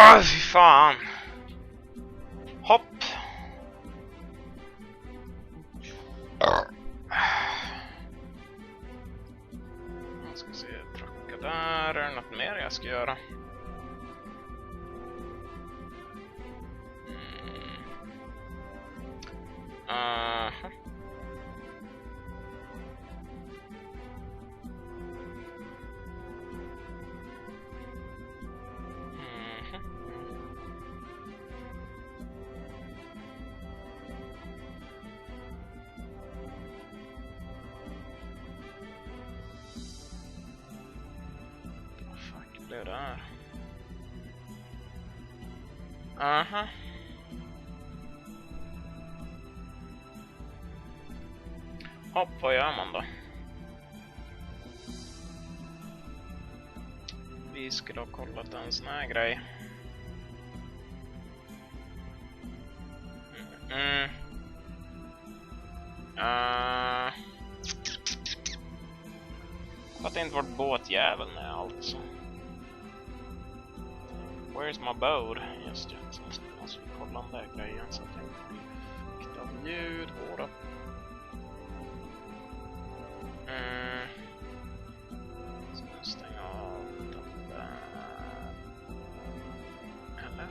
Fy fan. Hopp. Jag ska se, trycka där. Är det något mer jag ska göra? Vad fuck blev det här? Aha. Hopp, vad gör man då? Vi skulle ha kollat en sån här grej. Fattar inte vart båtjäveln är alltså. Where's my boat? Just det, så måste vi kolla den där grejen så att jag inte blir fucked av ljud. Hårda. Så nu stänga av den där. Eller?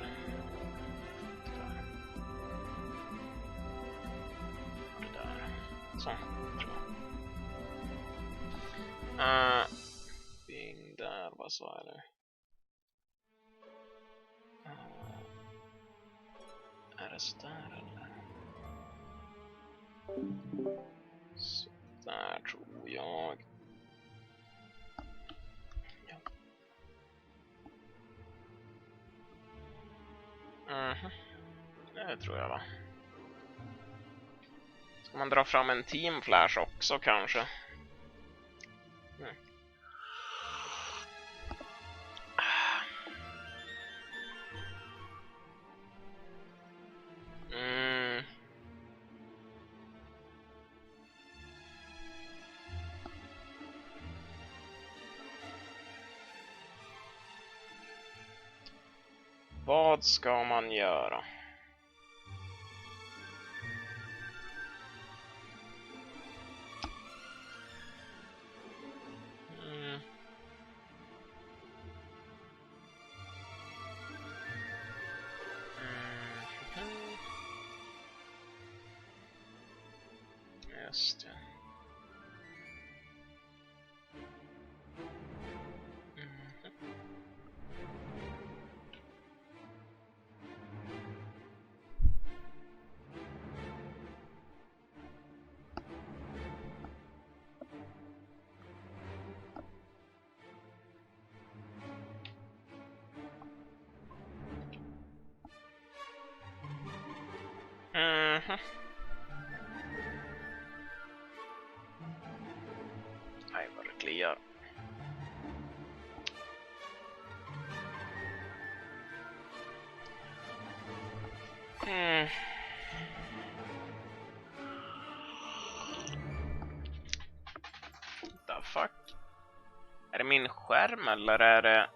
Det där. Så, tror jag. Bing där, vad sa jag nu? Är det så där eller? Så där tror jag. Ja. Det tror jag va. Ska man dra fram en team flash också kanske? Vad ska man göra? Just det. Nej, vad det kliar. What the fuck? Är det min skärm eller är det...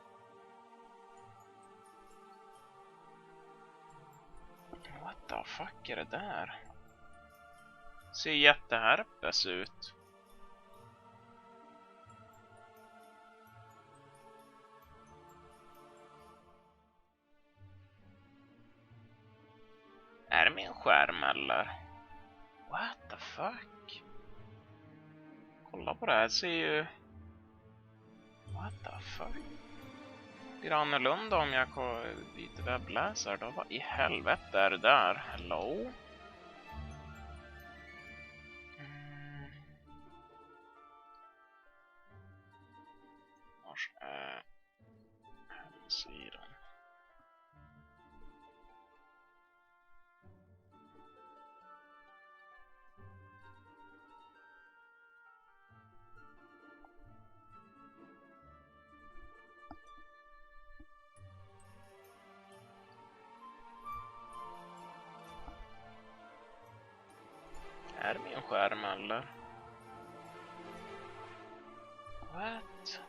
What the fuck är det där? Ser jätteherpes ut. Är det min skärm eller? What the fuck? Kolla på det här, ser ju... What the fuck? Blir det annorlunda om jag byter webbläsare då? Vad i helvete är det där? Hello? Vars är hemsidan? Är det min skärm eller? What?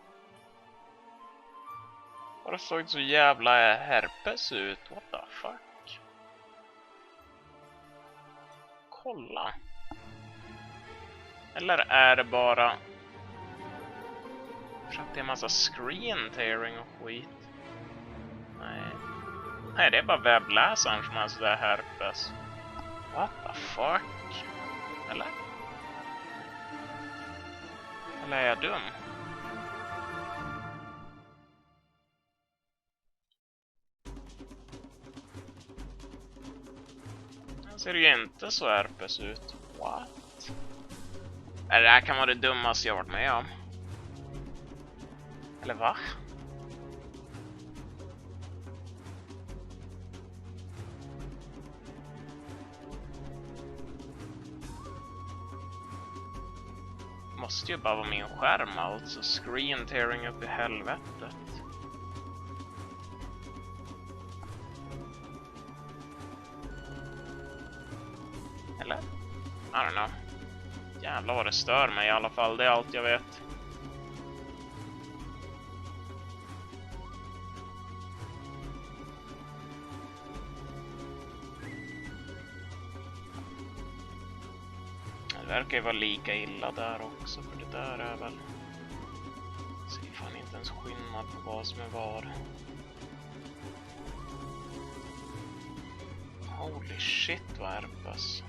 Och det såg så jävla herpes ut. What the fuck? Kolla. Eller är det bara för att det är en massa screen tearing och skit? Nej. Nej, det är bara webbläsaren som har sådär herpes. What the fuck? Eller? Eller är jag dum? Den ser ju inte så herpes ut. What? Det här kan vara det dummaste jag varit med om. Eller va? Måste ju bara vara min skärm alltså. Screen tearing upp i helvetet. Eller? I don't know. Jävlar vad det stör mig i alla fall. Det är allt jag vet. Det verkar ju vara lika illa där också. För det där är väl... ser fan inte ens skillnad på vad som är vad. Holy shit vad herpes.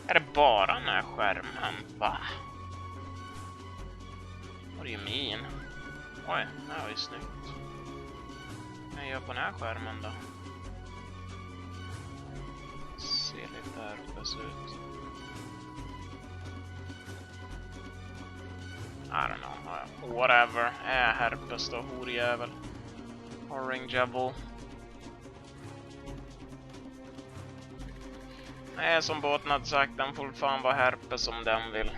Är det bara den här skärmen? Va? What do you mean? Oj, det här var ju snyggt. Vad gör på den här skärmen då? Ser lite herpes ut. I don't know. Whatever. Herpes då, horjävel. Orange Jabble. Nej, som båten hade sagt, den får fan vara herpes om den vill.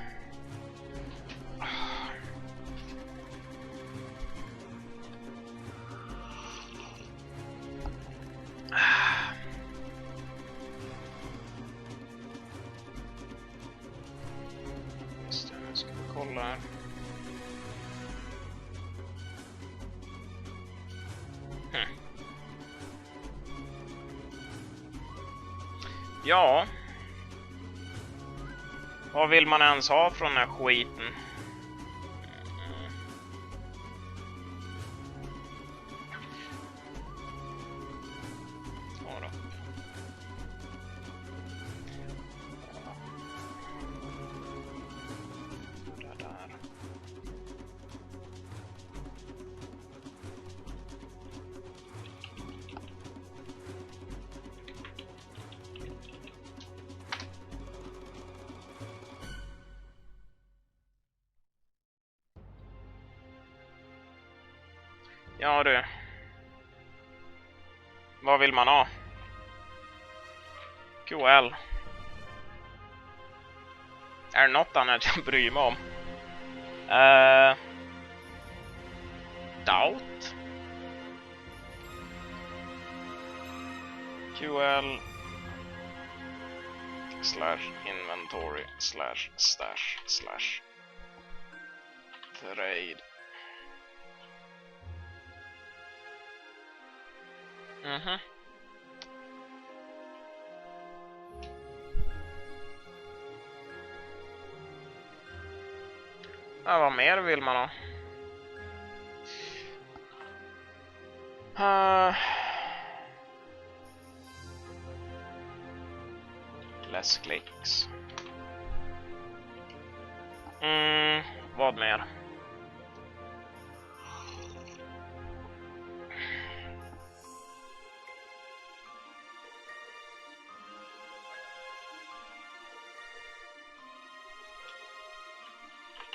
Just det, nu ska vi kolla här. Ja. Vad vill man ens ha från den här skiten? Ja du. Vad vill man ha? QL. Är det något annat jag bryr mig om? Doubt. QL /inventory /stash /trade. Mhm. Ja, vad mer vill man ha? Less clicks. Vad mer?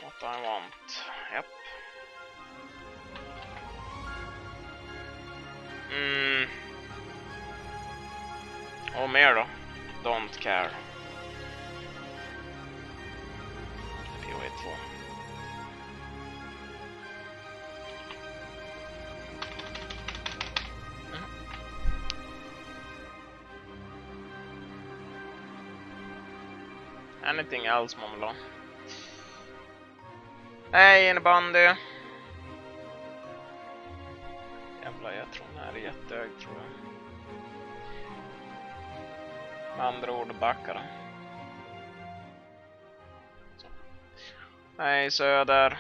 What I want. Yep. Och mer då? Don't care. POE2. Anything else man vill ha? Hej innebandy. Jävlar, jag tror den här är jättehög, tror jag. Med andra ord, backar. Så. Nej, söder.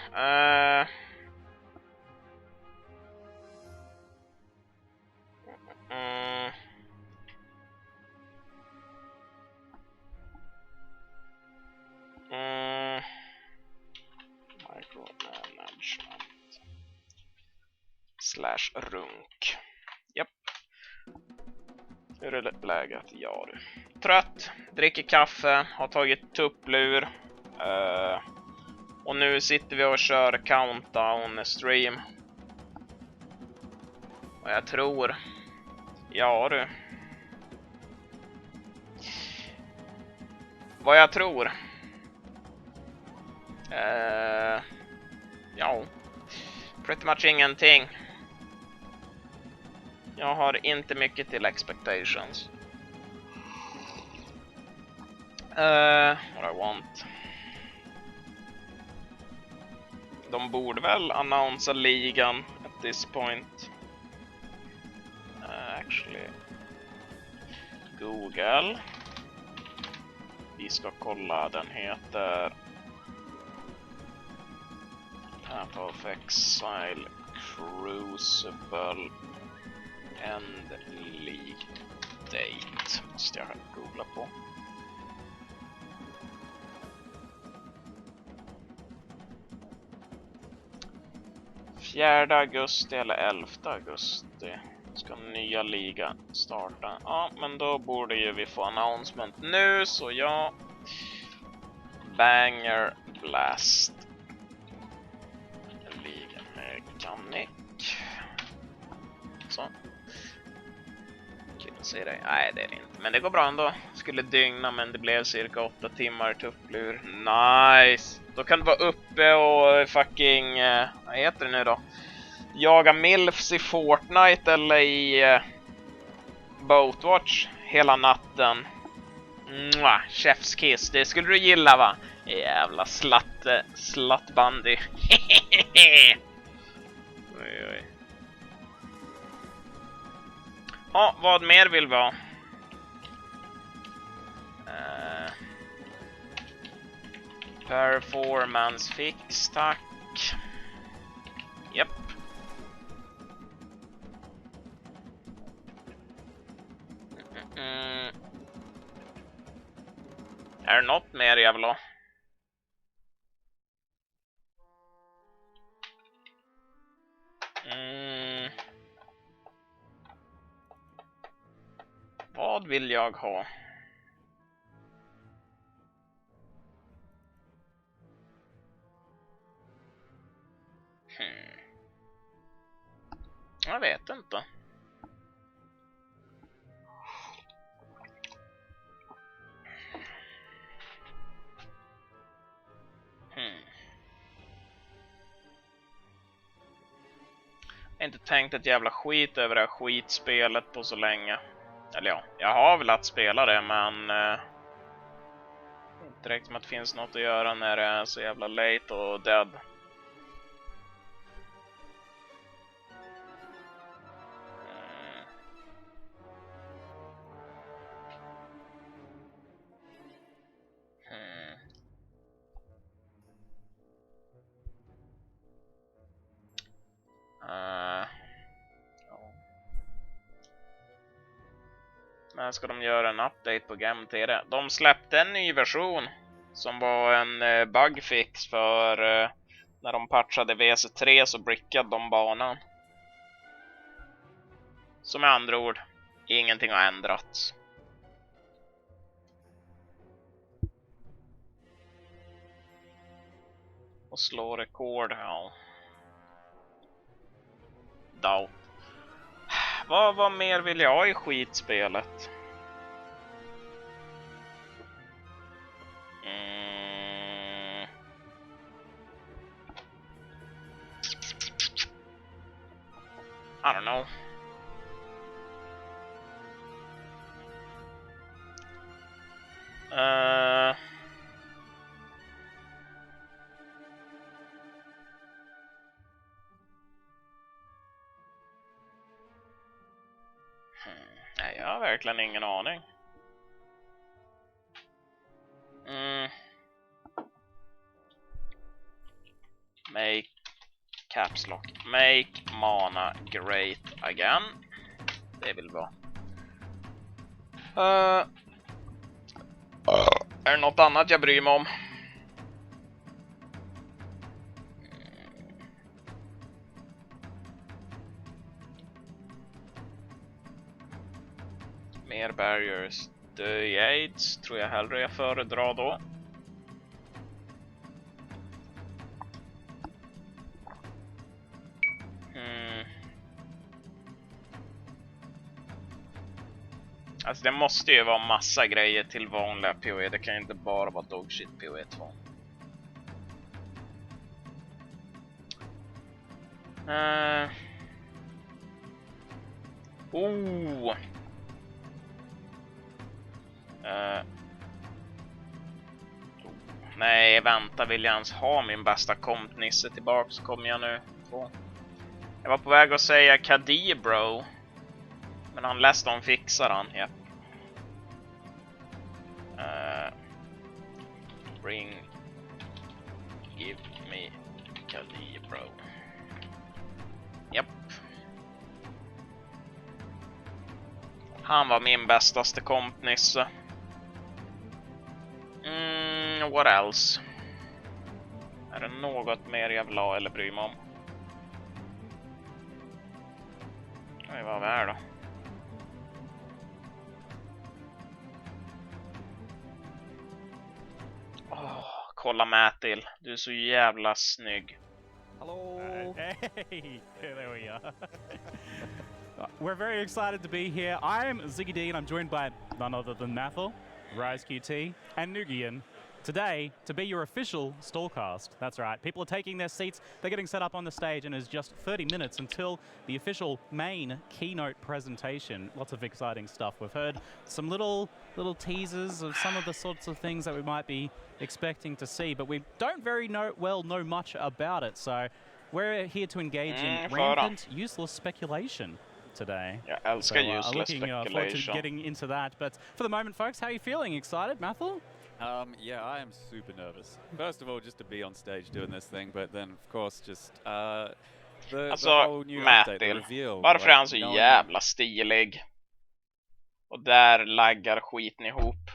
Micromanagement. /runk. Japp. Hur är det läget? Ja du. Trött, dricker kaffe, har tagit tupplur. Och nu sitter vi och kör countdown stream. Och jag tror... Ja du. Vad jag tror. Ja. Pretty much ingenting. Jag har inte mycket till expectations. What I want. De borde väl annonsa ligan at this point. Actually. Google. Vi ska kolla, den heter App of Exile Crucible End League Date. Måste jag googla på. Fjärde augusti eller 11 augusti ska nya liga starta. Ja, men då borde ju vi få announcement nu, så ja. Banger Blast. Liga Mechanic. Så. Kul att se dig. Nej, det är det inte. Men det går bra ändå. Skulle dygna, men det blev cirka 8 timmar tupplur. Nice! Då kan du vara uppe och fucking... vad heter det nu då? Jaga milfs i Fortnite eller i Boatwatch hela natten. Mwah, chefskiss, det skulle du gilla, va? Jävla slattbandy. Oj, oj. Ja, vad mer vill vi ha? Performance fix, tack. Japp. Är det något mer jag vill ha? Vad vill jag ha? Jag vet inte. Jag har inte tänkt ett jävla skit över det här skitspelet på så länge. Eller ja, jag har velat spela det, men inte direkt som att det finns något att göra när det är så jävla late och dead. Men ska de göra en update på GameTD? De släppte en ny version som var en bugfix för när de patchade VC3 så brickade de banan. Så med andra ord, ingenting har ändrats. Och slå rekord, ja. Doubt. Vad mer vill jag ha i skitspelet? I don't know. har verkligen ingen aning. Make caps lock. Make mana great again. Det vill vara. Är det något annat jag bryr mig om? Mer barriers. The aids tror jag hellre jag föredrar då. Alltså det måste ju vara massa grejer till vanliga PoE. Det kan ju inte bara vara dogshit PoE 2. Nej, vänta, vill jag ens ha min bästa kompnisse tillbaks? Kommer jag nu på. Jag var på väg att säga Kadi bro. Men han läste om fixar han, ja. Give me Kadi bro. Japp. Han var min bästaste kompnisse. What else? Är det något mer jag vill ha eller bry mig om? Oj, vad är det då? Kolla Mattil, du är så jävla snygg. Hello. Hey, there we are. We're very excited to be here. I'm Ziggy D and I'm joined by none other than Mathil, Rise QT, and Nugian. Today, to be your official Stallcast. That's right. People are taking their seats. They're getting set up on the stage, and it's just 30 minutes until the official main keynote presentation. Lots of exciting stuff. We've heard some little teasers of some of the sorts of things that we might be expecting to see, but we don't know much about it. So we're here to engage in rampant, useless speculation today. Yeah, älskar useless speculation. Forward to getting into that. But for the moment, folks, how are you feeling? Excited, Mathil? Yeah, I am super nervous. First of all, just to be on stage doing this thing, but then of course just the whole new update, the reveal. Varför är han så jävla stilig? Och där laggar skiten ihop.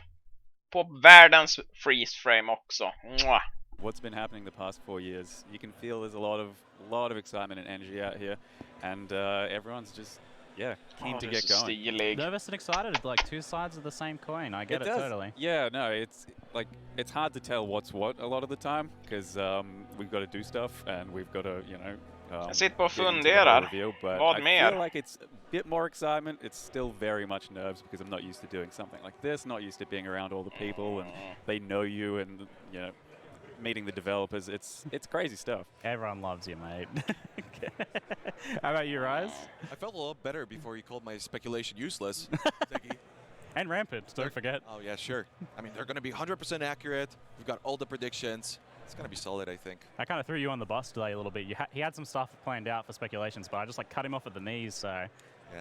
På världens freeze frame också. Mwah. What's been happening the past 4 years? You can feel there's a lot of excitement and energy out here, and everyone's just keen to get going. Stilig. Nervous and excited, like two sides of the same coin. I get it totally. Yeah, no, it's hard to tell what's what a lot of the time because we've got to do stuff and we've got to, jag sitter på och funderar. Vad mer? I feel like it's a bit more excitement. It's still very much nerves because I'm not used to doing something like this, not used to being around all the people and they know you and meeting the developers. It's crazy stuff. Everyone loves you, mate. How about you, Rise? I felt a lot better before you called my speculation useless. And rampant, don't forget. Oh yeah, sure. I mean, they're going to be 100% accurate. We've got all the predictions. It's going to be solid, I think. I kind of threw you on the bus today a little bit. He had some stuff planned out for speculations, but I just cut him off at the knees, so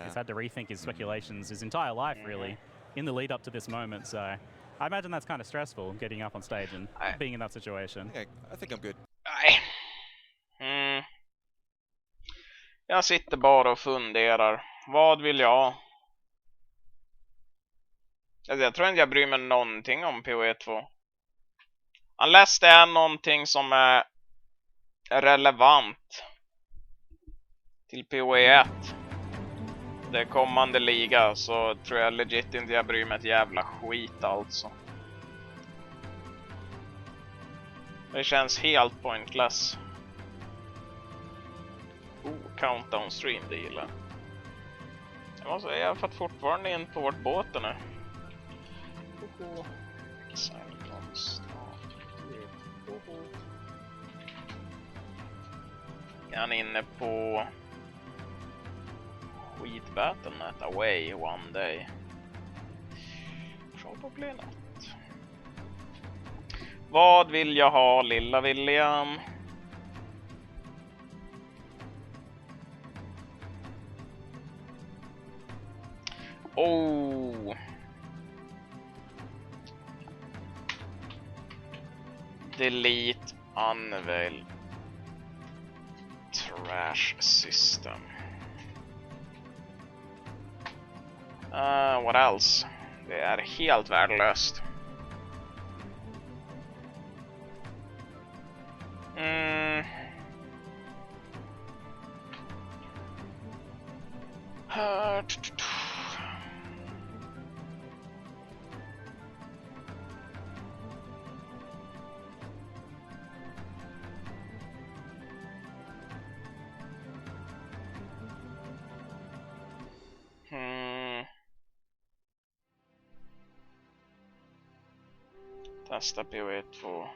he's had to rethink his speculations his entire life, really, in the lead up to this moment. So I imagine that's kind of stressful, getting up on stage and being in that situation. Yeah, I think I'm good. Nej. Jag sitter bara och funderar. Vad vill jag ha? Alltså, jag tror inte jag bryr mig någonting om PoE 2. Unless det är någonting som är relevant till PoE 1. Det kommande liga, så tror jag legit inte jag bryr mig ett jävla skit alltså. Det känns helt pointless. Countdown stream deal. Jag måste säga, jag har fått fortfarande in på vårt båten nu. Jag är inne på skitbattle.net away one day. Probably not. Vad vill jag ha, lilla William? Oh! Delete unveil trash system. What else? Det är helt värdelöst. Testa PoE2.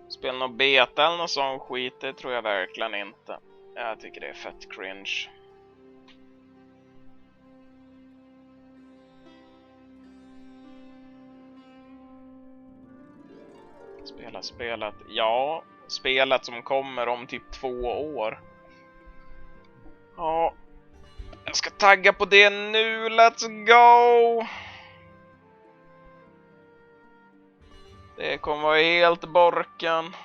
Spela något beta eller något sån skit, det tror jag verkligen inte. Jag tycker det är fett cringe. Spela spelet. Ja, spelet som kommer om typ 2 år. Ja, jag ska tagga på det nu. Let's go! Det kommer vara helt borken.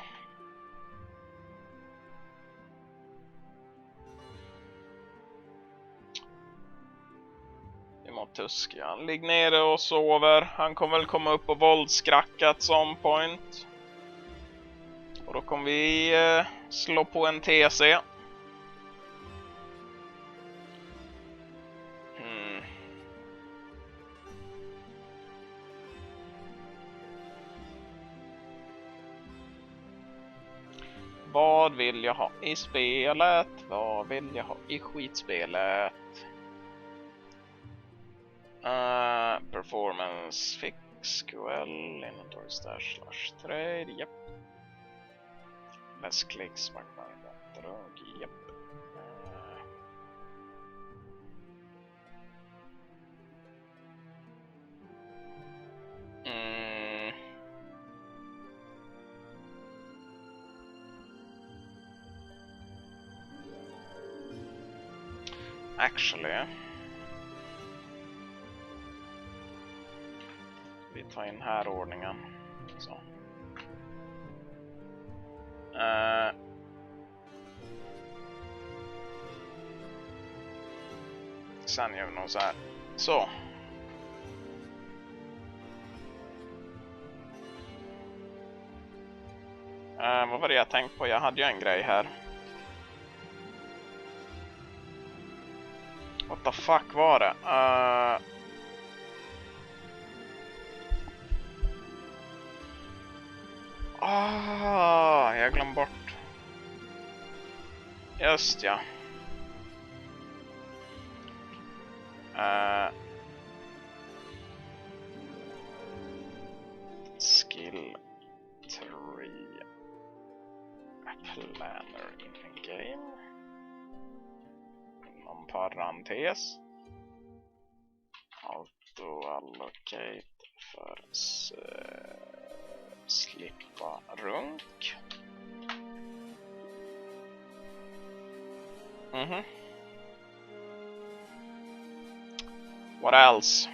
Det må Tuskan. Ligg nere och sover. Han kommer väl komma upp och våldskracka at some point. Och då kommer vi slå på en TC. Vad vill jag ha i spelet? Vad vill jag ha i skitspelet? Performance fix QL inventory stash slash trade. Japp. Less clicks. Japp. Actually, vi tar in här ordningen. Så. Sen gör vi nog så här. Så. Vad var det jag tänkte på? Jag hade ju en grej här. What the fuck var det? Jag glömde bort. Just ja. Skill 3 planner in game. Inom parentes. Auto allocate för slippa runk. What else?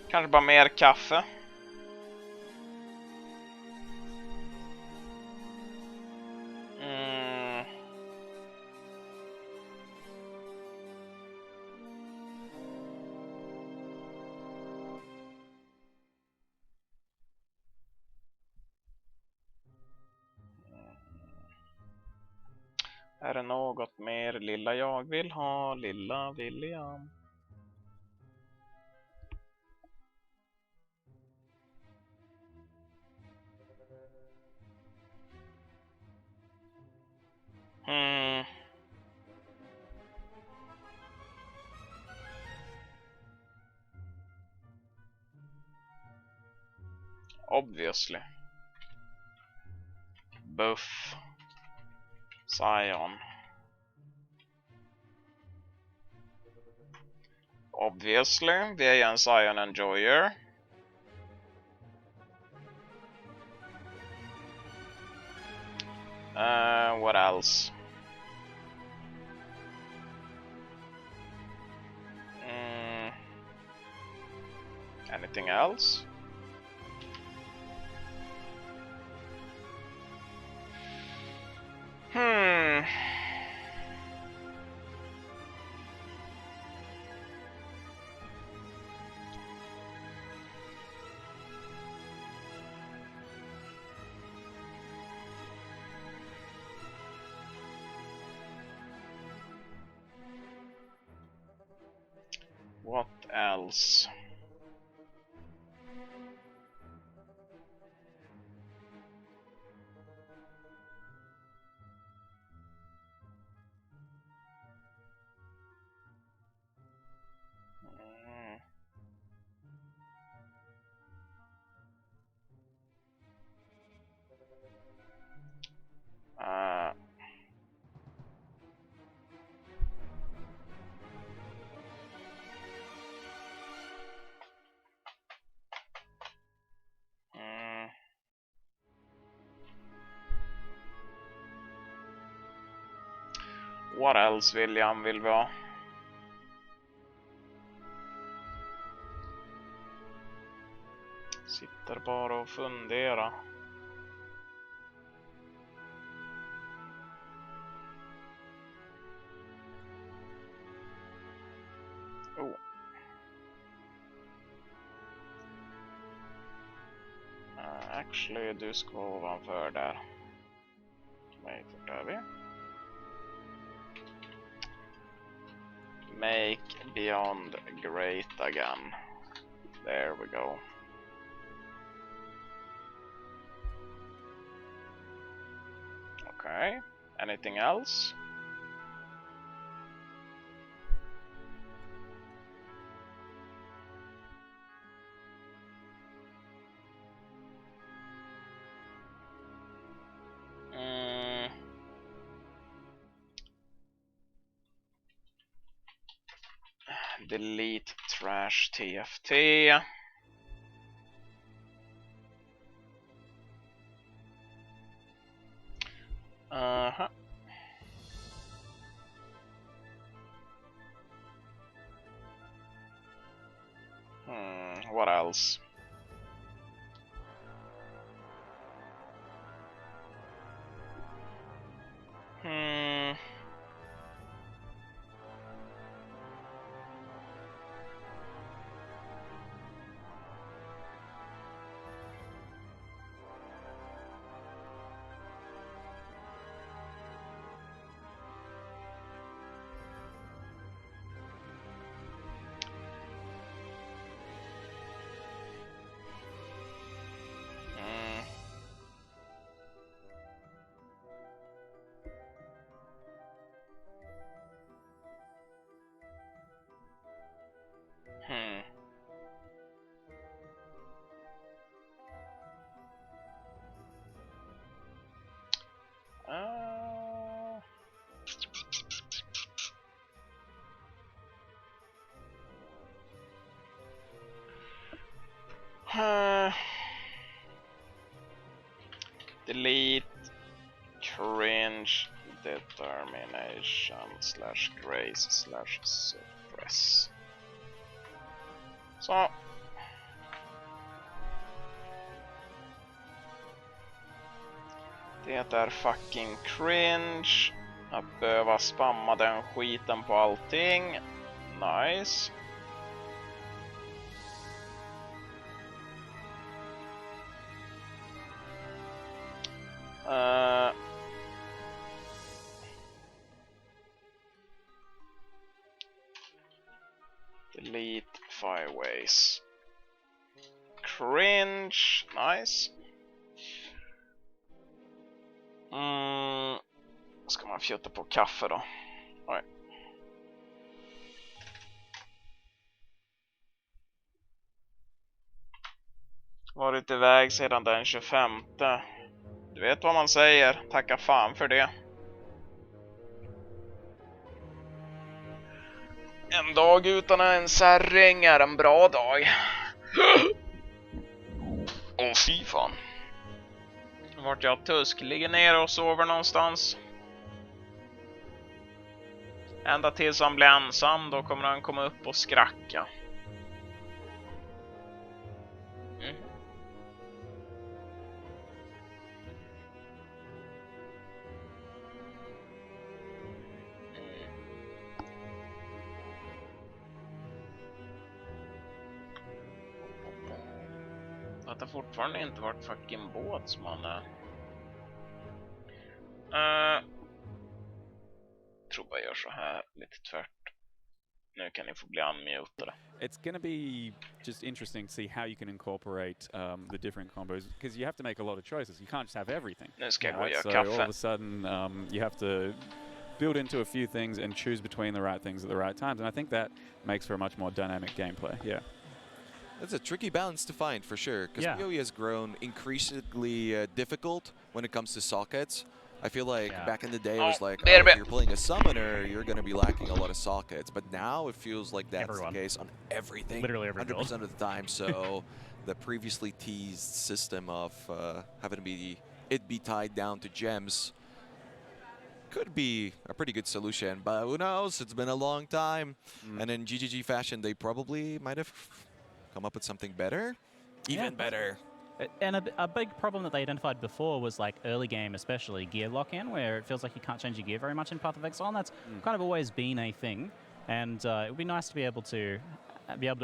Kanske bara mer kaffe. Är det något mer lilla jag vill ha, lilla William? Obviously. Buff. Zion. Obviously, vi är ju en Zion Enjoyer. What else? Anything else? What else? What else, William, vill vi ha? Sitter bara och fundera. Oh. Actually, du ska vara ovanför där. Wait, vart är vi? Make beyond great again. There we go. Okay. Anything else? Delete trash TFT. What else? Delete cringe determination / grace / suppress. Så. Det är fucking cringe att behöva spamma den skiten på allting. Nice. Delete 5 ways. Cringe. Nice. Ska man fjutta på kaffe då? Oj. Varit iväg sedan den 25. Du vet vad man säger. Tacka fan för det. En dag utan en särring är en bra dag. Åh fy fan. Vart jag Tusk ligger ner och sover någonstans. Ända tills han blir ensam, då kommer han komma upp och skracka. Mm. Att det fortfarande inte varit fucking båtsman. Tror jag gör så här lite tvärt. Nu kan ni få bli unmutade. It's going to be just interesting to see how you can incorporate the different combos, because you have to make a lot of choices. You can't just have everything. Nu ska jag gå och So göra all of kaffe. a sudden, you have to build into a few things and choose between the right things at the right times. And I think that makes for a much more dynamic gameplay. Yeah. That's a tricky balance to find for sure, because Yeah. PoE has grown increasingly difficult when it comes to sockets. I feel like back in the day it was like, oh, if you're playing a summoner, you're going to be lacking a lot of sockets. But now it feels like that's the case on everything, Literally every 100% of the time. So the previously teased system of having it be tied down to gems could be a pretty good solution. But who knows? It's been a long time. And in GGG fashion, they probably might have come up with something better. Even better. And a big problem that they identified before was like early game, especially gear lock-in, where it feels like you can't change your gear very much in Path of Exile, and that's kind of always been a thing. And it would be nice to be able to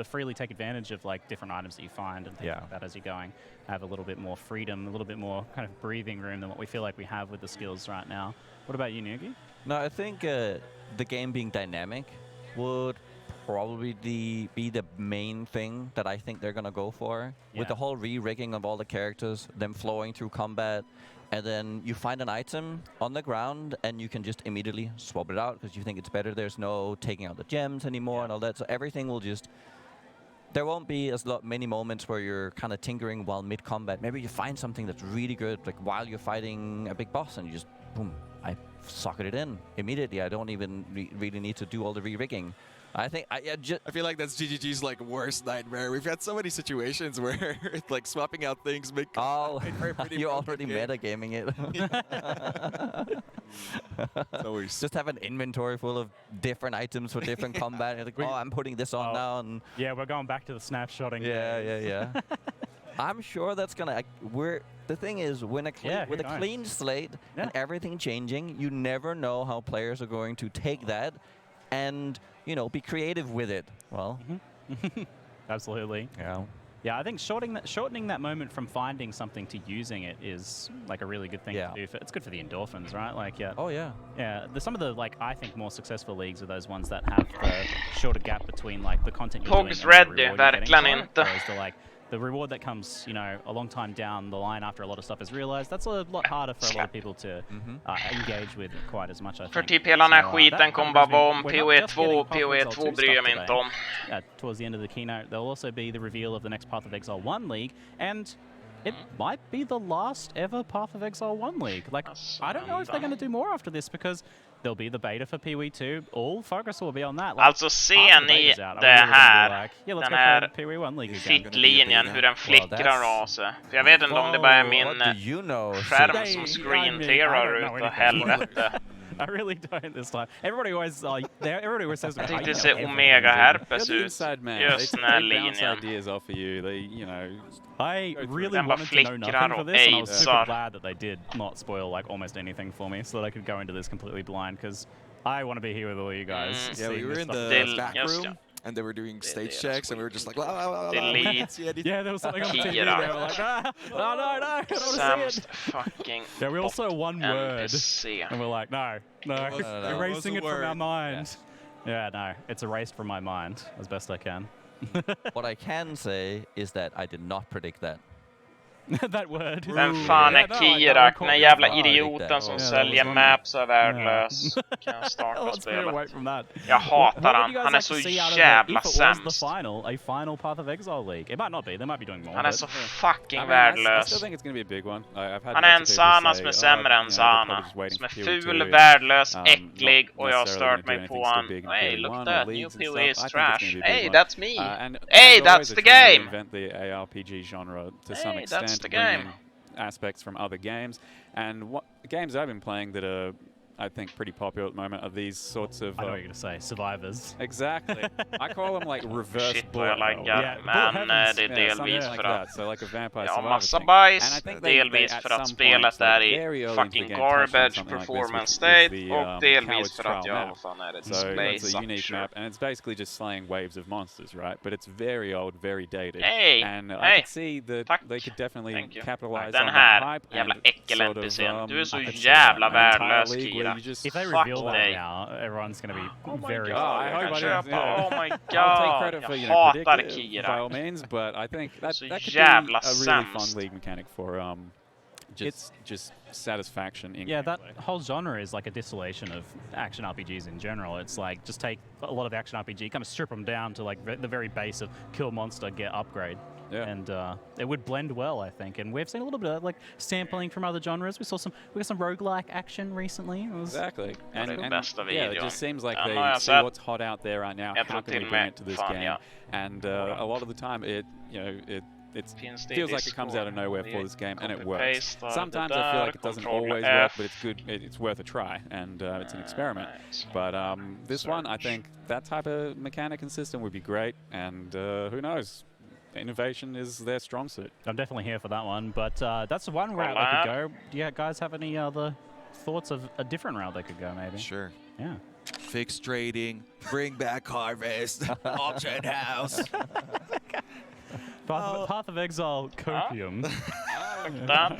freely take advantage of like different items that you find and things like that as you're going. Have a little bit more freedom, a little bit more kind of breathing room than what we feel like we have with the skills right now. What about you, Nugi? No, I think the game being dynamic would probably be the main thing that I think they're going to go for. With the whole re-rigging of all the characters, them flowing through combat, and then you find an item on the ground and you can just immediately swap it out because you think it's better. There's no taking out the gems anymore and all that. So everything will just... There won't be many moments where you're kind of tinkering while mid-combat. Maybe you find something that's really good, like while you're fighting a big boss, and you just, boom, I socket it in immediately. I don't even really need to do all the re-rigging. I think I feel like that's GGG's like worst nightmare. We've had so many situations where like swapping out things make you're already metagaming it. Just have an inventory full of different items for different combat. You're like, oh, I'm putting this on now. And yeah, we're going back to the snapshotting. Yeah. I'm sure that's gonna. The thing is, when with a clean slate and everything changing, you never know how players are going to take that and be creative with it. Well, absolutely. Yeah, I think shortening that moment from finding something to using it is like a really good thing to do. It's good for the endorphins, right? Like, some of the I think more successful leagues are those ones that have the shorter gap between like the content you're doing and the reward you're getting for it, whereas the reward that comes, a long time down the line after a lot of stuff is realized, that's a lot harder for a lot of people to engage with quite as much, I think. För typ hela den här skiten kommer bara vara om PoE2 bryr jag mig inte om. Towards the end of the keynote, there'll also be the reveal of the next Path of Exile 1 League, and it might be the last ever Path of Exile 1 League. Like, I don't know if they're going to do more after this, because there'll be the beta for PoE2. All focus will be on that. Like, alltså ser ni det här, den här fittlinjen, hur den flickrar av sig? För jag vet inte om det bara är min skärm som screen-tearar utav helvete. I really don't this time. Everybody always says jag tyckte det ser omega herpes ut. Just den här linjen. I really wanted to know nothing for this, and I was super glad that they did not spoil like almost anything for me, so that I could go into this completely blind, because I want to be here with all you guys. Yeah, we were in the back room, and they were doing stage checks, and we were just like, yeah, there was something on the TV. They were like, no, I don't want to see it. Fucking yeah, we all saw one word, and we're like, no, erasing it from our mind. Yeah, no, it's erased from my mind as best I can. What I can say is that I did not predict that. That word. Vem fan är Yeah, no, I Kirak? caught Den it. jävla Ja, idioten riktigt. som Ja, det säljer var maps är värdelös. Yeah. Kan jag starta Let's move away spelet? from that. Jag hatar What would han. you guys Han är like så to see out of jävla it if it was the sämst. a final Path of Exile League? It might not be. They might be doing more. Han är but- så fucking I värdelös. still think it's going to be a big one. I've had Han är en lots of people Sana say, som är sämre än they're Sana. probably just waiting Som är for PoE2 ful, and, värdelös, not äcklig och jag har necessarily stört gonna do mig på anything so han. big in Hey, PoE1 look or at that, new leagues and PoE stuff. is I think it's trash. gonna be a big Hey, one. that's me. And Hey, as that's always, the they're trying to game. reinvent the ARPG genre to some Hey, extent, that's the bringing game. aspects from other games. And what games I've been playing that are, I think, pretty popular at the moment are these sorts of... I know what you're going to say. Survivors. Exactly. I call them like reverse Shit vad bullet jag hell. laggar. Yeah, Men Bullet det är Heavens. Yeah, something delvis like för that. att So like a vampire jag har survivor massa thing. bajs. And I think Delvis at för att some spelet point, är like i very early into the fucking game, touched on garbage something like this performance with state. the, Och delvis Coward's för att Trial jag map. vad fan är det? So Display it's a unique sucker. map, and it's basically just slaying waves of monsters, right? But it's very old, very dated. Hey, And I hey, could see that tack. they could definitely Thank you. capitalize Den on här that hype jävla and sort of, äckel-NPCn. Du är så I could say jävla that, an entire värdelös, league where Kira. you just If they Fuck reveal dig. that now, everyone's going to be Oh my very god, I jag hope kan I köpa. didn't, Oh my I'll take god. credit for, Jag you know, hatar predicting by Kira. all means, but I think that, Så that could be jävla a really sämst. fun league mechanic for just satisfaction in Yeah, that gameplay. whole genre is like a distillation of action RPGs in general. It's like just take a lot of action RPG, kind of strip them down to like the very base of kill monster, get upgrade. Yeah. And it would blend well, I think. And we've seen a little bit of like sampling from other genres. We got some roguelike action recently. It was Exactly. And, det and bästa yeah, it videon. just seems like Den they har jag see sett. what's hot out there right now. Jag How tror can till we och bring med it to this fan, game? ja. And a lot of the time, it Finns det i feels like it comes out of Discord. nowhere Vi for this game, and it works. copy-pastar Sometimes det I feel där, like it doesn't control always work, F. but it's good. It's worth a try, and it's an experiment. Right. But this one, I Search. think that type of mechanic and system would be great, and who knows? Innovation is their strong suit. I'm definitely here for that one. But that's one route they could go. Do you guys have any other thoughts of a different route they could go? Maybe. Sure. Yeah. Fixed trading, bring back harvest, auction house. Path of Exile Copium. That.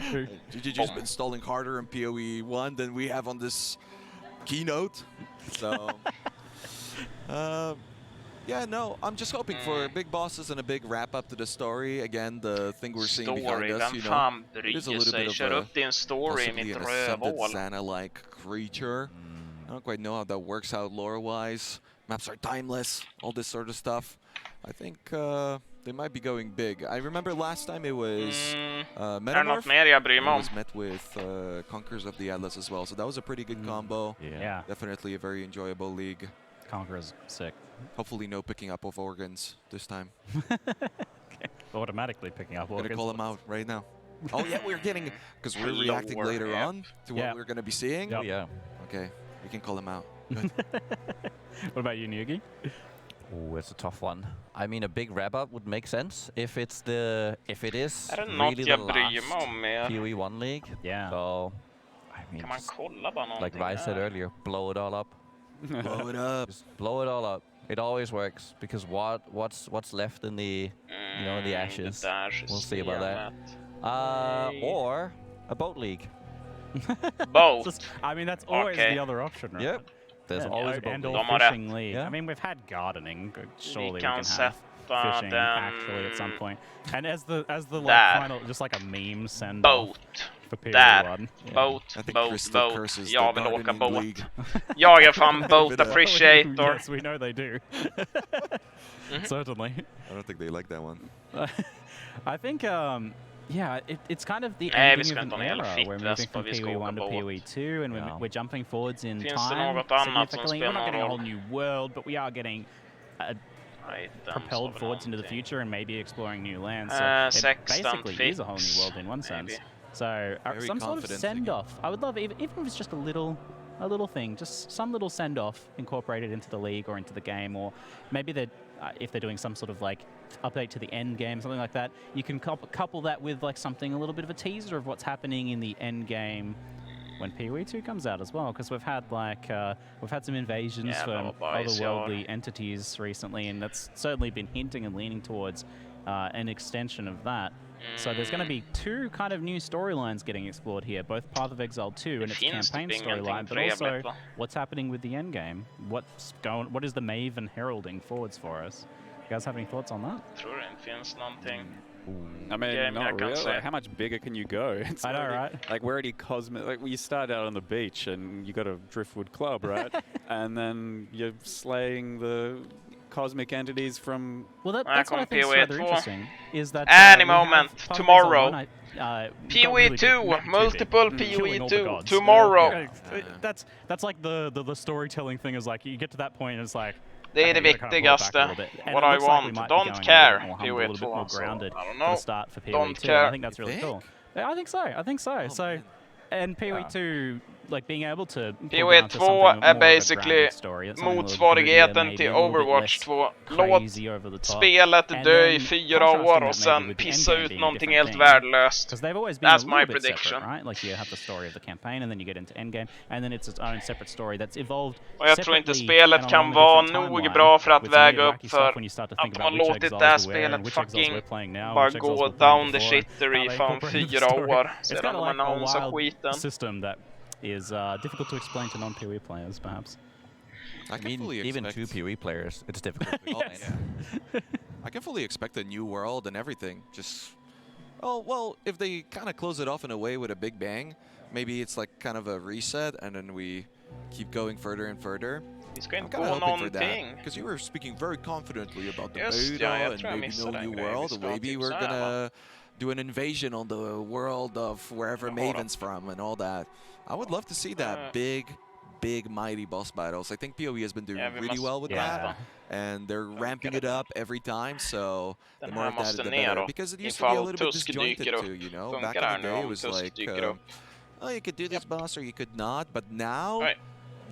GG just been stalling harder in PoE 1 than we have on this keynote. So, yeah, no, I'm just hoping for big bosses and a big wrap up to the story. Again, the thing we're seeing behind Story, us, vem you know, fan it is a bryr little sig? bit of Kör a upp din story i possibly mitt an ascended rövhål. Xana-like creature. I don't quite know how that works out lore-wise. Maps are timeless, all this sort of stuff. I think they might be going big. I remember last time it was Är det något Metamorph. mer jag bryr It mig om? was met with Conquerors of the Atlas as well, so that was a pretty good combo. Yeah. Definitely a very enjoyable league. Conqueror's sick. Hopefully no picking up of organs this time. Automatically picking up I'm gonna organs. call him out right now. Oh yeah, we're getting, because we're Hello, reacting later yeah. on to Yeah. what we're gonna be seeing. Yep. Oh, yeah. Okay, we can call him out. What about you, Nugi? Oh, it's a tough one. I mean, a big wrap-up would make sense if it is Är det något really the jag bryr mig last om mer? PoE1 league. Yeah. So, I mean, Kan man just kolla bara någonting? like Rai said här? earlier, blow it all up. Blow it up. Just blow it all up. It always works because what's left in the in the ashes. Det där We'll see about that. systemet. Nej. Or a boat league. Boat. I mean, that's always Okay. the other option, right? Yep. There's And, always a boat and league. or De har rätt. fishing league. Yeah. I mean, we've had gardening. Surely we kan can have sätta fishing den actually at some point. And as the Där. like final, just like a meme send off Boat. for Där. PoE1. Boat, I think boat, Chris still boat. curses Jag the vill åka gardening båt. league. Jag är fan boat Bit of- appreciator. Yes, we know they do. Certainly. I don't think they like that one. I think, yeah, it's kind of the Nej, vi ending ska of inte an ha en jävla era. We're moving fittväst, from vi ska PoE1 åka to båt. PoE2, and Yeah. we're jumping forwards in Finns det time något annat som significantly. We're not spelar getting a roll? whole new world, but we are getting Nej, den propelled sa forwards into the någonting. future and maybe exploring new lands. So it 16 basically is a whole new fits, world in one sense. maybe. So Very some sort of confident send-off. I would love even if it was just a little thing, just some little send-off incorporated into the league or into the game, or maybe that if they're doing some sort of like update to the end game, something like that, you can couple that with like something a little bit of a teaser of what's happening in the end game when PoE2 comes out as well, because we've had some invasions Yeah, from boys, otherworldly entities recently, and that's certainly been hinting and leaning towards an extension of that. So there's going to be two kind of new storylines getting explored here, both Path of Exile 2 and its finns campaign typ ingenting storyline, but also trevligt, va? what's happening with the end game. What is the Maven heralding forwards for us? You guys have any thoughts on that? Tror det inte finns någonting. I mean, game not jag kan really. se. Like, how much bigger can you go? It's I know, already- right? Like, we're already cosmic. Like, you start out on the beach and you got a driftwood club, right? And then you're slaying the cosmic entities from. Well, I that's what I come think is PoE rather 2. interesting. Is that Any we have moment, Path of Exile tomorrow. 1, got PoE really big, 2, maybe too multiple big, killing all PoE the 2, gods. tomorrow. That's like the storytelling thing is like you get to that point and it's like. Det är okay, det you gotta kind of pull it back a viktigaste. little bit. And What it I looks like we want. might be Don't going a care. little bit more humble, a PoE little bit 2, more so grounded I don't for know. the start for PoE Don't 2. care. I think that's really think? cool. Yeah, I think so. I think so. Oh, So, man. and PoE 2, like being able to pull PoE down to 2 something more är of a basically grounded story. That's something a little grittier, motsvarigheten maybe till a little bit Overwatch less 2. Låt crazy over the top. spelet And dö i then 4 contrasting år that och sen maybe with the pissa endgame ut being a någonting different helt thing. värdelöst. Because they've always been That's a my little bit prediction. separate, right? Like you have the story of the campaign, and then you get into endgame, and then it's its own separate story that's evolved. Och jag tror inte separately spelet and kan along a vara different nog timeline bra för att with some väga really upp wacky för stuff when you start to think att about man which låtit exiles det här we were and spelet which exiles fucking we're playing now, bara which exiles gå we're playing down the before, shitter how i they fan incorporate the 4 story. år It's sedan kind of de like a annonsade wild skiten. system that is difficult to explain to non-PoE players, perhaps. I can fully Even expect. 2 PoE players, it's difficult. to Oh, explain. yeah. I can fully expect a new world and everything. Just, oh well, if they kind of close it off in a way with a big bang, maybe it's like kind of a reset, and then we keep going further and further. Vi ska I'm inte kind of gå hoping for that någonting. because you were speaking very confidently about the Just, beta ja, jag and tror jag maybe missade no den new grejen. Vi world. ska Maybe typ we're så här, gonna do an invasion on the world of wherever Jaha då. Maven's from and all that. I would love to see that big mighty boss battles. I think PoE has been doing Ja, vi really måste well with Yeah. that, and they're ramping it up every time. So the Den more här of that, måste the ner better. då. Because it used to be a Ifall little bit Tusk disjointed dyker too, upp. you know. Back Funkar in det the här nu day, it om was Tusk like, dyker upp? oh, you could do this boss or you could not. But now Oj.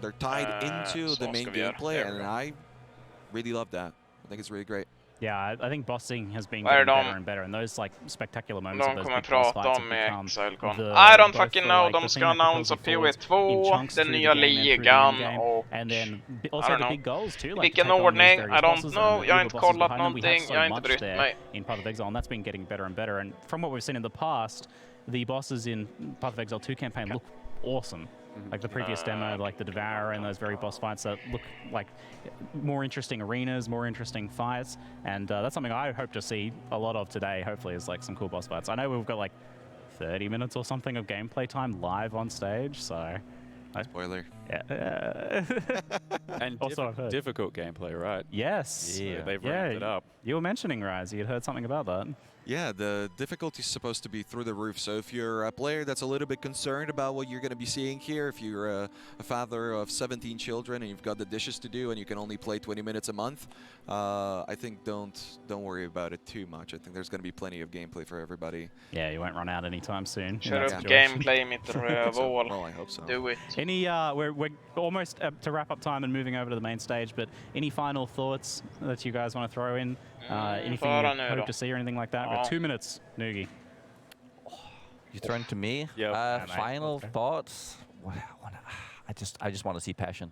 they're tied into så the main ska vi göra. gameplay, There we and go. I really love that. I think it's really great. Yeah, I think bossing has been Vad är getting de- better and better, and those like spectacular moments of De those kommer big boss prata fights om have med become excilecon. the, I don't both fucking the, know. like, De the ska thing that annonsa propels PoE you forward 2, in chunks den through nya the game and through the ligan endgame, och... and then I also don't the know. big goals too. Like Vilken to take on these ordning? various I don't bosses know. and the Jag har inte bosses kollat behind them. We have någonting. so Jag har inte much brytt there mig. in Path of Exile, and that's been getting better and better. And from what we've seen in the past, the bosses in Path of Exile 2 campaign look awesome. Like the previous demo, like the Devourer and those very boss fights that look like more interesting arenas, more interesting fights, and that's something I hope to see a lot of today. Hopefully, is like some cool boss fights. I know we've got like 30 minutes or something of gameplay time live on stage, so Spoiler. yeah. And Also, I've heard. difficult gameplay, right? Yes. So they've Yeah, ramped it up. You were mentioning Rise. You'd heard something about that. Yeah, the difficulty is supposed to be through the roof. So if you're a player that's a little bit concerned about what you're going to be seeing here, if you're a father of 17 children and you've got the dishes to do and you can only play 20 minutes a month, I think don't worry about it too much. I think there's going to be plenty of gameplay for everybody. Yeah, you won't run out anytime soon. in Kör that upp situation. gameplay mitt rövhål. Well, I hope so. Do it. Any, we're almost to wrap up time and moving over to the main stage, but any final thoughts that you guys want to throw in? Anything you bara nu hope då. to see or anything like that? We've Ja. got 2 minutes, Noogie. You throwing to me? Yep. Yeah, mate. Final Okay. thoughts. What I wanna, I just want to see passion.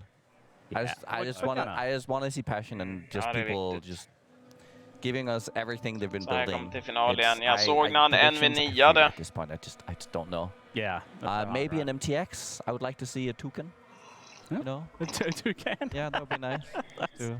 Yeah. I just What want to. kinda- I just want to see passion and just Ja, det är people viktigt. just giving us everything they've been Så här building. kom till final igen. It's- Jag såg när han predictions, I NV9-ade. feel at this point, I just don't know. Yeah. that's right, Maybe right. an MTX. I would like to see a toucan. Yeah. You know? Toucan. Yeah, that would be nice. to-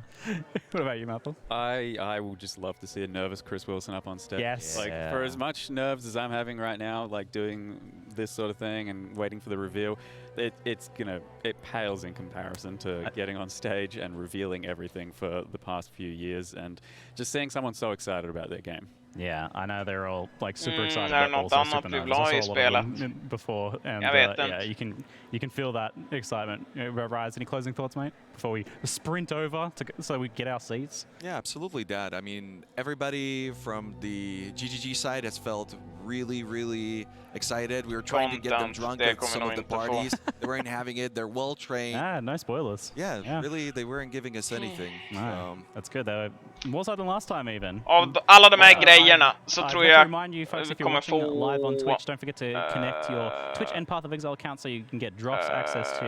What about you, Maple? I will just love to see a nervous Chris Wilson up on stage. Yes. Like for as much nerves as I'm having right now, like doing this sort of thing and waiting for the reveal, it pales in comparison to getting on stage and revealing everything for the past few years and just seeing someone so excited about their game. Yeah, I know they're all like super excited är det about något also annat vi supernovas. vill ha I i saw a lot of them spelet? before, and Jag vet yeah, inte. you can feel that excitement. Rise, any closing thoughts, mate? Before we sprint over so we get our seats. Yeah, absolutely, Dad. I mean, everybody from the GGG side has felt really, really excited. We were trying to get them Content, drunk det at kommer some nog of the inte få. parties. They weren't having it. They're well trained. No spoilers. Yeah, really, they weren't giving us anything. No, that's good. They were more so than last time, even. Av alla de här grejerna så I'd tror like to jag remind you folks, vi if you're kommer watching få... live on Twitch, don't forget to connect your Twitch and Path of Exile account so you can get drops access to.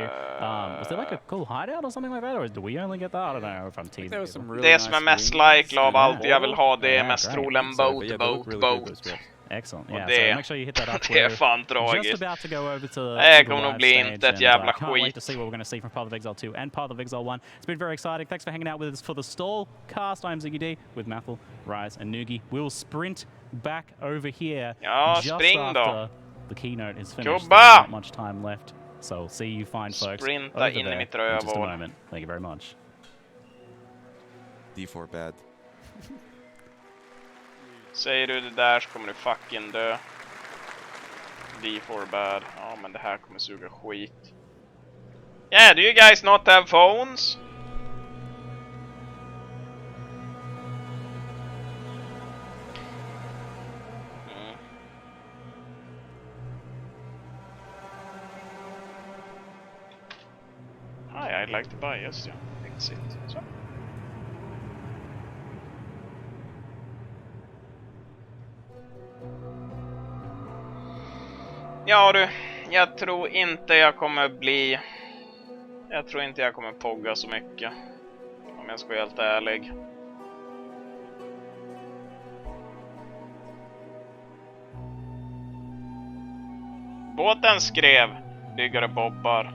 Was there like a cool hideout or something like that, or do we only get that? I don't know if I'm teasing. There was some people. really Det som är nice mest wings likely av and allt jag vill ha det är Yeah, mest great. troligen So, but yeah, they look boat. really good, those drops. Excellent. Och Yeah, det- so make sure you hit that up. Det är We're fan just tragiskt. about to go over to Det the kommer nog live bli stage, inte ett and, jävla can't wait skit. to see what we're going to see from Path of Exile 2 and Path of Exile 1. It's been very exciting. Thanks for hanging out with us for the stall cast. I'm Ziggy D with Mathel, Rise, and Noogie. We'll sprint back over here Ja, just spring då. after the keynote is finished. Jobba! There's not much time left. So we'll see you fine folks Sprinta over in i there mitt in just a rövhål. moment. Thank you very much. D4 bad. Säger du det där så kommer du fucking dö. D4 bad. Ja, men det här kommer suga skit. Yeah, do you guys not have phones? Hi, I'd like to buy, yes, yeah. Exit. Så. Ja du, jag tror inte jag kommer bli... Jag tror inte jag kommer pogga så mycket. Om jag ska vara helt ärlig. Båten skrev, byggare bobbar.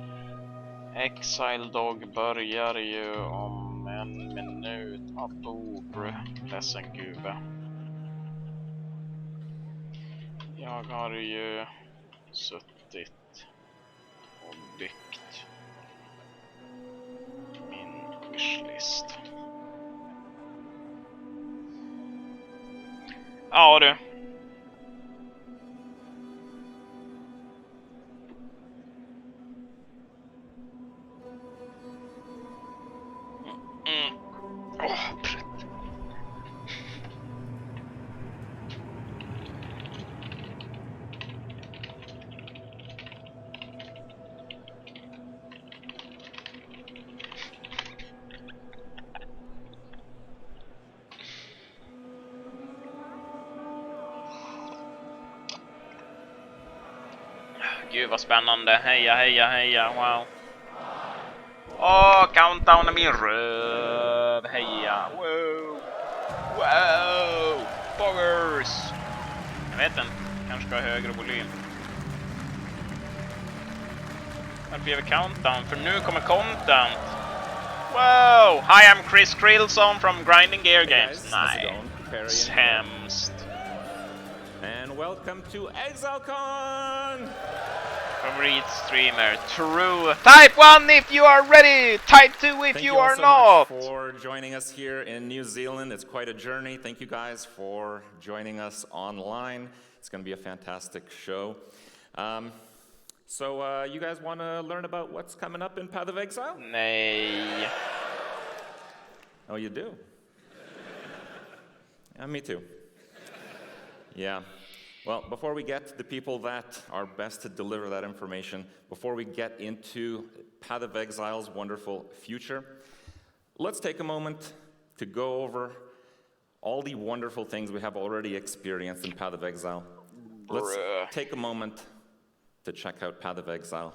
Exile Dog börjar ju om en minut. Abobr, ledsen gube. Jag har ju suttit och byggt min wishlist. Ja du. Gud vad spännande. Heja, heja, heja. Wow. Åh, countdown är min röv. Heja. Wow. Wow. Boggers. Jag vet inte. Kanske ska ha högre volym. Varför gör vi countdown? För nu kommer content. Wow. Hi, I'm Chris Krillson from Grinding Gear Games. Nej. Sämst. And welcome to excilecon! Favorit streamer, true. Type 1 if you are ready. Type 2 if Thank you you all are so not. much for joining us here in New Zealand. It's quite a journey. Thank you guys for joining us online. It's going to be a fantastic show. So you guys want to learn about what's coming up in Path of Exile? Nej. Oh, you do? Yeah, me too. Yeah. Well, before we get to the people that are best to deliver that information, before we get into Path of Exile's wonderful future, let's take a moment to go over all the wonderful things we have already experienced in Path of Exile. Let's take a moment to check out Path of Exile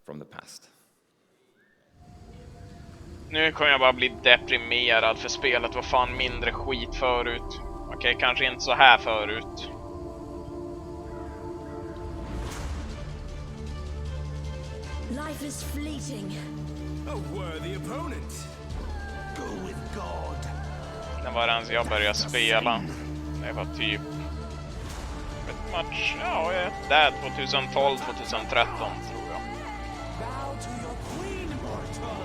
from the past. Nu kommer jag bara bli deprimerad för spelet var fan mindre skit förut. Okej, kanske inte så här förut. Life is fleeting. A worthy opponent. Go with God. När var det ens jag började spela? Det var typ... Vet much, ja, där 2012, 2013 tror jag. Bow to your queen, mortal.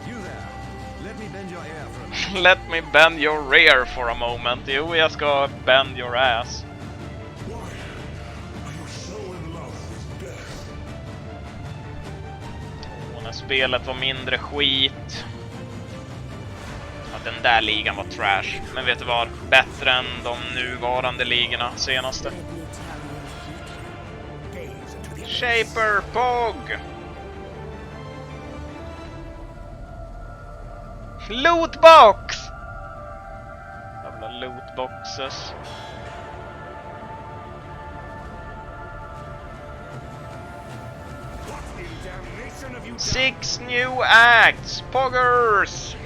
You there. Let me bend your ear for a minute. Let me bend your rear for a moment. Jo, jag ska bend your ass. Why are you so in love with death? Och när spelet var mindre skit. Att den där ligan var trash. Men vet du vad? Bättre än de nuvarande ligorna senaste. Shaper Pog! Lootbox! Jävla lootboxes. What in damnation have you done? 6 new acts! Poggers!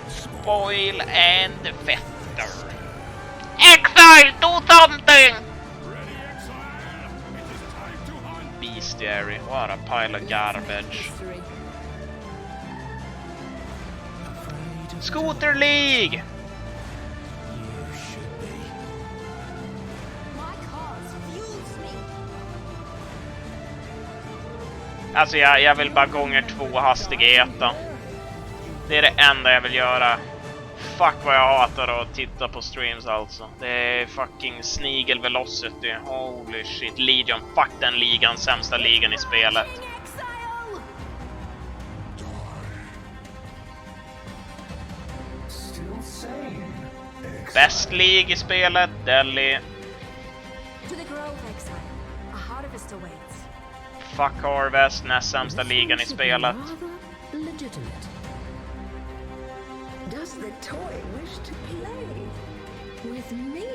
Spoil and fetter. Exile, do something! Ready, exile! It is time to hunt! Bestiary, what a pile of garbage. History. Scooter League! My cause fuels me. Alltså jag vill bara gånger 2 hastigheten. Det är det enda jag vill göra. Fuck vad jag hatar att titta på streams alltså. Det är fucking Snigel Velocity. Holy shit. Legion. Fuck den ligan. Sämsta ligan i spelet. Exile! Still sane. Bäst lig i spelet. Delhi. To the grove, exile. A harvest awaits. Fuck Harvest. Näst sämsta ligan i spelet. Rather legitimate. Does the toy wish to play with me?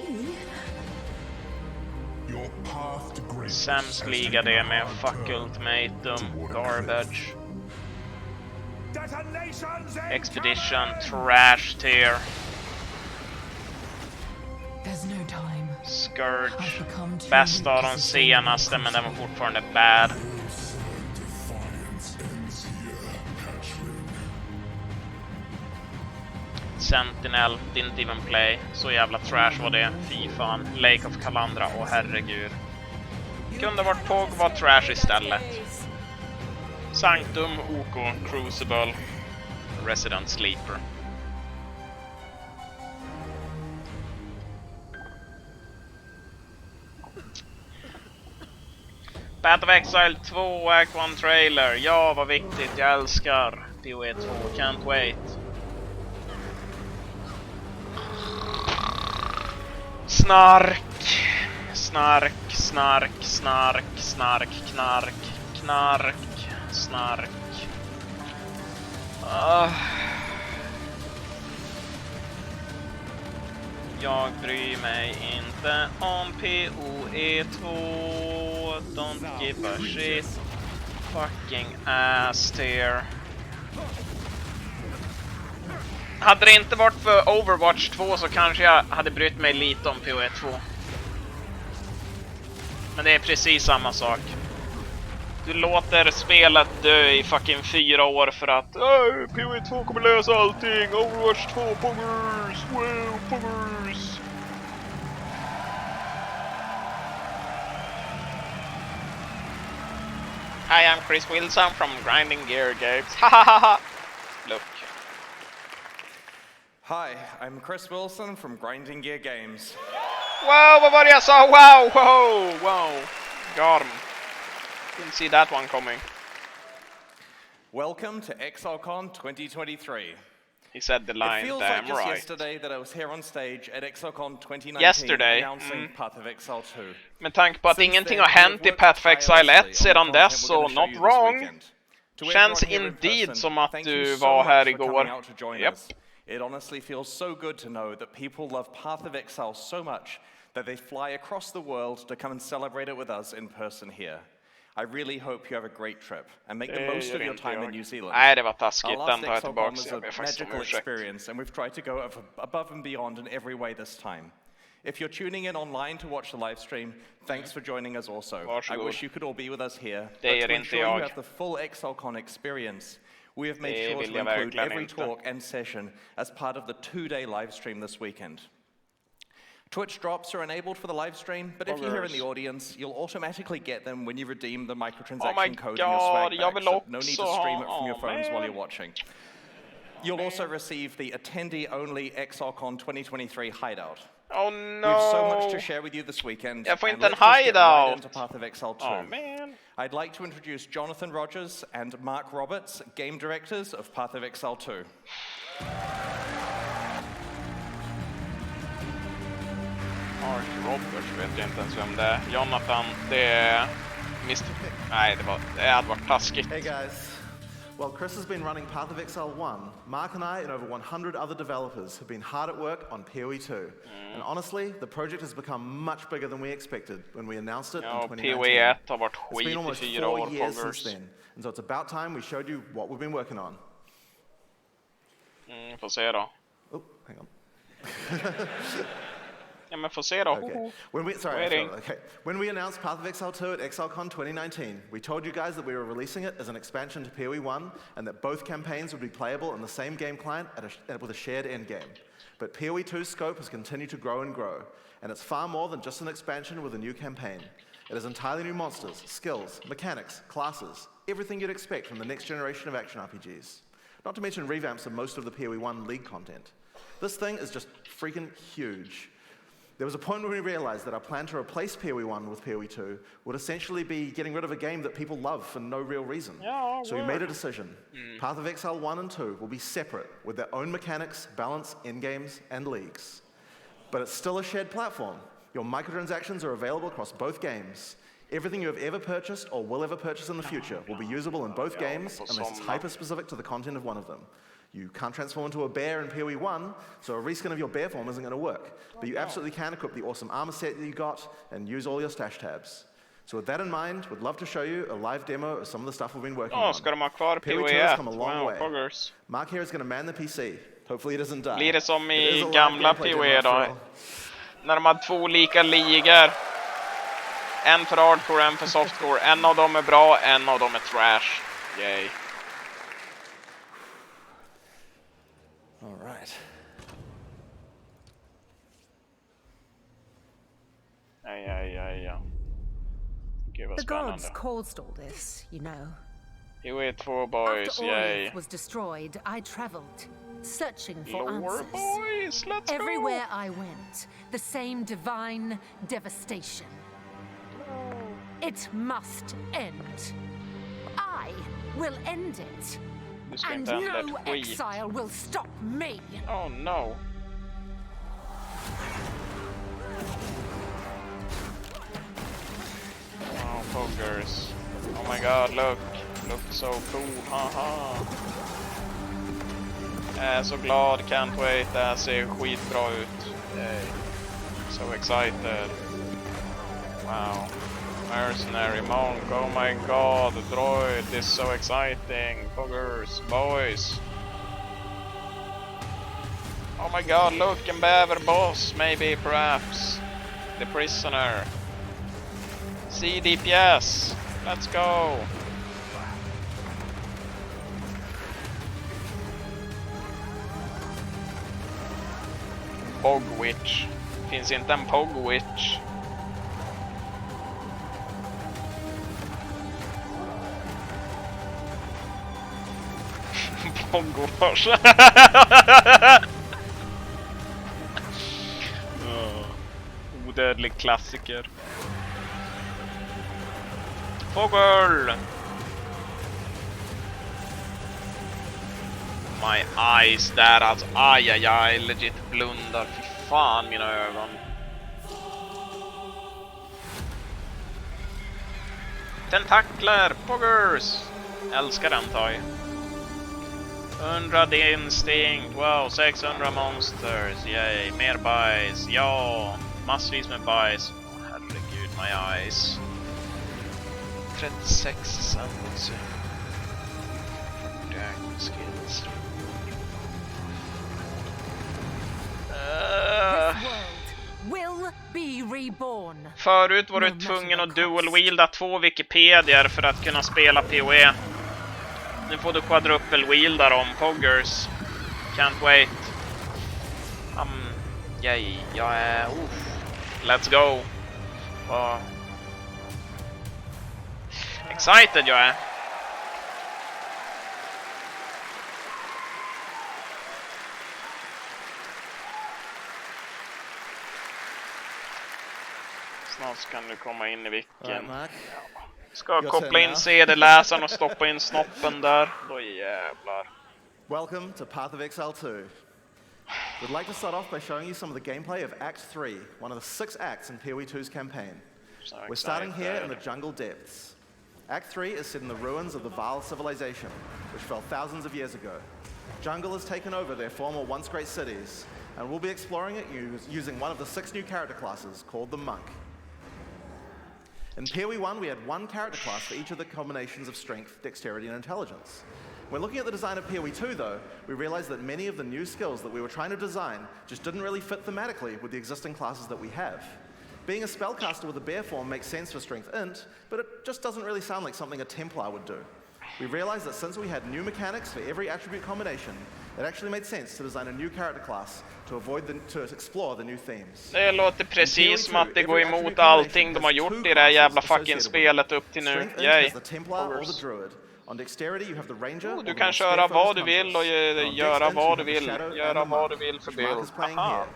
Your path to greatness Sämst liga det med. Fuck Ultimatum. Garbage. Detonations Expedition. Trash tier. There's no time. Scourge. Bästa av de senaste, men den var fortfarande bad. Sentinel, didn't even play. Så jävla trash var det. Fy fan. Lake of Kalandra, åh herregud. Kunde varit POG, var trash istället. Sanctum, OK, Crucible, Resident Sleeper. Path of Exile 2, Act 1 trailer. Ja, vad viktigt. Jag älskar PoE 2. Can't wait. Snark. Snark, snark, snark, snark, knark, knark, snark. Jag bryr mig inte om PoE 2. Don't give a shit. Fucking ass tier. Hade det inte varit för Overwatch 2 så kanske jag hade brytt mig lite om PoE 2. Men det är precis samma sak. Du låter spelet dö i fucking 4 år för att PoE 2 kommer lösa allting. Overwatch 2, poggers, wow, poggers. Hi, I'm Chris Wilson from Grinding Gear Games. Hahaha. Look. Hi, I'm Chris Wilson from Grinding Gear Games. Wow, vad var det jag sa? Wow, wow, wow. Garm. Didn't see that one coming. Welcome to excilecon 2023. He said the line, it feels damn like just right. yesterday that I was here on stage at excilecon 2019 Yesterday, announcing Path of Exile 2. Med tanke på att Since ingenting then, har hänt we i have Path of worked Exile 1 tirelessly sedan on the content dess, we're så gonna show not you this wrong. weekend. To Känns everyone here in indeed person, som att thank you du so var här much for coming igår. out to join Yep. us. It honestly feels so good to know that people love Path of Exile so much that they fly across the world to come and celebrate it with us in person here. I really hope you have a great trip and make the most of your time in New Zealand. Nej, det var taskigt. Our Den last tar jag excilecon tillbaka. was Jag a ber faktiskt om magical ursäkt. experience, and we've tried to go above and beyond in every way this time. If you're tuning in online to watch the live stream, thanks for joining us also. I wish you could all be with us here. But Det är to inte ensure you jag. have the full excilecon experience, we have made Det sure vill to jag include verkligen every inte. talk and session as part of the 2-day live stream this weekend. Twitch drops are enabled for the live stream, but if you're here in the audience, you'll automatically get them when you redeem the microtransaction code in your swag jag bag, vill so no need to också stream it from ha your phones while med. you're watching. You'll also receive the attendee-only excilecon 2023 hideout. Oh no! We have so much to share with you this weekend. Jag får and inte en let's just get hideout. right into Path of Exile 2. Oh man. I'd like to introduce Jonathan Rogers and Mark Roberts, game directors of Path of Exile 2. Mark Roberts vet jag inte ens vem det är. Jonathan, det är... Nej, det hade varit taskigt. Hey guys. While Chris has been running Path of Exile 1, Mark and I and over 100 other developers have been hard at work on PoE 2. And honestly, the project has become much bigger than we expected when we announced it in 2019. PoE 1 har varit It's skit been i almost 4 4 år, years poggers. since then. And so it's about time we showed you what we've been working on. Får se då. Oh, hang on. Ja, men får se då. Okay. When we announced Path of Exile 2 at excilecon 2019, we told you guys that we were releasing it as an expansion to PoE 1 and that both campaigns would be playable in the same game client with a shared endgame. But PoE 2's scope has continued to grow and grow, and it's far more than just an expansion with a new campaign. It is entirely new monsters, skills, mechanics, classes, everything you'd expect from the next generation of action RPGs. Not to mention revamps of most of the PoE 1 League content. This thing is just freaking huge. There was a point when we realized that our plan to replace PoE 1 with PoE 2 would essentially be getting rid of a game that people love for no real reason. So we made a decision. Path of Exile 1 and 2 will be separate with their own mechanics, balance, endgames, and leagues. But it's still a shared platform. Your microtransactions are available across both games. Everything you have ever purchased or will ever purchase in the future will be usable in both games unless it's hyper-specific to the content of one of them. You can't transform into a bear in PoE 1, so a reskin of your bear form isn't going to work. But you absolutely can equip the awesome armor set that you got and use all your stash tabs. So with that in mind, we'd love to show you a live demo of some of the stuff we've been working on. Ska de ha kvar PoE 2 PoE? has come a long way. Poggers. Mark here is going to man the PC. Hopefully he doesn't die. Blir det som It is i a live gamla gameplay PoE demo då? after all. När de hade 2 olika ligor. En för hardcore, en för softcore. En av dem är bra, en av dem är trash. Yay. All right. Ja. Gud vad The gods spännande. caused all this, you know. PoE 2 boys, After yay. Orlith was destroyed, I traveled, searching for Lore answers. boys, let's go. Everywhere I went, the same divine devastation. It must end. I will end it. And no exile will stop me. Oh no. Oh, poggers. Oh my god, look. Look so cool, haha. Jag är så glad, can't wait. Det här ser skitbra ut. Yay. So excited. Wow. Mercenary monk, oh my god, the droid, this is so exciting. Poggers, boys. Oh my god, look, a beaver boss, maybe, perhaps. The prisoner. CDPS, let's go. Pogwitch. Finns inte en Pogwitch. Pogwars. Odödlig klassiker. Poggle! My eyes där alltså. Aj, legit blundar. Fy fan mina ögon. Tentakler, poggers! Älskar den tag. 100 instinkt, wow, 600 monsters, yay, mer bajs, ja, massvis med bajs. Herregud, my eyes. 36 sammansättning. Skills. Förut var du tvungen att dual-wielda 2 Wikipedier för att kunna spela PoE. Nu får du quadruple-wielda dem, poggers. Can't wait. Yay, jag är... Let's go. Excited jag är. Snart kan du komma in i vilken. Ska koppla in CD-läsaren och stoppa in snoppen där. Då jävlar. Welcome to Path of Exile 2. We'd like to start off by showing you some of the gameplay of Act 3, one of the 6 acts in PoE 2's campaign. We're starting here in the jungle depths. Act 3 is set in the ruins of the Vaal civilization, which fell thousands of years ago. Jungle has taken over their former once great cities, and we'll be exploring it using one of the 6 new character classes called the Monk. In PoE 1, we had one character class for each of the combinations of strength, dexterity, and intelligence. When looking at the design of PoE 2, though, we realized that many of the new skills that we were trying to design just didn't really fit thematically with the existing classes that we have. Being a spellcaster with a bear form makes sense for Strength Int, but it just doesn't really sound like something a Templar would do. We realized that since we had new mechanics for every attribute combination, it actually made sense to design a new character class to explore the new themes. Det låter precis som att det går emot allting de har gjort i det här jävla fucking spelet upp till nu. Yay. On dexterity, you have the ranger. Du kan köra vad du vill och göra vad du vill. Göra vad du vill för bild. Aha.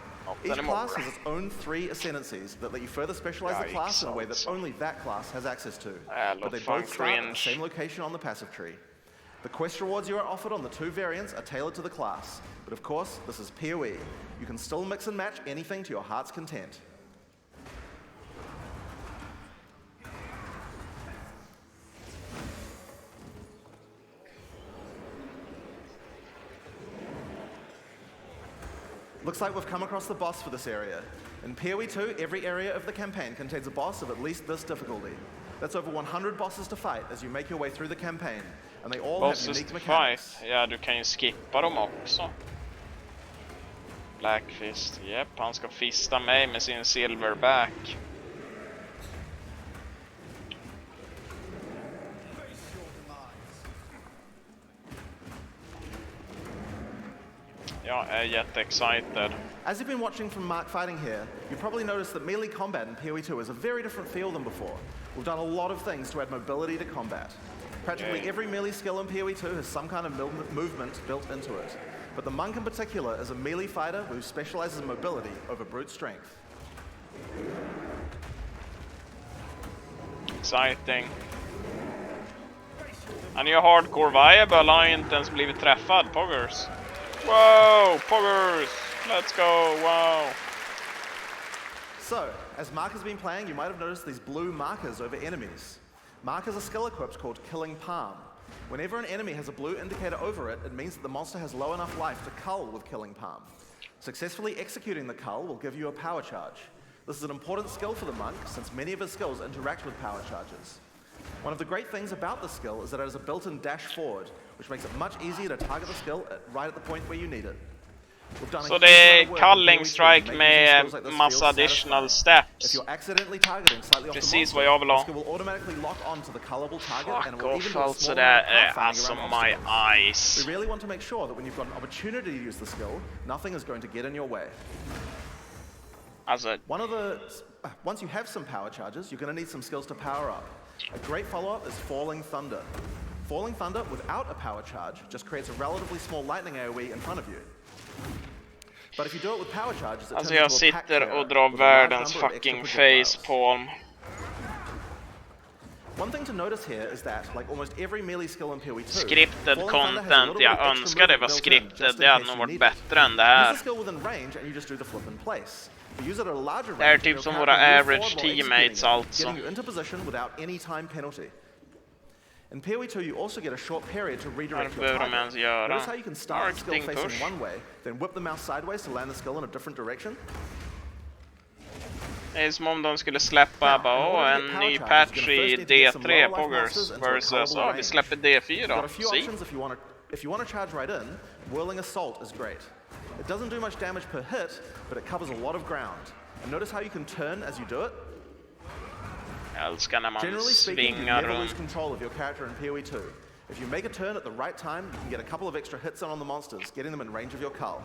Each class has its own 3 ascendancies that let you further specialize the class in a way that only that class has access to. But they both start at the same location on the passive tree. The quest rewards you are offered on the 2 variants are tailored to the class. But of course, this is PoE. You can still mix and match anything to your heart's content. Looks like we've come across the boss for this area. In PoE 2, every area of the campaign contains a boss of at least this difficulty. That's over 100 bosses to fight as you make your way through the campaign, and they all have unique mechanics. Ja, du kan ju skippa dem också. Blackfist, japp, han ska fista mig med sin silverback. Jag är jätteexcited. As you've been watching from Mark fighting here, you probably noticed that melee combat in PoE 2 is a very different feel than before. We've done a lot of things to add mobility to combat. Practically every melee skill in PoE 2 has some kind of movement built into it. But the monk in particular is a melee fighter who specializes in mobility over brute strength. Exciting. Han är ju hardcore viable, han har inte ens blivit träffad, Poggers. Whoa, Poggers! Let's go, wow! So, as Mark has been playing, you might have noticed these blue markers over enemies. Mark has a skill equipped called Killing Palm. Whenever an enemy has a blue indicator over it, it means that the monster has low enough life to cull with Killing Palm. Successfully executing the cull will give you a power charge. This is an important skill for the monk, since many of his skills interact with power charges. One of the great things about this skill is that it has a built-in dash forward, which makes it much easier to target the skill right at the point where you need it. Så det är culling strike med massa additional steps. Precis vad jag vill ha. Fuck off, alltså det är alltså my eyes. We really want to make sure that when you've got an opportunity to use the skill, nothing is going to get in your way. Alltså, once you have some power charges, you're going to need some skills to power up. A great follow-up is Falling Thunder. Falling Thunder without a power charge just creates a relatively small lightning AoE in front of you. But if you do it with power charges, alltså jag sitter och drar världens fucking facepalm. One thing to notice here is that, like almost every melee skill in PoE 2, scripted content, jag önskar det var scripted, det hade nog varit bättre än det här. Det är typ som våra average teammates alltså. In PoE 2, you also get a short period to redirect your target. Notice how you can start the skill facing one way, then whip the mouse sideways to land the skill in a different direction? Det är som om de skulle släppa bara en ny patch i D3 Poggers versus vi släpper D4. See? If you want to charge right in, Whirling Assault is great. It doesn't do much damage per hit, but it covers a lot of ground. And notice how you can turn as you do it? Jag älskar när man svingar runt. Control of your character in PoE 2. If you make a turn at the right time, you can get a couple of extra hits on the monsters, getting them in range of your cull.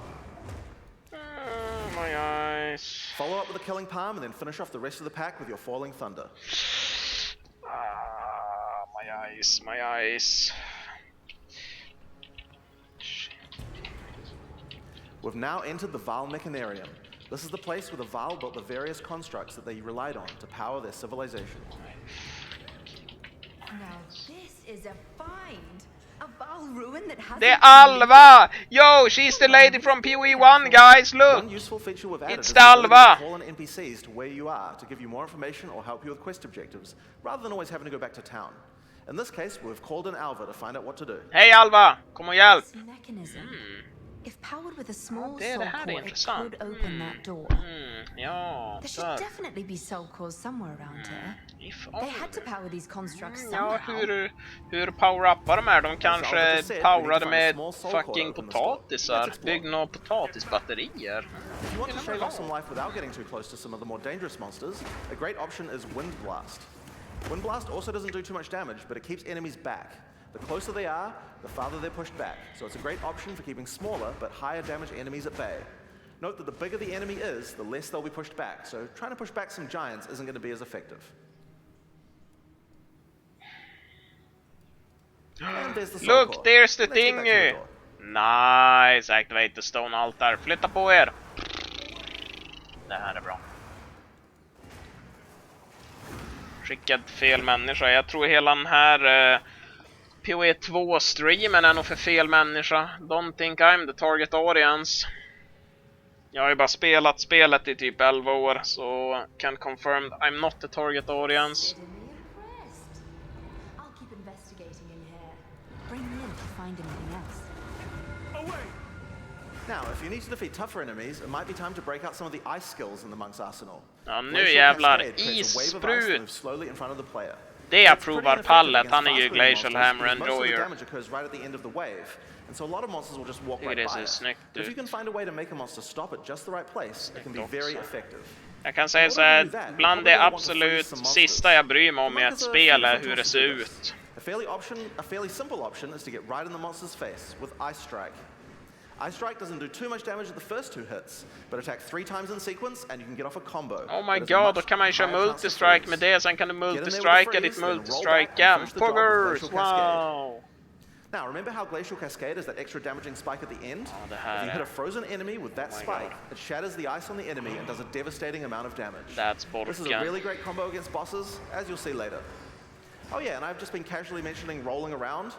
My eyes. Follow up with a Killing Palm and then finish off the rest of the pack with your Falling Thunder. My eyes, my eyes. We've now entered the Vaal Mechanarium. This is the place where the Vaal built the various constructs that they relied on to power their civilization. Now this is a find. A Vaal ruin that has The Alva! Yo, she's the lady from PoE 1, guys, look! One useful feature we've added it's is the Alva! Call on NPCs to where you are to give you more information or help you with quest objectives, rather than always having to go back to town. In this case, we've called in Alva to find out what to do. Hey Alva, kom och hjälp! If powered with a small det soul här är core, it intressant. could open that door. Ja, There should definitely be soul cores somewhere around here. If They had to power these constructs Ja, somehow. hur power-uppar de här? De kanske just said, powerade we need to find med a small soul fucking core open the store. potatisar. Let's explore. Bygg några potatisbatterier. If you want to shave off some life without getting too close to some of the more dangerous monsters, a great option is Wind Blast. Wind Blast also doesn't do too much damage, but it keeps enemies back. The closer they are, the farther they're pushed back, so it's a great option for keeping smaller but higher damage enemies at bay. Note that the bigger the enemy is, the less they'll be pushed back, so trying to push back some giants isn't going to be as effective. And there's the soul Look, core. there's the Let's get back to the thingy! door. Nice! Activate the stone altar. Flytta på er! Det här är bra. Skickad fel människa. Jag tror hela den här PoE 2-streamen är nog för fel människa. Don't think I'm the target audience. Jag har ju bara spelat spelet i typ 11 år, så can confirm I'm not the target audience. I'll keep investigating in here. Bring me in if you find anything else. Now, if you need to defeat tougher enemies, it might be time to break out some of the ice skills in the monk's arsenal. Ja, nu Glacial jävlar. Cascade creates a wave of ice that moves Issprut! slowly in front of the player. Det It's approvar pretty pallet. ineffective Han är ju against fast-moving Glacial monsters Hammer because most of the Enjoyer. damage occurs right at the end of the wave, and so a lot of monsters will just walk Tycker right det by ser it. snyggt But if you ut. can find a way to make a monster stop at just the right place, it can be very effective. Jag kan säga så här, bland det absolut sista jag bryr mig om i ett spel är hur det ser ut. A fairly simple option is to get right in the monster's face with Ice Strike. Ice Strike doesn't do too much damage at the first 2 hits, but attack 3 times in sequence and you can get off a combo. Oh my god, då kan man ju köra multistrike med det, sen kan du multistrika ditt multistrike. Poggers! Wow! Now, remember how Glacial Cascade is that extra damaging spike at the end? det If här you hit är... a frozen enemy with that spike, it shatters the ice on the enemy and does a devastating amount of damage. That's This is a really great combo against bosses, as you'll see later. Oh yeah, and I've just been casually mentioning rolling around.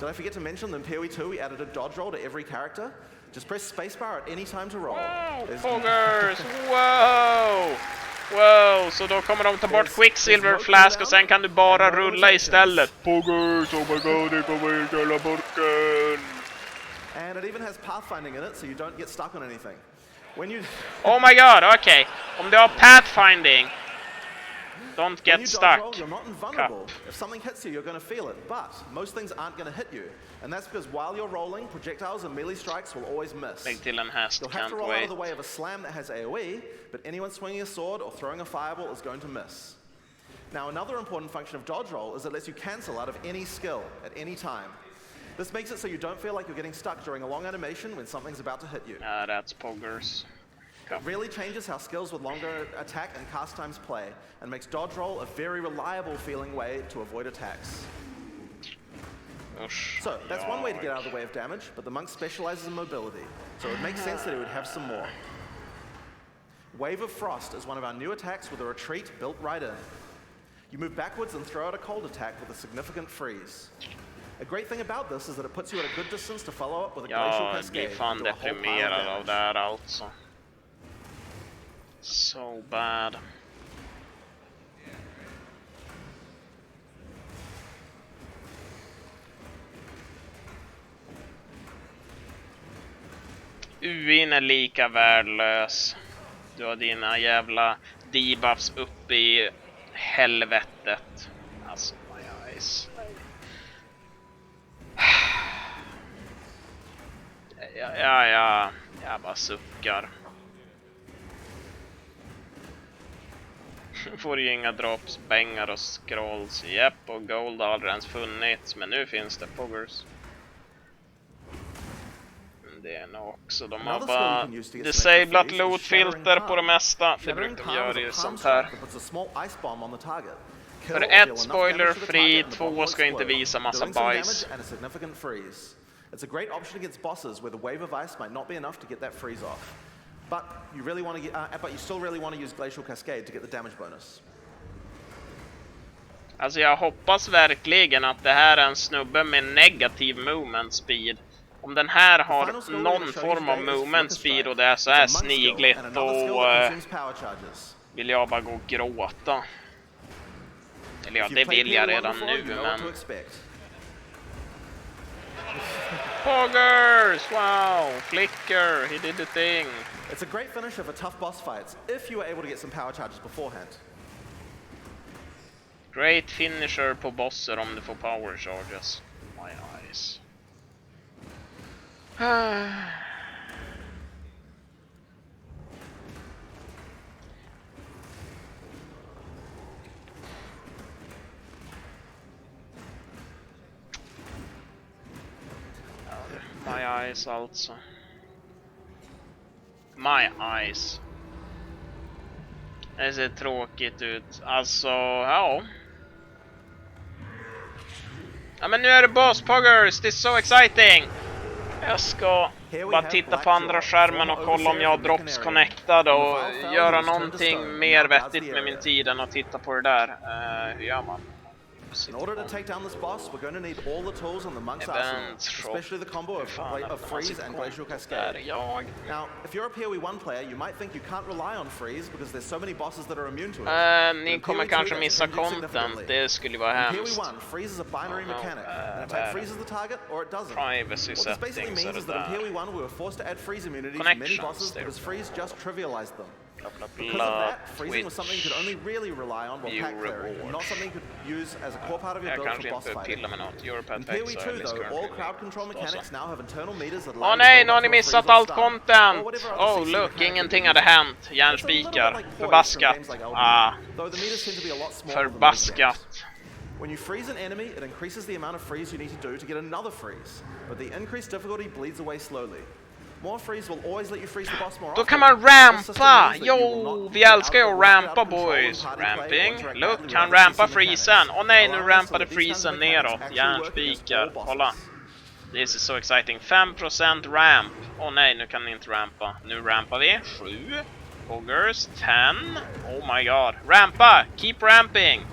Did I forget to mention that in PoE 2 we added a dodge roll to every character? Just press spacebar at any time to roll. Wow, Poggers! Wow! Wow, så då kommer de ta bort Quicksilver Flask och sen kan du bara rulla istället. Poggers, oh my god, det kommer inte hela burken! And it even has pathfinding in it, so you don't get stuck on anything. When you Oh my god, okej. Om du har pathfinding, don't get stuck. Roll, you're not invulnerable. If something hits you, you're going to feel it, but most things aren't going to hit you. And that's because while you're rolling, projectiles and melee strikes will always miss. Lägg till en häst, You'll have to can't roll out wait. of the way of a slam that has AoE, but anyone swinging a sword or throwing a fireball is going to miss. Now, another important function of dodge roll is it lets you cancel out of any skill at any time. This makes it so you don't feel like you're getting stuck during a long animation when something's about to hit you. That's Poggers. It really changes how skills with longer attack and cast times play, and makes dodge roll a very reliable feeling way to avoid attacks. So, that's one way to get out of the way of damage, but the monk specializes in mobility, so it makes sense that he would have some more. Wave of Frost is one of our new attacks with a retreat built right in. You move backwards and throw out a cold attack with a significant freeze. A great thing about this is that it puts you at a good distance to follow up with a Glacial Jag Cascade. blir fan and do a whole pile of deprimerad damage. av det här alltså. So bad. UIn är lika värdelös. Du har dina jävla debuffs uppe i helvetet. Alltså, my eyes. Jag bara suckar. Får ju inga drops, pengar och scrolls. Japp, och gold har aldrig ens funnits. Men nu finns det Poggers. Det är nog också. De har bara disablat loot-filter på det mesta. Det brukar de göra i sånt här. För ett, spoiler free, 2 ska inte visa massa bajs. It's a great option against bosses where the wave of ice might not be enough to get that freeze off. But you really want to get, but you still really want to use Glacial Cascade to get the damage bonus. Alltså jag hoppas verkligen att det här är en snubbe med negativ movement speed. Om den här har någon form av movement speed och det är så här snigligt, då vill jag bara gå och gråta. Eller ja, det vill jag redan nu, men... Poggers! Wow! Flicker! He did the thing! It's a great finisher for tough boss fights, if you were able to get some power charges beforehand. Great finisher på bosser om du får power charges. My eyes. My eyes alltså. My eyes. Det ser tråkigt ut. Alltså, ja. Ja men nu är det boss poggers. This is so exciting. Jag ska bara titta på andra skärmen och kolla om jag har drops connectad och göra någonting mer vettigt med min tid än att titta på det där. Hur gör man? In order to take down this boss, we're going to need all the tools on the monk's arsenal, especially the combo of freeze and glacial cascade. Now, if you're a PoE1 player, you might think you can't rely on freeze because there's so many bosses that are immune to it. Ni kommer kanske missa content, det skulle vara hemskt. PoE1, freeze is a binary mechanic. An attack freezes the target or it doesn't. Privacy What this basically means is that in PoE1 we were forced to add freeze immunity to many bosses because freeze just trivialized them. Because of that, freezing was something you could only really rely on while pack clearing, not something you could use as a core part of your build for boss fighting. In PoE2 though, all crowd control mechanics now have internal meters that allow nej, nu har ni missat allt content! Oh look, ingenting hade hänt. Järnspikar. Förbaskat. Förbaskat. When you freeze an enemy, it increases the amount of freeze you need to do to get another freeze, but the increased difficulty bleeds away slowly. More freeze will always let you freeze the boss more often. Då kan man rampa! Jo, vi älskar ju att rampa boys. Ramping. Look, han rampar freezen. Åh nej, nu rampade freezen neråt. Järnspikar. Kolla. This is so exciting. 5% ramp. Åh nej, nu kan ni inte rampa. Nu rampar vi. 7. Poggers. 10. Oh my god. Rampa! Keep ramping!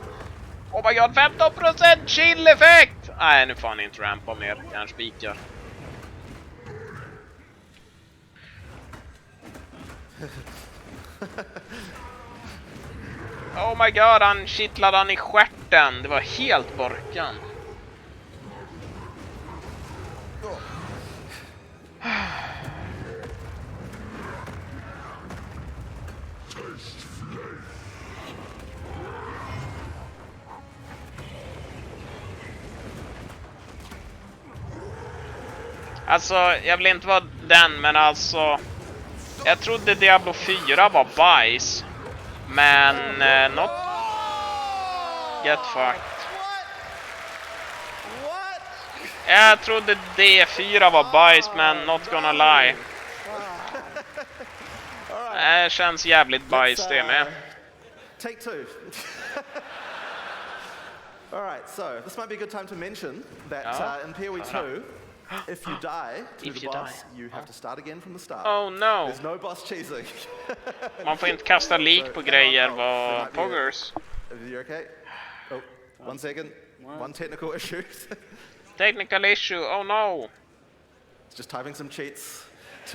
Oh my god, 15% chill effekt! Nej, nu får ni inte rampa mer. Järnspikar. Oh my god, han kittlade han i stjärten. Det var helt borkan. Alltså, jag vill inte vara den, men alltså jag trodde Diablo 4 var bajs. Men not get fucked. Jag trodde D4 var bajs, men not gonna lie. Det känns jävligt bajs det med. Take two. Alright, so this might be a good time to mention that in PoE2, if you die to the boss, you have to start again from the start. Oh no! There's no boss cheesing. Man får inte kasta lik på grejer, vad poggers. You okay? Oh, 1 second. One technical issue. Technical issue, oh no! It's just typing some cheats.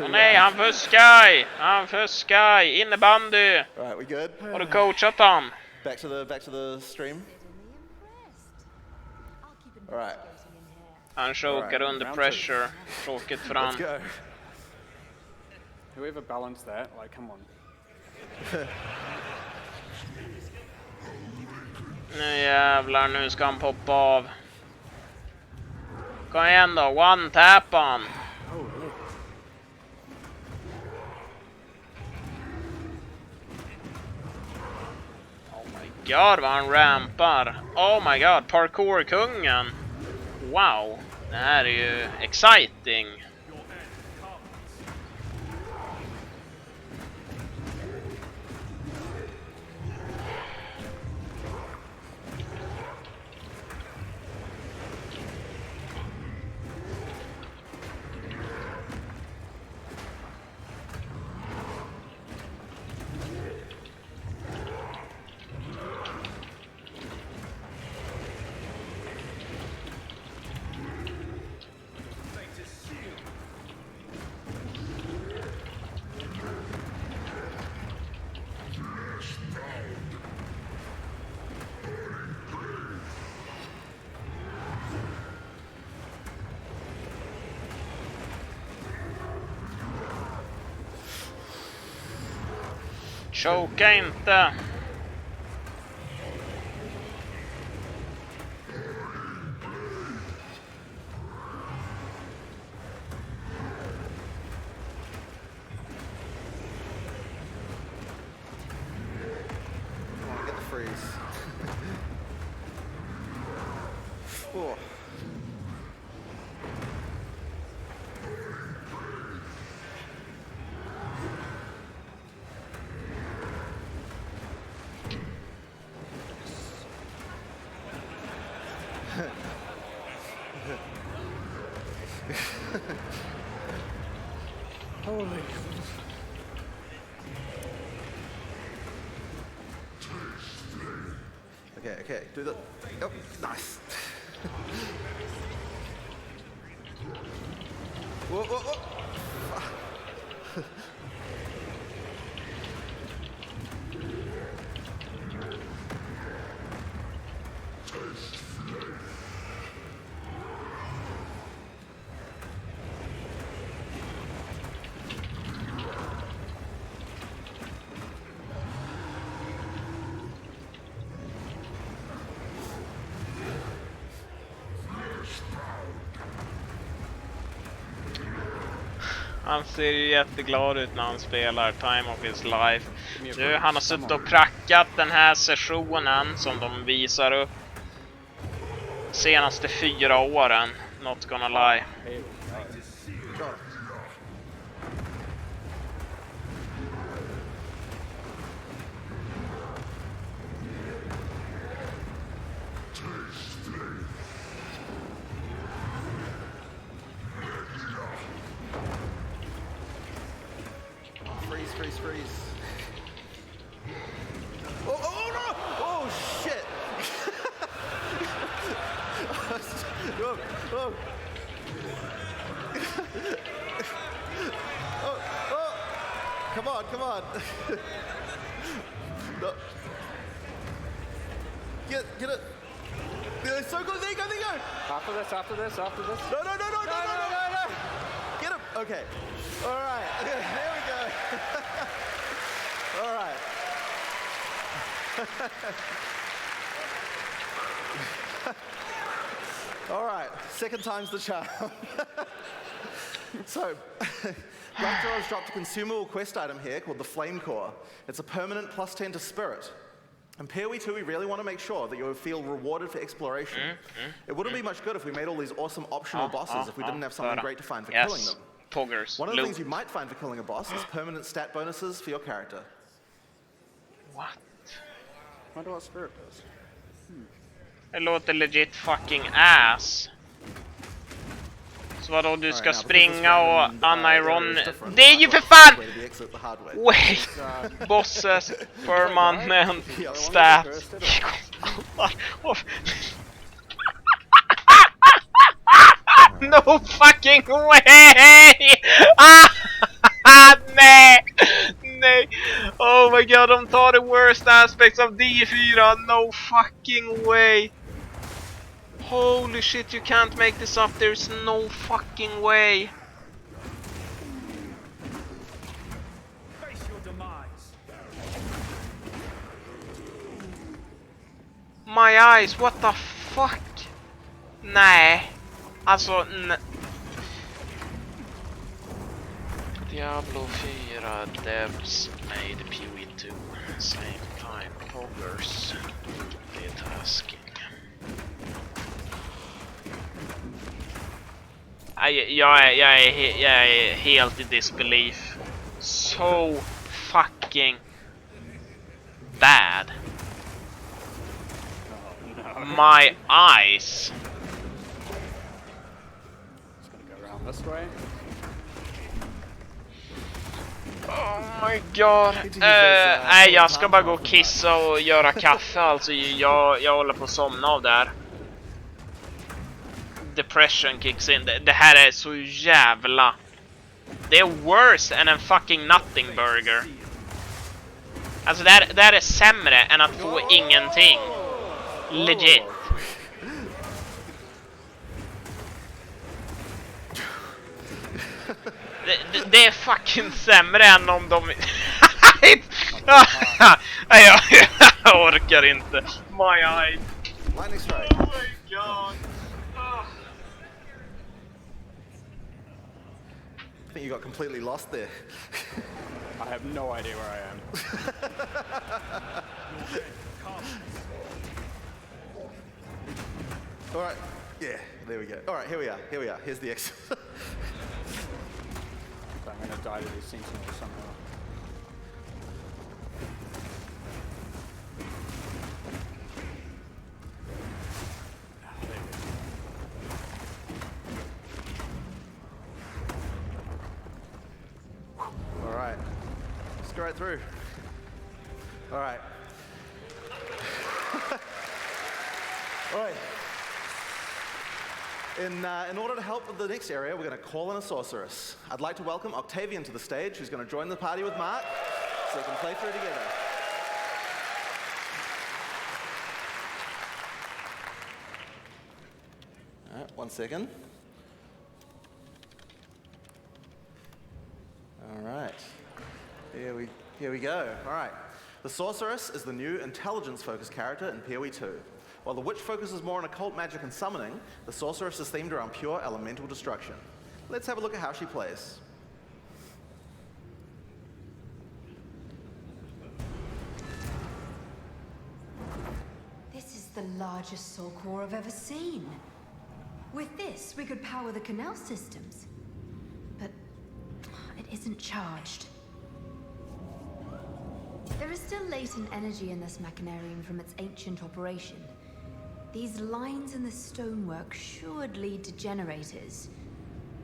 Åh nej, han fuskar! Han fuskar! Innebandy! Alright, we good? Har du coachat han? Back to the stream. Alright. Han chokar under pressure. Tråkigt för han. Let's go. Whoever balanced that, like, come on. Nu jävlar, nu ska han poppa av. Kom igen då, one tap han. Oh my god vad han rampar. Oh my god, parkour-kungen. Wow, det här är ju exciting. Choka inte! Get the freeze. Oh. Holy. Okay, do the. Oh, nice. Whoa, whoa, whoa. Han ser ju jätteglad ut när han spelar Time of His Life. Nu, han har suttit och prackat den här sessionen som de visar upp senaste 4 åren. Not gonna lie. Freeze. Oh no! Oh shit! Oh. Oh. Come on. No. Get it. It's so good. There you go. After this. No. Get him. Okay. All right. There we go. All right. All right. Second time's the charm. So, Blackjaw has dropped a consumable quest item here called the Flame Core. It's a permanent +10 to Spirit. In PoE 2, we really want to make sure that you feel rewarded for exploration. It wouldn't be much good if we made all these awesome optional bosses if we didn't have something great to find for killing them. Poggers. One of the things you might find for killing a boss is permanent stat bonuses for your character. What? I wonder what Spirit does. Det låter legit fucking ass. Så vadå, du ska springa och uniron... Det är ju för fan! Wait! Bosses, permanent, stats. No fucking way! Nej! Oh my god, de tar the worst aspects of D4. No fucking way! Holy shit, you can't make this up. There's no fucking way. Face your demise. My eyes, what the fuck? Nej. Alltså, Diablo 4 devs made PoE 2 same time poggers multitasking. Jag är helt i disbelief. So fucking bad. My eyes. This way. Oh my god. Nej, jag ska bara gå och kissa och göra kaffe. Alltså, jag håller på att somna av det här. Depression kicks in. Det här är så jävla... Det är worse än en fucking nothing burger. Alltså, det här är sämre än att få ingenting. Legit. Det är fucking sämre än om de... Jag orkar inte. My eye. Lightning strike. Oh my god. I think you got completely lost there. I have no idea where I am. All right. Yeah, there we go. All right, here we are. Here we are. Here's the exit. I'm going to die to these sentinels somehow. All right. Let's go right through. All right. All right. In order to help with the next area, we're going to call in a sorceress. I'd like to welcome Octavian to the stage, who's going to join the party with Mark, so they can play through together. All right, 1 second. All right. Here we go. All right. The sorceress is the new intelligence-focused character in PoE 2. While the witch focuses more on occult magic and summoning, the sorceress is themed around pure elemental destruction. Let's have a look at how she plays. This is the largest soul core I've ever seen. With this, we could power the canal systems. But it isn't charged. There is still latent energy in this machinarium from its ancient operation. These lines in the stonework should lead to generators.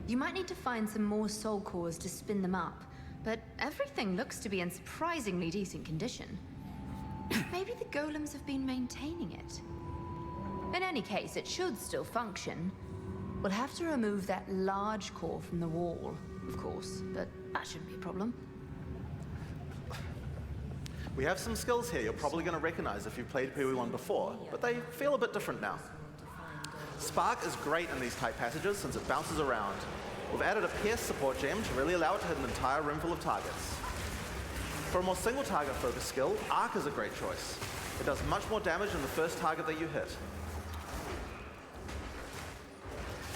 You might need to find some more soul cores to spin them up, but everything looks to be in surprisingly decent condition. Maybe the golems have been maintaining it. In any case, it should still function. We'll have to remove that large core from the wall, of course, but that shouldn't be a problem. We have some skills here you're probably going to recognize if you've played PoE 1 before, but they feel a bit different now. Spark is great in these tight passages since it bounces around. We've added a Pierce support gem to really allow it to hit an entire room full of targets. For a more single target focused skill, Arc is a great choice. It does much more damage than the first target that you hit.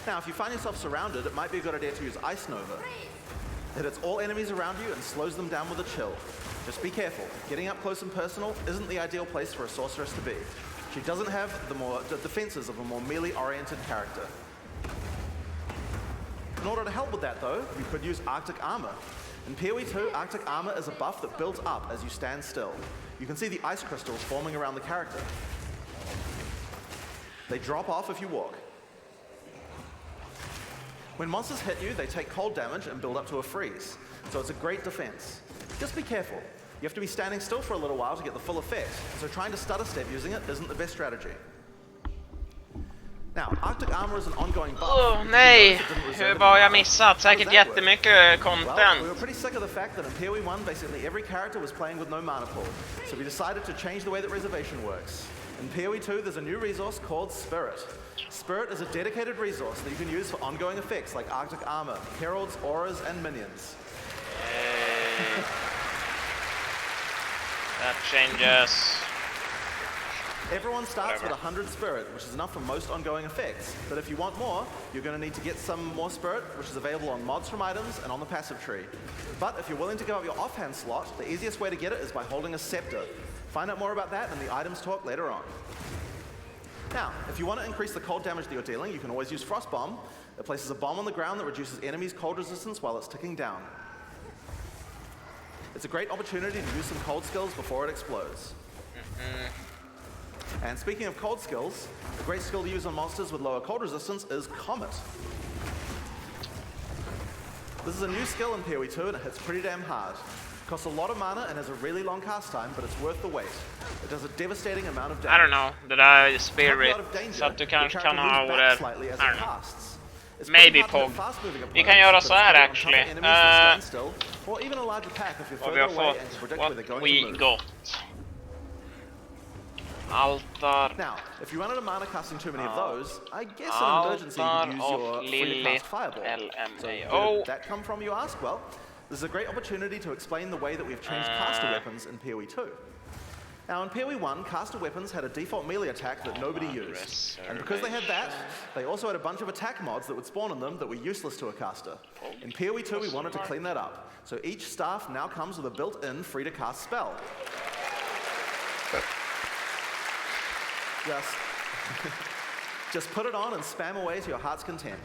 Now, if you find yourself surrounded, it might be a good idea to use Ice Nova. It hits all enemies around you and slows them down with a chill. Just be careful. Getting up close and personal isn't the ideal place for a sorceress to be. She doesn't have the defenses of a more melee-oriented character. In order to help with that, though, you could use Arctic Armor. In PoE 2, Arctic Armor is a buff that builds up as you stand still. You can see the ice crystals forming around the character. They drop off if you walk. When monsters hit you, they take cold damage and build up to a freeze, so it's a great defense. Just be careful. You have to be standing still for a little while to get the full effect, so trying to stutter step using it isn't the best strategy. Now, Arctic Armor is an ongoing buff. Nej, hur var jag missat? Säkert jättemycket content. Well, we were pretty sick of the fact that in PoE 1, basically every character was playing with no mana pool, so we decided to change the way that reservation works. In PoE 2, there's a new resource called Spirit. Spirit is a dedicated resource that you can use for ongoing effects like Arctic Armor, Heralds, Auras, and Minions. That changes. Everyone starts with 100 Spirit, which is enough for most ongoing effects. But if you want more, you're going to need to get some more Spirit, which is available on mods from items and on the passive tree. But if you're willing to go up your offhand slot, the easiest way to get it is by holding a Scepter. Find out more about that in the items talk later on. Now, if you want to increase the cold damage that you're dealing, you can always use Frost Bomb. It places a bomb on the ground that reduces enemies' cold resistance while it's ticking down. It's a great opportunity to use some cold skills before it explodes. And speaking of cold skills, a great skill to use on monsters with lower cold resistance is Comet. This is a new skill in PoE 2 and it hits pretty damn hard. It costs a lot of mana and has a really long cast time, but it's worth the wait. It does a devastating amount of damage. I don't know, det där är spirit, så att du kanske kan ha ordet, I don't know. Maybe Pog. Vi kan göra så här actually. Och vi har fått what we got. Altar. Now, if you run out of mana casting too many of those, I guess in an emergency you can use your free cast fireball. So where did that come from, you ask? Well, this is a great opportunity to explain the way that we've changed caster weapons in PoE 2. Now, in PoE 1, caster weapons had a default melee attack that nobody used. And because they had that, they also had a bunch of attack mods that would spawn in them that were useless to a caster. In PoE 2, we wanted to clean that up. So each staff now comes with a built-in free-to-cast spell. Just put it on and spam away to your heart's content.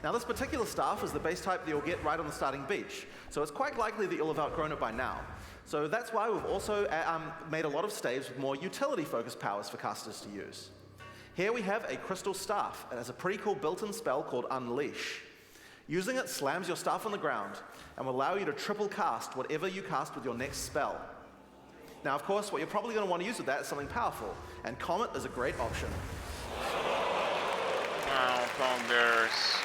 Now, this particular staff is the base type that you'll get right on the starting beach, so it's quite likely that you'll have outgrown it by now. So that's why we've also made a lot of staves with more utility-focused powers for casters to use. Here we have a crystal staff. It has a pretty cool built-in spell called Unleash. Using it slams your staff on the ground and will allow you to triple cast whatever you cast with your next spell. Now, of course, what you're probably going to want to use with that is something powerful, and Comet is a great option. Wow, poggers.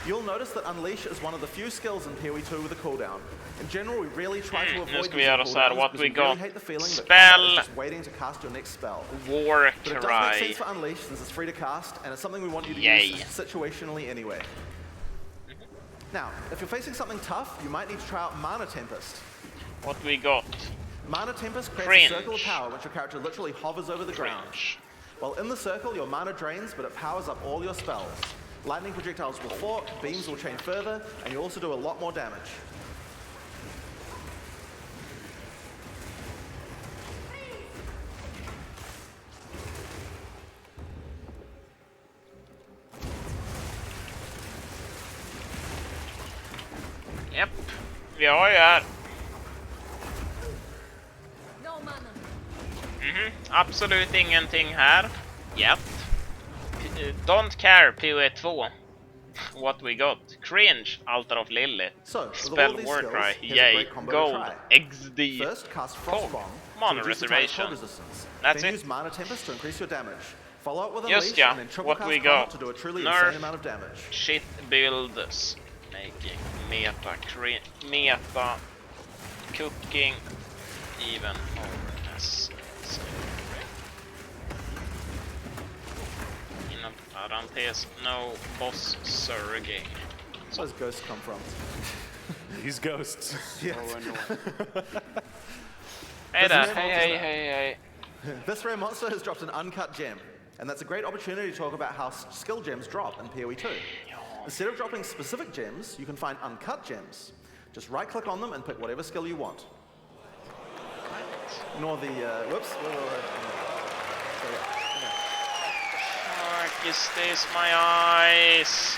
You'll notice that Unleash is one of the few skills in PoE 2 with a cooldown. In general, we really try to avoid Nu ska vi using göra så här, cooldowns what because we we really got. hate the feeling that Spell. Comet is just waiting to cast your next spell. War But it does Cry. make sense for Unleash since it's free to cast, and it's something we want you to Yay. use situationally anyway. Now, if you're facing something tough, you might need to try out Mana Tempest. What we got? Mana Tempest creates Cringe. a circle of power which your character literally hovers over the ground. While in the circle, your mana drains, but it powers up all your spells. Lightning projectiles will fork, beams will chain further, and you also do a lot more damage. Japp, vi har ju här. Absolut ingenting här. Yet. Don't care, PoE 2. What we got? Cringe, Altar of Lilith. Spell War Cry, yay, Gold, XD, First, cast Frostbomb Mana to reduce the target's Reservation. cold resistance. That's then it. use Mana Tempest to increase your damage. Follow up with Just Unleash yeah, and then triple what cast we Comet got. to do a truly Nerf insane amount of damage. shit builds, making meta cooking even more necessary. Inom parentes, no boss surging. Where does ghosts come from? These ghosts. Yeah. Hey there, hey. This rare monster has dropped an uncut gem, and that's a great opportunity to talk about how skill gems drop in PoE 2. Instead of dropping specific gems, you can find uncut gems. Just right-click on them and pick whatever skill you want. Ignore the, whoops. Fuck, is this my eyes?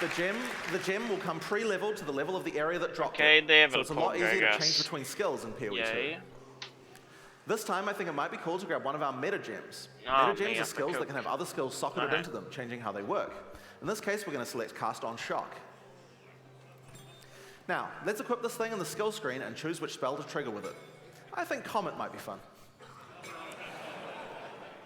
The gem will come pre-leveled to the level of the area that dropped Okay, it. So it's a lot Pog, I easier to guess. change between skills in PoE 2. Yay. This time, I think it might be cool to grab one of our meta gems. Oh, Meta gems are skills cool. that can have other skills socketed Okay. into them, changing how they work. In this case, we're going to select Cast on Shock. Now, let's equip this thing in the skill screen and choose which spell to trigger with it. I think Comet might be fun.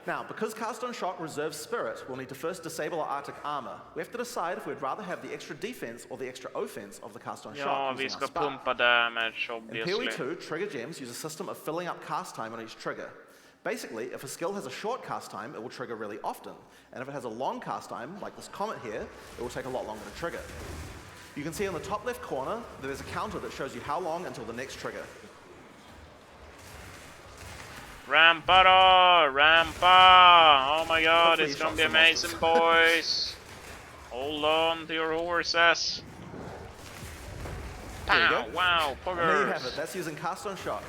Now, because Cast on Shock reserves Spirit, we'll need to first disable our Arctic Armor. We have to decide if we'd rather have the extra defense or the extra offense of the Cast on Ja, Shock vi using ska our spell. pumpa damage, In obviously. PoE 2, trigger gems use a system of filling up cast time on each trigger. Basically, if a skill has a short cast time, it will trigger really often. And if it has a long cast time, like this Comet here, it will take a lot longer to trigger. You can see on the top left corner that there's a counter that shows you how long until the next trigger. Rampa då! Rampa! Oh my god, Hopefully it's you gonna be shot some amazing, boys! Hold on to your horses! There you Pow! go. Wow, And there you have poggers! it. That's using Cast on Shock.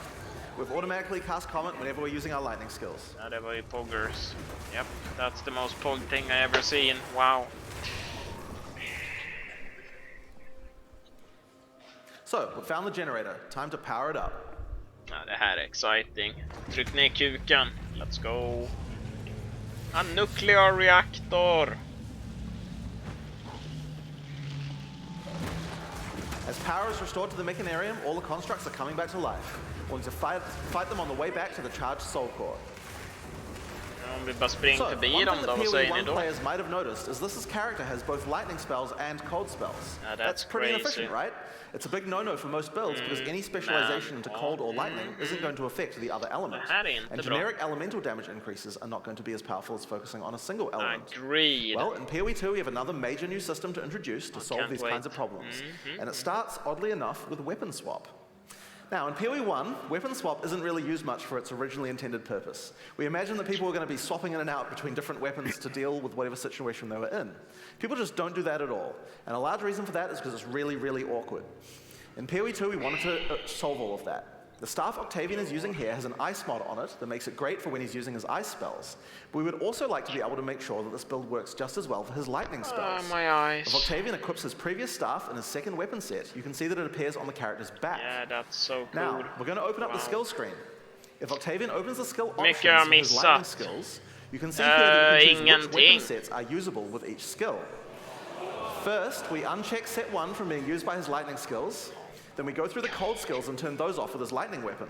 We've automatically cast Comet whenever we're using our lightning skills. Ja, det var ju poggers. Yep, that's the most pog thing I ever seen. Wow. So, we found the generator. Time to power it up. Ja, det här är exciting. Tryck ner kuken. Let's go. A nuclear reactor! As power is restored to the Mechanarium, all the constructs are coming back to life. We'll need to fight them on the way back to the charged Soul Core. Om vi bara springer So, förbi one dem thing då, that vad säger ni PoE1 då? players might have noticed is this character has both lightning spells and cold spells. That's pretty crazy. inefficient, right? It's a big no-no for most builds because any specialization into cold or lightning isn't going to affect the other element. Det här är inte And bra. generic elemental damage increases are not going to be as powerful as focusing on a single element. Agreed. Well, in PoE2 we have another major new system to introduce to solve can't these wait. kinds of problems. And it starts, oddly enough, with weapon swap. Now, in PoE1, weapon swap isn't really used much for its originally intended purpose. We imagine that people were going to be swapping in and out between different weapons to deal with whatever situation they were in. People just don't do that at all. And a large reason for that is because it's really, really awkward. In PoE2, we wanted to solve all of that. The staff Octavian is using here has an ice mod on it that makes it great for when he's using his ice spells. But we would also like to be able to make sure that this build works just as well for his lightning spells. My eyes. If Octavian equips his previous staff in his second weapon set, you can see that it appears on the character's back. Yeah, that's so cool. Now, we're going to open up the skill screen. If Octavian opens the skill Mycket jag options for his lightning missat. skills, you can see here that you can choose which Ingenting. weapon sets are usable with each skill. First, we uncheck set 1 from being used by his lightning skills. Then we go through the cold skills and turn those off with his lightning weapon.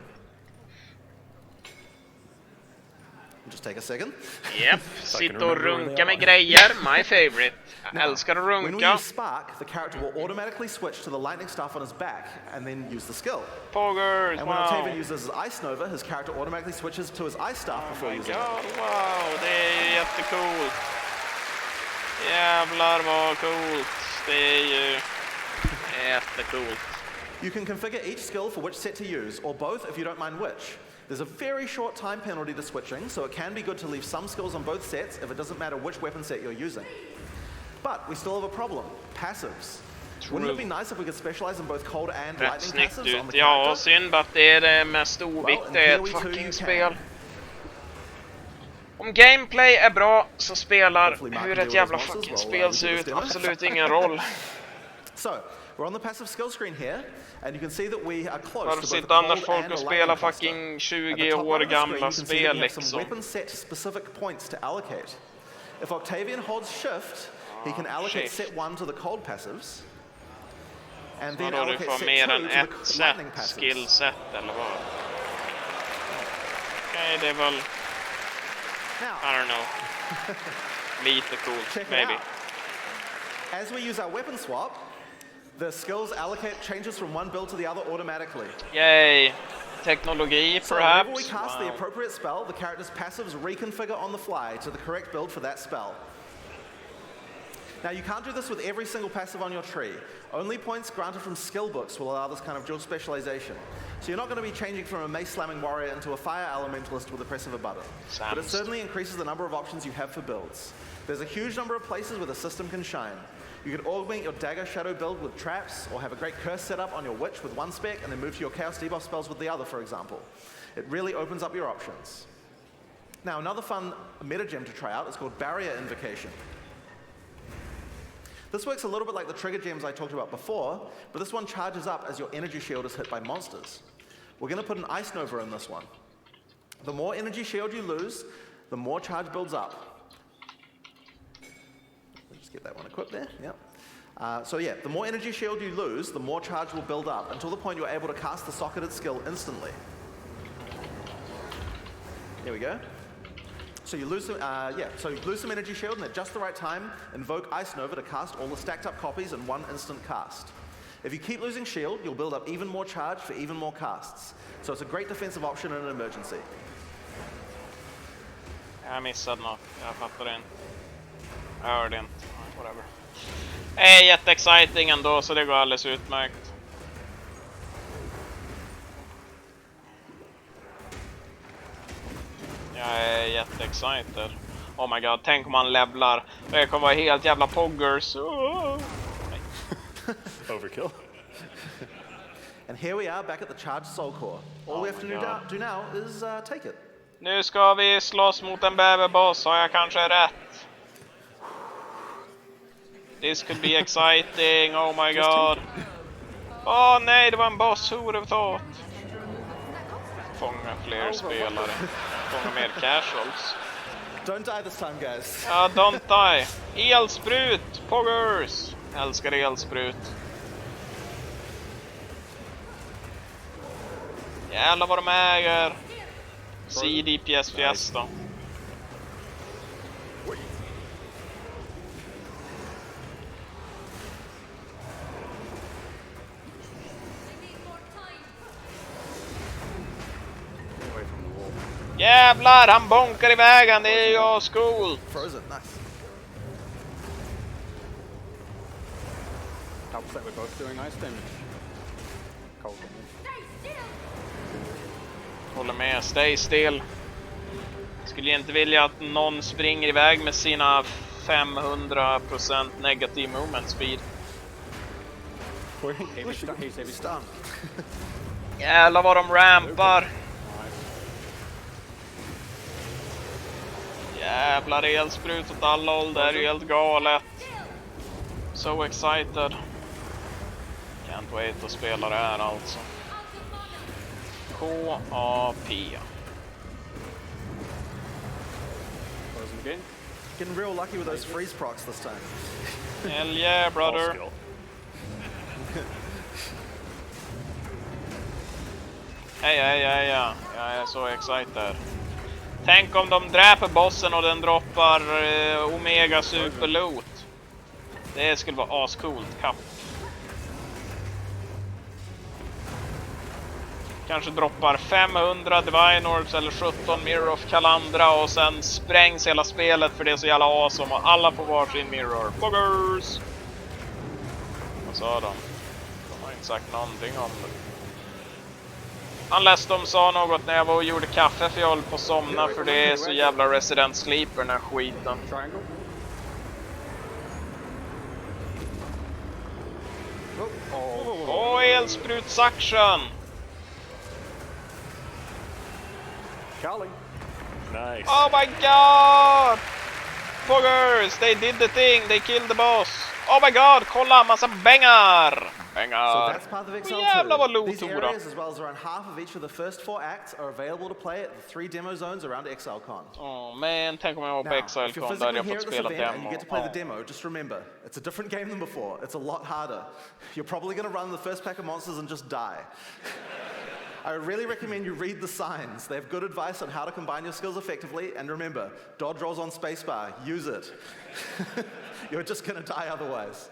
Just take a second. Yep, sitta och runka med grejer, my favorite. Jag älskar att When we runka. use Spark, the character will automatically switch to the lightning staff on his back and then use the skill. Poggers, And when wow. Octavian uses his Ice Nova, his character automatically switches to his Ice Staff before using it. Wow, det är jättecoolt. Jävlar vad coolt. Det är ju jättecoolt. You can configure each skill for which set to use, or both if you don't mind which. There's a very short time penalty to switching, so it can be good to leave some skills on both sets if it doesn't matter which weapon set you're using. But we still have a problem. Passives. Wouldn't it be nice if we could specialize in both cold and Rätt lightning snyggt passives on ut. the Ja, character? synd att det är det mest oviktiga i ett PoE2 fucking you spel. Om gameplay är bra så spelar hur ett jävla fucking spel ser ut absolut ingen roll. So, we're on the passive skill screen here, and you can see that we are close Varför to both sitter annars the cold folk and och a spelar lightning cluster. fucking At 20 the top år right of the screen, gamla you can see that spel we have some liksom? weapon set specific points to allocate. If Octavian holds shift, he can allocate shift. set 1 to the cold passives, and then Vadå, du allocate får set mer 2 än to ett the set, lightning passives. skillset eller vad? Okej, det är väl... I don't know. Lite coolt, Check it maybe. out. As we use our weapon swap, the skills allocate changes from one build to the other automatically. Yay! Technology, So whenever we perhaps? cast the appropriate spell, the character's passives reconfigure on the fly to the correct build for that spell. Now you can't do this with every single passive on your tree. Only points granted from skill books will allow this kind of dual specialization. So you're not going to be changing from a mace slamming warrior into a fire elementalist with the press of a button. But it certainly increases the number of options you have for builds. There's a huge number of places where the system can shine. You can augment your dagger shadow build with traps, or have a great curse set up on your witch with one spec and then move to your chaos debuff spells with the other, for example. It really opens up your options. Now another fun meta gem to try out is called Barrier Invocation. This works a little bit like the trigger gems I talked about before, but this one charges up as your energy shield is hit by monsters. We're going to put an Ice Nova in this one. The more energy shield you lose, the more charge builds up. Just get that one equipped there, yep. So yeah, the more energy shield you lose, the more charge will build up, until the point you're able to cast the socketed skill instantly. There we go. So you lose some energy shield, and at just the right time, invoke Ice Nova to cast all the stacked up copies in one instant cast. If you keep losing shield, you'll build up even more charge for even more casts. So it's a great defensive option in an emergency. Jag missade något, jag fattar inte. Jag hörde inte, whatever. Det är jätteexciting ändå, så det går alldeles utmärkt. Jag är jätteexcited. Oh my god, tänk om man levlar. Det kommer vara helt jävla poggers. Overkill. And here we are back at the charged soul core. All we have to do now is take it. Nu ska vi slåss mot en bäverboss, har jag kanske rätt? This could be exciting, oh my god. Åh nej, det var en boss, who would have thought? Fånga fler spelare. Fånga mer casuals. Don't die this time, guys. Ja, don't die. Elsprut, poggers. Älskar elsprut. Jävlar vad de äger. CDPS Fiesta. Jävlar, han bonkar iväg han, det är ju ascool. Frozen, nice. Helps that we're both doing ice damage. Cold damage. Håller med, stay still. Skulle inte vilja att någon springer iväg med sina 500% negativ movement speed. Jävlar vad de rampar. Jävlar elsprut åt alla håll, det är ju helt galet. So excited. Can't wait att spela det här alltså. K-A-P. Getting real lucky with those freeze procs this time. Hell yeah, brother. Hej. Jag är så excited. Tänk om de dräper bossen och den droppar Omega Super Loot. Det skulle vara ascoolt. Kapp. Kanske droppar 500 Divine Orbs eller 17 Mirror of Kalandra och sen sprängs hela spelet för det är så jävla awesome och alla får varsin mirror. Buggers! Vad sa de? De har inte sagt någonting om det. Unless de sa något när jag var och gjorde kaffe för jag höll på att somna för det är så jävla Resident Sleeper den här skiten. Elsprut suction! Charlie. Nice. Oh my god! Buggers! They did the thing! They killed the boss! Oh my god! Kolla! Massa bengar! So that's Path of Exile 2. Jävlar vad loot These areas, as well as around half of each of the first 4 acts, are available to play at the 3 demo zones around excilecon. Oh man, tänk om jag var på Now, if excilecon you're där jag physically here fått at this spela event and you demo. get to play the demo, just remember, it's a different game than before. It's a lot harder. You're probably going to run the first pack of monsters and just die. I really recommend you read the signs. They have good advice on how to combine your skills effectively. And remember, dodge rolls on spacebar. Use it. You're just going to die otherwise.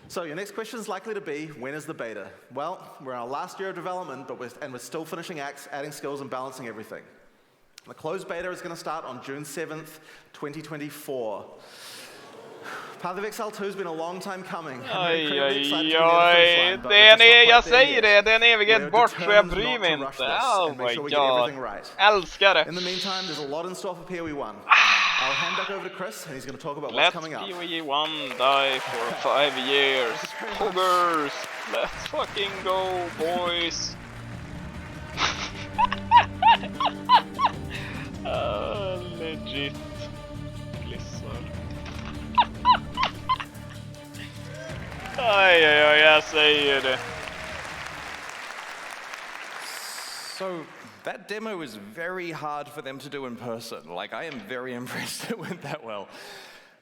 So your next question is likely to be, when is the beta? Well, we're in our last year of development, but we're still finishing acts, adding skills, and balancing everything. The closed beta is going to start on June 7th, 2024. Path of Exile 2 has been a long time coming. Jag säger det, det är en evighet bort så jag bryr mig inte. Oh my god. Älskar det. In the meantime, there's a lot in store for PoE 1. I'll hand back over to Chris and he's going to talk about what's coming up. Let PoE 1 die for 5 years. Poggers, let's fucking go, boys. Legit. Aj, jag säger det. So that demo is very hard for them to do in person. Like, I am very impressed it went that well.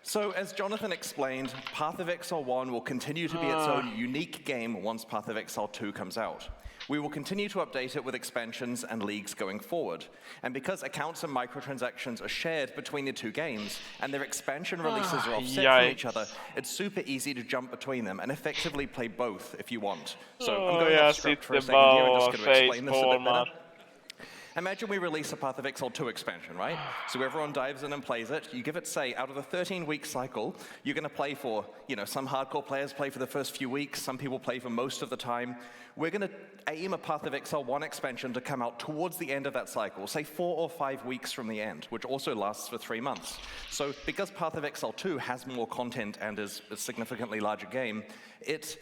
So, as Jonathan explained, Path of Exile 1 will continue to be its own unique game once Path of Exile 2 comes out. We will continue to update it with expansions and leagues going forward. And because accounts and microtransactions are shared between the two games, and their expansion releases are offset from each other, it's super easy to jump between them and effectively play both if you want. So I'm going off script for a second here and just going to explain this a bit better. Imagine we release a Path of Exile 2 expansion, right? So everyone dives in and plays it. You give it, say, out of the 13-week cycle, you're going to play for, some hardcore players play for the first few weeks, some people play for most of the time. We're going to aim a Path of Exile 1 expansion to come out towards the end of that cycle, say 4 or 5 weeks from the end, which also lasts for 3 months. So because Path of Exile 2 has more content and is a significantly larger game, it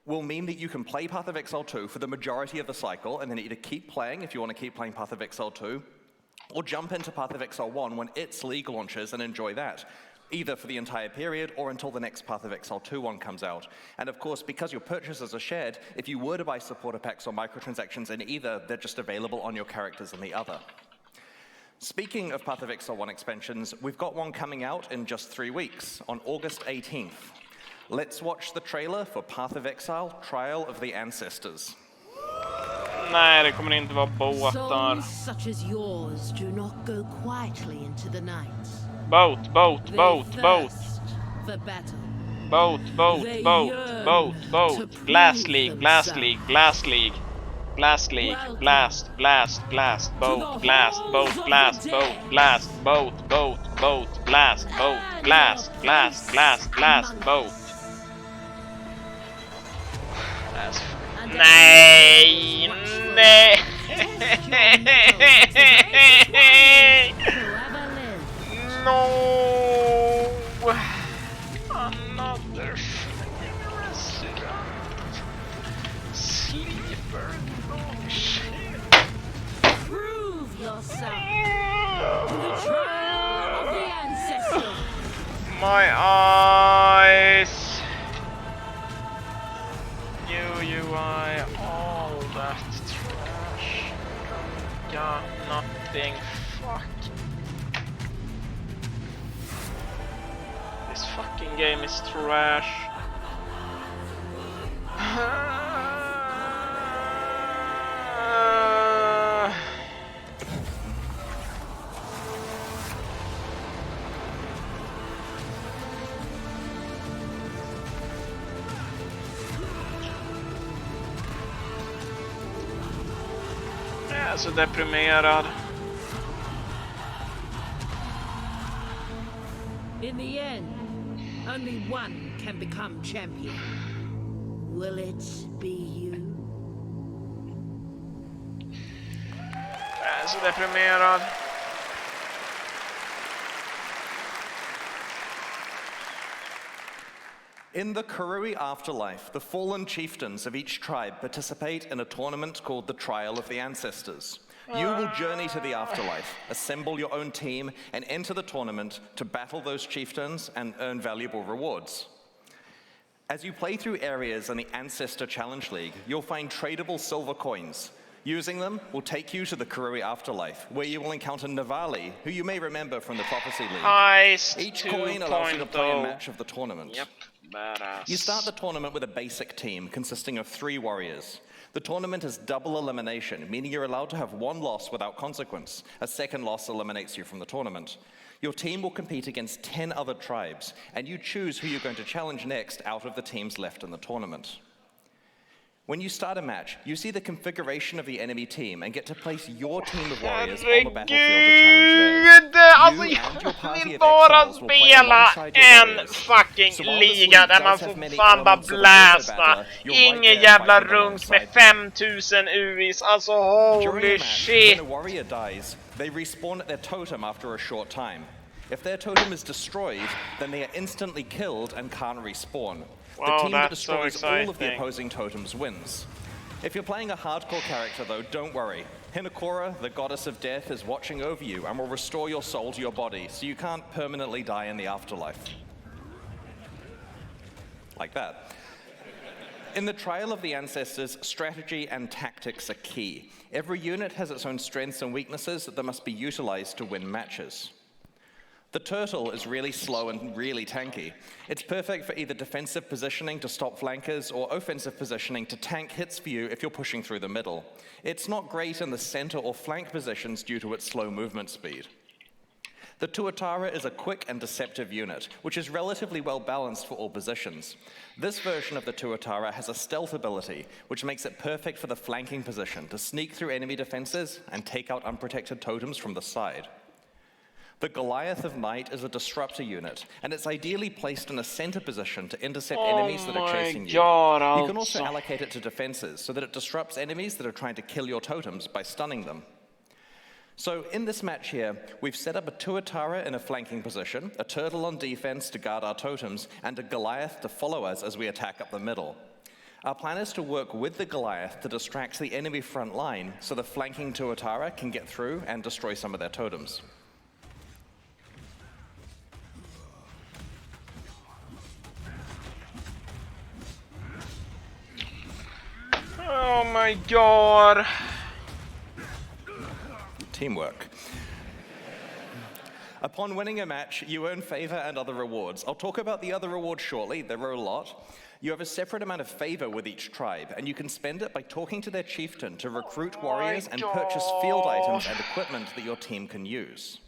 will mean that you can play Path of Exile 2 for the majority of the cycle, and then either keep playing if you want to keep playing Path of Exile 2, or jump into Path of Exile 1 when its league launches and enjoy that, either for the entire period or until the next Path of Exile 2 one comes out. And of course, because your purchases are shared, if you were to buy supporter packs or microtransactions in either, they're just available on your characters in the other. Speaking of Path of Exile 1 expansions, we've got one coming out in just 3 weeks, on August 18th. Let's watch the trailer for Path of Exile, Trial of the Ancestors. Nej, det kommer inte vara båtar. Souls such as yours do not go quietly into the night. Boat. For battle. Boat. Glass League. Blast leak. Blast, blast, blast, boat, blast, boat, blast, boat, blast, boat, boat, boat, blast, boat, blast, blast, blast, blast, boat. Blast. Nej, nej. No. Another resident. Sleeper. Oh shit. Prove yourself in the trial of the ancestors. My eyes. UI, all that trash. Got nothing. Fuck. This fucking game is trash. Jag är så deprimerad. In the end, only one can become champion. Will it be you? Jag är så deprimerad. In the Karui afterlife, the fallen chieftains of each tribe participate in a tournament called the Trial of the Ancestors. You will journey to the afterlife, assemble your own team, and enter the tournament to battle those chieftains and earn valuable rewards. As you play through areas in the Ancestor Challenge League, you'll find tradable silver coins. Using them will take you to the Karui afterlife, where you will encounter Navali, who you may remember from the Prophecy League. Heist Each coin allows you to play a 2.0. match of the tournament. Yep, badass. You start the tournament with a basic team consisting of 3 warriors. The tournament is double elimination, meaning you're allowed to have 1 loss without consequence. A second loss eliminates you from the tournament. Your team will compete against 10 other tribes, and you choose who you're going to challenge next out of the teams left in the tournament. When you start a match, you see the configuration of the enemy team and get to place your team of warriors on the battlefield to challenge theirs. You and your party of exiles will play alongside your warriors. Fucking So while this league liga där does man have får many fan bara elements of an auto blästa. battler, you're right Ingen there jävla fighting rungs med alongside 5000 UIs. Alltså During a holy match, shit. when a warrior dies, they respawn at their totem after a short time. If their totem is destroyed, then they are instantly killed and can't respawn. Wow, The team that that's so destroys all of the exciting. opposing totems wins. If you're playing a hardcore character though, don't worry. Hinokora, the goddess of death, is watching over you and will restore your soul to your body, so you can't permanently die in the afterlife. Like that. In the Trial of the Ancestors, strategy and tactics are key. Every unit has its own strengths and weaknesses that must be utilized to win matches. The turtle is really slow and really tanky. It's perfect for either defensive positioning to stop flankers or offensive positioning to tank hits for you if you're pushing through the middle. It's not great in the center or flank positions due to its slow movement speed. The Tuatara is a quick and deceptive unit, which is relatively well balanced for all positions. This version of the Tuatara has a stealth ability, which makes it perfect for the flanking position to sneak through enemy defenses and take out unprotected totems from the side. The Goliath of Night is a disruptor unit, and it's ideally placed in a center position to intercept enemies that are chasing you. You can also allocate it to defenses so that it disrupts enemies that are trying to kill your totems by stunning them. So in this match here, we've set up a Tuatara in a flanking position, a turtle on defense to guard our totems, and a Goliath to follow us as we attack up the middle. Our plan is to work with the Goliath to distract the enemy front line so the flanking Tuatara can get through and destroy some of their totems. Oh my god. Teamwork. Upon winning a match, you earn favor and other rewards. I'll talk about the other rewards shortly. There are a lot. You have a separate amount of favor with each tribe, and you can spend it by talking to their chieftain to recruit warriors and purchase field items and equipment that your team can use.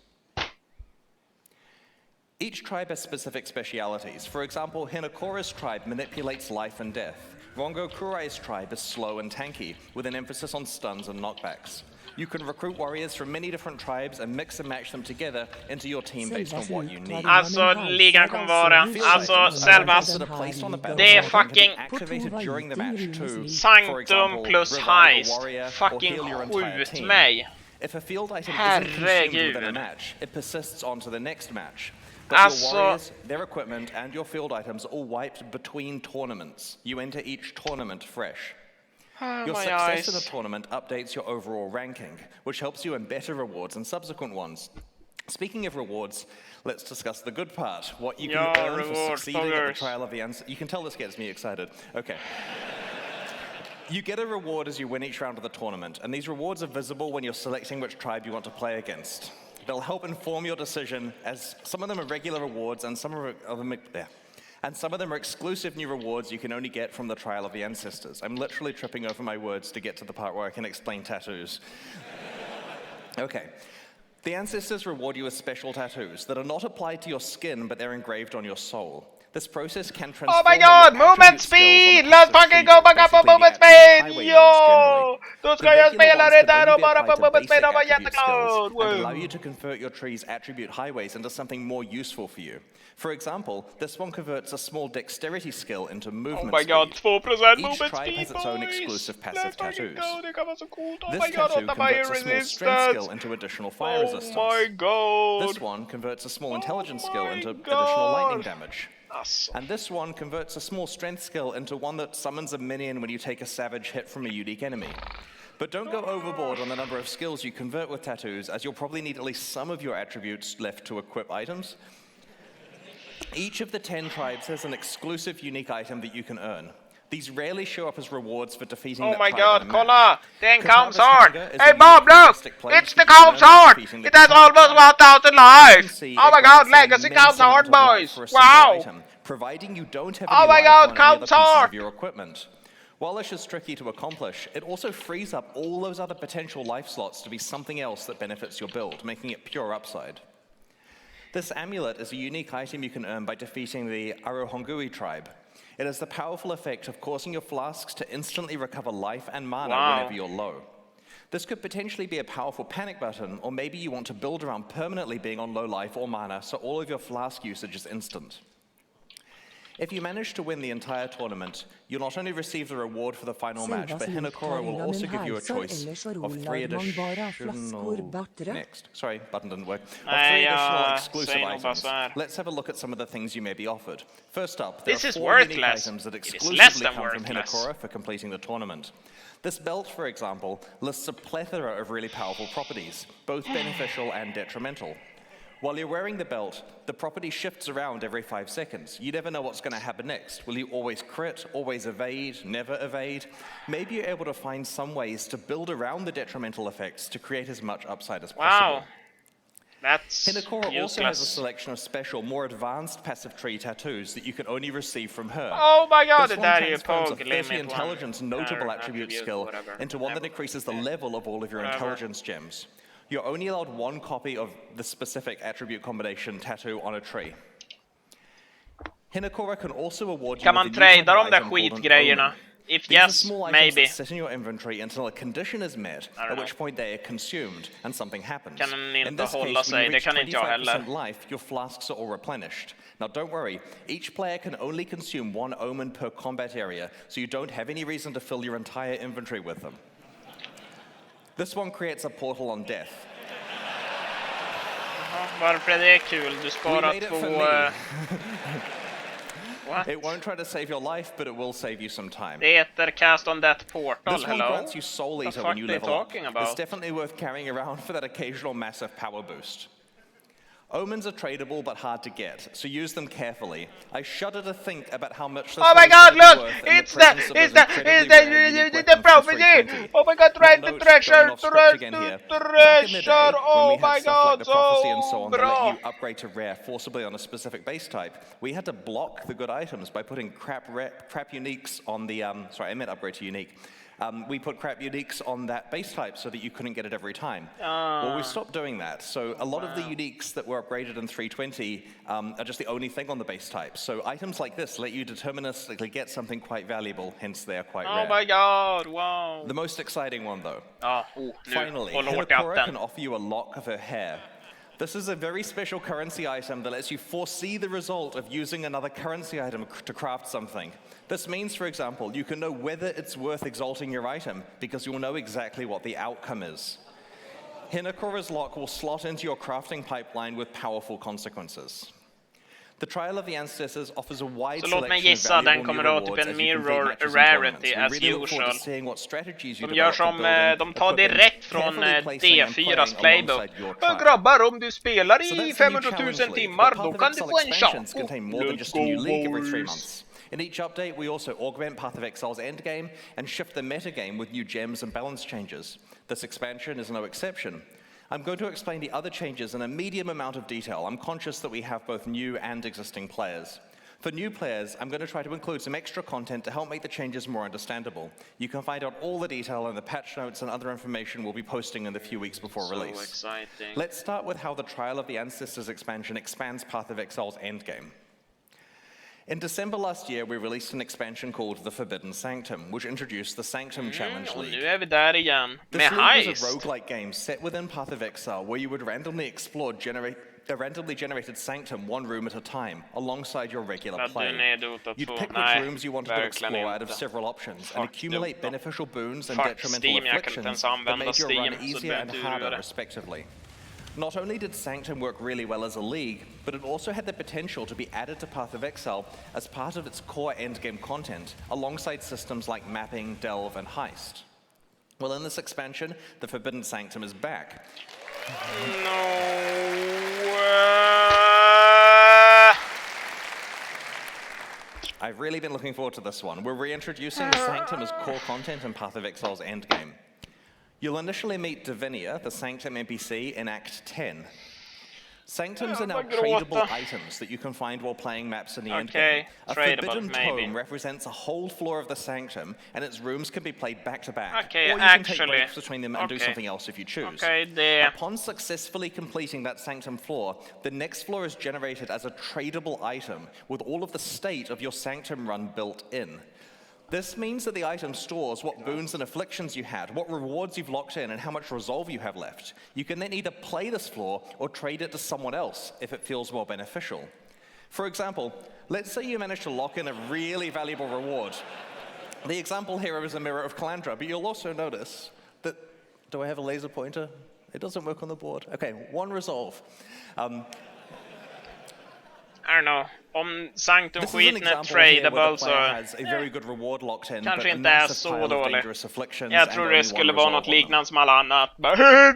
Each tribe has specific specialities. For example, Hinokora's tribe manipulates life and death. Rongo Kurai's tribe is slow and tanky, with an emphasis on stuns and knockbacks. You can recruit warriors from many different tribes and mix and match them together into your team based on what you need. Alltså, ligan kommer vara... Alltså, Selvas... Det är fucking... Sanctum plus heist. Fucking skjut mig. If a field item isn't consumed within a match, it persists on to the next match. But your warriors, their equipment, and your field items are all wiped between tournaments. You enter each tournament fresh. Your success in a tournament updates your overall ranking, which helps you in better rewards and subsequent ones. Speaking of rewards, let's discuss the good part. What you can earn for succeeding at the trial of the You can tell this gets me excited. Okay. You get a reward as you win each round of the tournament, and these rewards are visible when you're selecting which tribe you want to play against. They'll help inform your decision, as some of them are regular rewards and some of them are exclusive new rewards you can only get from the Trial of the Ancestors. I'm literally tripping over my words to get to the part where I can explain tattoos. Okay. The Ancestors reward you with special tattoos that are not applied to your skin, but they're engraved on your soul. This process can transform... Oh my god, movement speed! Let's fucking go back up on movement speed! Yo! Då ska jag spela det där och bara på movement speed och vara jätteglad! And allow you to convert your tree's attribute highways into something more useful for you. For example, this one converts a small dexterity skill into movement speed. Oh my god, 2% movement speed, Each tribe has its own exclusive passive tattoos. Det kan vara så coolt. Oh this my god, tattoo converts a small strength skill into additional fire resistance. Oh my god! This one converts a small intelligence skill into additional lightning damage. And this one converts a small strength skill into one that summons a minion when you take a savage hit from a unique enemy. But don't go overboard on the number of skills you convert with tattoos, as you'll probably need at least some of your attributes left to equip items. Each of the 10 tribes has an exclusive unique item that you can earn. These rarely show up as rewards for defeating oh that my tribe god, kolla! Det är en Katara's Calm's Hunger is Hey a Bob, look! It's the Calm's Heart! It has almost 1,000 lives! Oh my god, Legacy Calm's Heart, boys! Wow! Providing you don't have oh my god, Calm's Heart! Of your equipment. While this is tricky to accomplish, it also frees up all those other potential life slots to be something else that benefits your build, making it pure upside. This amulet is a unique item you can earn by defeating the Arohongui tribe. It has the powerful effect of causing your flasks to instantly recover life and mana whenever you're low. This could potentially be a powerful panic button, or maybe you want to build around permanently being on low life or mana so all of your flask usage is instant. If you manage to win the entire tournament, you'll not only receive the reward for the final match, but Hinokora will also give you a choice of 3 additional... Next. Sorry, button didn't work. Of 3 additional exclusive items. Let's have a look at some of the things you may be offered. First up, there are 4 unique items that exclusively come from Hinokora for completing the tournament. This belt, for example, lists a plethora of really powerful properties, both beneficial and detrimental. While you're wearing the belt, the property shifts around every 5 seconds. You never know what's going to happen next. Will you always crit, always evade, never evade? Maybe you're able to find some ways to build around the detrimental effects to create as much upside as possible. Wow. That's Hinokora also has a selection of special, more advanced passive tree tattoos that you can only receive from her. Oh my god, this det one där är ju transforms a Pog 30 limit intelligence notable attribute skill into one that increases the level of all of your intelligence gems. You're only allowed 1 copy of the specific attribute combination tattoo on a tree. Hinokora can also award you kan man trada de där skitgrejerna? If yes, maybe. Sit in your inventory until a condition is met, at which point they are consumed and something happens. Kan den inte in this hålla case, sig? when you Det kan reach inte jag heller. 25% life, your flasks are all replenished. Now don't worry, each player can only consume 1 omen per combat area, so you don't have any reason to fill your entire inventory with them. This one creates a portal on death. Varför är det kul? Du sparar 2... What? It won't try to save your life, but it will save you some time. Det heter Cast on Death Portal, this one grants you Soul Eater when you level up. About? It's definitely worth carrying around for that occasional massive power boost. Omens are tradable but hard to get, so use them carefully. I shudder to think about how much this oh my god, look! It's the prophecy! Oh my god, trade the treasure! Oh my god, so bra! Let you upgrade to rare forcibly on a specific base type. We had to block the good items by putting crap uniques on the... sorry, I meant upgrade to unique. We put crap uniques on that base type so that you couldn't get it every time. Well, we stopped doing that. So a lot of the uniques that were upgraded in 320 are just the only thing on the base type. So items like this let you deterministically get something quite valuable, hence they are quite rare. Oh my god, wow. The most exciting one, though. Nu Finally, håller hårt i Hinokora hatten. can offer you a lock of her hair. This is a very special currency item that lets you foresee the result of using another currency item to craft something. This means, for example, you can know whether it's worth exalting your item because you'll know exactly what the outcome is. Hinokora's lock will slot into your crafting pipeline with powerful consequences. The Trial of the Ancestors offers a wide Så låt mig selection gissa, of den valuable kommer new att ha typ rewards en as you complete mirror matches and rarity tournaments. We as really look forward to usual. seeing what strategies you De gör develop for som, building, de tar equipping, direkt från carefully placing and playing D4s playbook. alongside your tribe. Grabbar, om du spelar So i that's the new 500 000 challenge league. timmar, The då Path kan of du Exile få en expansions chans. contain more than just a new league every 3 months. In each update, we also augment Path of Exile's endgame and shift the metagame with new gems and balance changes. This expansion is no exception. I'm going to explain the other changes in a medium amount of detail. I'm conscious that we have both new and existing players. For new players, I'm going to try to include some extra content to help make the changes more understandable. You can find out all the detail in the patch notes and other information we'll be posting in the few weeks before release. So exciting. Let's start with how the Trial of the Ancestors expansion expands Path of Exile's endgame. In December last year, we released an expansion called The Forbidden Sanctum, which introduced the Sanctum Challenge Och League. nu är vi där igen. This Med league was heist. a roguelike game set within Path of Exile where you would randomly explore a randomly generated sanctum one room at a time, alongside your regular play. You'd pick which rooms you wanted to explore out of several options and accumulate beneficial boons and detrimental afflictions that made your run easier and harder, respectively. Not only did Sanctum work really well as a league, but it also had the potential to be added to Path of Exile as part of its core endgame content, alongside systems like mapping, delve, and heist. Well, in this expansion, the Forbidden Sanctum is back. I've really been looking forward to this one. We're reintroducing the Sanctum as core content in Path of Exile's endgame. You'll initially meet Divinia, the Sanctum NPC, in Act 10. Sanctums are now tradable items that you can find while playing maps in the endgame. A forbidden tome represents a whole floor of the Sanctum, and its rooms can be played back to back. Okay, or you can take breaks between them and do something else if you choose. Upon successfully completing that Sanctum floor, the next floor is generated as a tradable item with all of the state of your Sanctum run built in. This means that the item stores what boons and afflictions you had, what rewards you've locked in, and how much resolve you have left. You can then either play this floor or trade it to someone else if it feels more beneficial. For example, let's say you manage to lock in a really valuable reward. The example here is a Mirror of Calandra, but you'll also notice that... Do I have a laser pointer? It doesn't work on the board. Okay, 1 resolve. I don't know. Om Sanctum-skiten är tradable så kanske inte är så dålig. Jag tror det skulle vara något liknande som alla annat.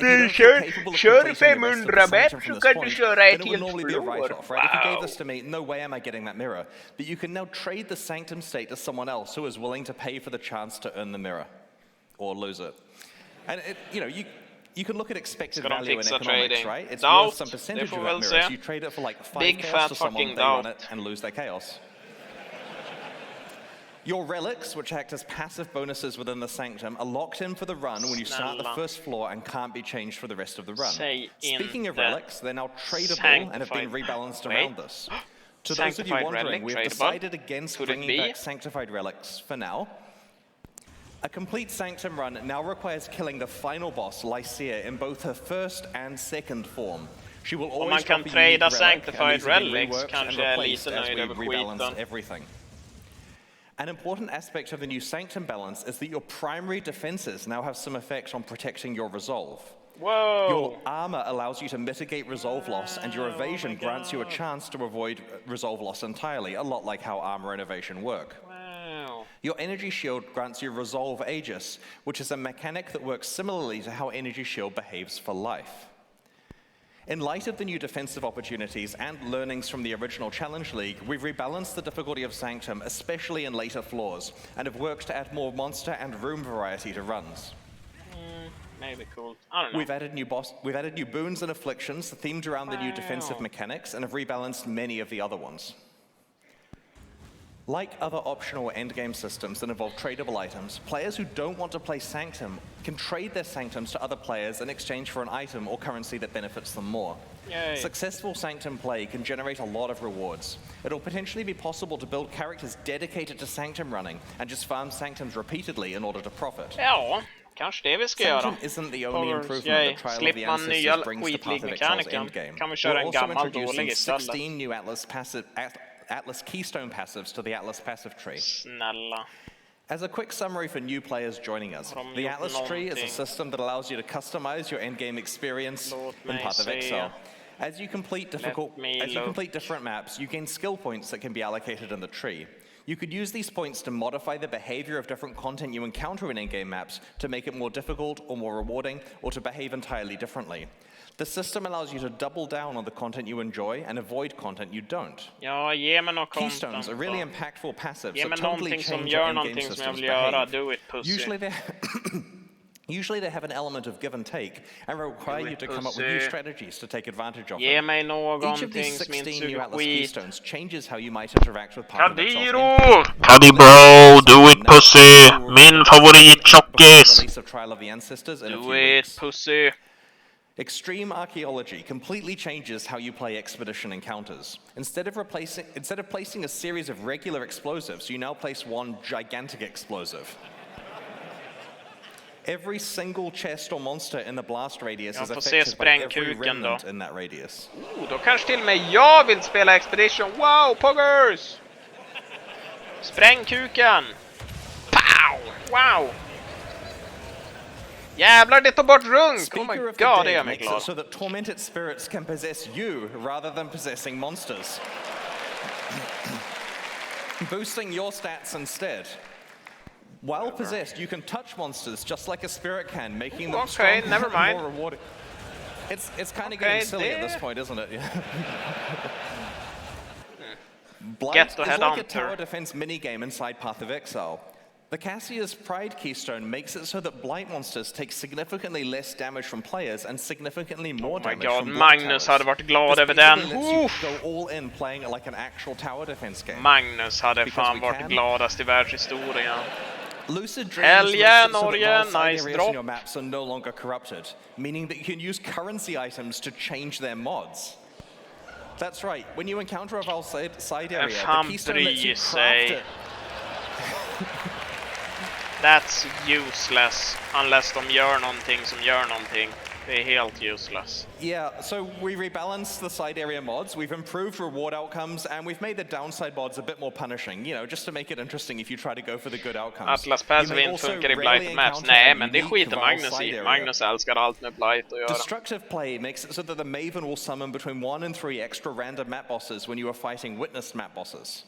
Du kör 500 bet så kan du köra ett helt floor. Wow. No way am I getting that mirror. But you can now trade the Sanctum state to someone else who is willing to pay for the chance to earn the mirror. Or lose it. And you can look at expected value in economics, right? It's worth some percentage of that mirror. So you trade it for like 5 chaos to someone, they run it and lose their chaos. Your relics, which act as passive bonuses within the Sanctum, are locked in for the run when you start the first floor and can't be changed for the rest of the run. Speaking of relics, they're now tradable and have been rebalanced around this. To those of you wondering, we've decided against bringing back Sanctified relics for now. A complete Sanctum run now requires killing the final boss, Lycia, in both her first and second form. She will always kan trada Sanctified relics, kanske är lite nöjd över skiten. Everything. An important aspect of the new Sanctum balance is that your primary defenses now have some effect on protecting your resolve. Whoa. Your armor allows you to mitigate resolve loss, and your evasion grants you a chance to avoid resolve loss entirely, a lot like how armor and evasion work. Your energy shield grants you Resolve Aegis, which is a mechanic that works similarly to how Energy Shield behaves for life. In light of the new defensive opportunities and learnings from the original Challenge League, we've rebalanced the difficulty of Sanctum, especially in later floors, and have worked to add more monster and room variety to runs. Maybe cool. I don't know. We've added new boons and afflictions themed around the new defensive mechanics, and have rebalanced many of the other ones. Like other optional endgame systems that involve tradable items, players who don't want to play Sanctum can trade their Sanctums to other players in exchange for an item or currency that benefits them more. Yay. Successful Sanctum play can generate a lot of rewards. It'll potentially be possible to build characters dedicated to Sanctum running and just farm Sanctums repeatedly in order to profit. Ja, kanske det vi ska göra. Sanctum isn't the only improvement that Trial of the Ancestors brings to Path of Exile's endgame. Kan vi köra en We're also gammal introducing dålig istället. 16 new Atlas Keystone passives to the Atlas passive tree. Snälla. As a quick summary for new players joining us, the Atlas tree is a system that allows you to customize your endgame experience in Path of Exile. As you complete different maps, you gain skill points that can be allocated in the tree. You could use these points to modify the behavior of different content you encounter in in-game maps to make it more difficult or more rewarding, or to behave entirely differently. The system allows you to double down on the content you enjoy and avoid content you don't. Ja, ge mig något Keystones are really impactful passives Ge that mig totally någonting som change gör your in-game någonting som jag system's vill göra. behave. Do it, pussy. Usually they have an element of give and take and require you to come up with new strategies to take advantage of Ge them. mig Each of någonting these som inte 16 new suger Atlas skit. Keystones changes how you might interact with Path of Exile's Kadiro! Paddy bro, do it pussy! Min favorittjockis! release of Trial of the Ancestors in a few Do it, weeks. pussy. Extreme Archaeology completely changes how you play expedition encounters. Instead of placing a series of regular explosives, you now place one gigantic explosive. Every single chest or monster in the blast radius is affected by every remnant in that radius. Då kanske till och med jag vill spela Expedition. Wow, poggers! Sprängkuken! Pow! Wow! Jävlar, det tar bort runk! Oh my god, det är mig glad. So that tormented spirits can possess you rather than possessing monsters. Boosting your stats instead. While possessed, you can touch monsters just like a spirit can, making them stronger never mind. and more rewarding. It's kind of getting silly at this point, isn't it? Blight is like a tower defense minigame inside Path of Exile. The Cassia's Pride Keystone makes it so that Blight monsters take significantly less damage from players and significantly more damage from Blight Magnus towers. hade varit glad över den. You go all in playing like an actual tower defense game. Magnus hade fan varit gladast i världshistorien. Lucid Dreams makes it so that Norge, null nice areas drop. in your maps are no longer corrupted, meaning that you can use currency items to change their mods. That's right, when you encounter a Val side area, the keystone lets you craft it. That's useless, unless de gör någonting som gör någonting. Det är helt useless. Yeah, so we rebalanced the side area mods, we've improved reward outcomes, and we've made the downside mods a bit more punishing, you know, just to make it interesting if you try to go for the good outcomes. Atlas Passive inte funkar i Blight Maps. Nej, men det skiter Magnus i. Magnus älskar allt med Blight att göra. Destructive play makes it so that the Maven will summon between 1 and 3 extra random map bosses when you are fighting witnessed map bosses.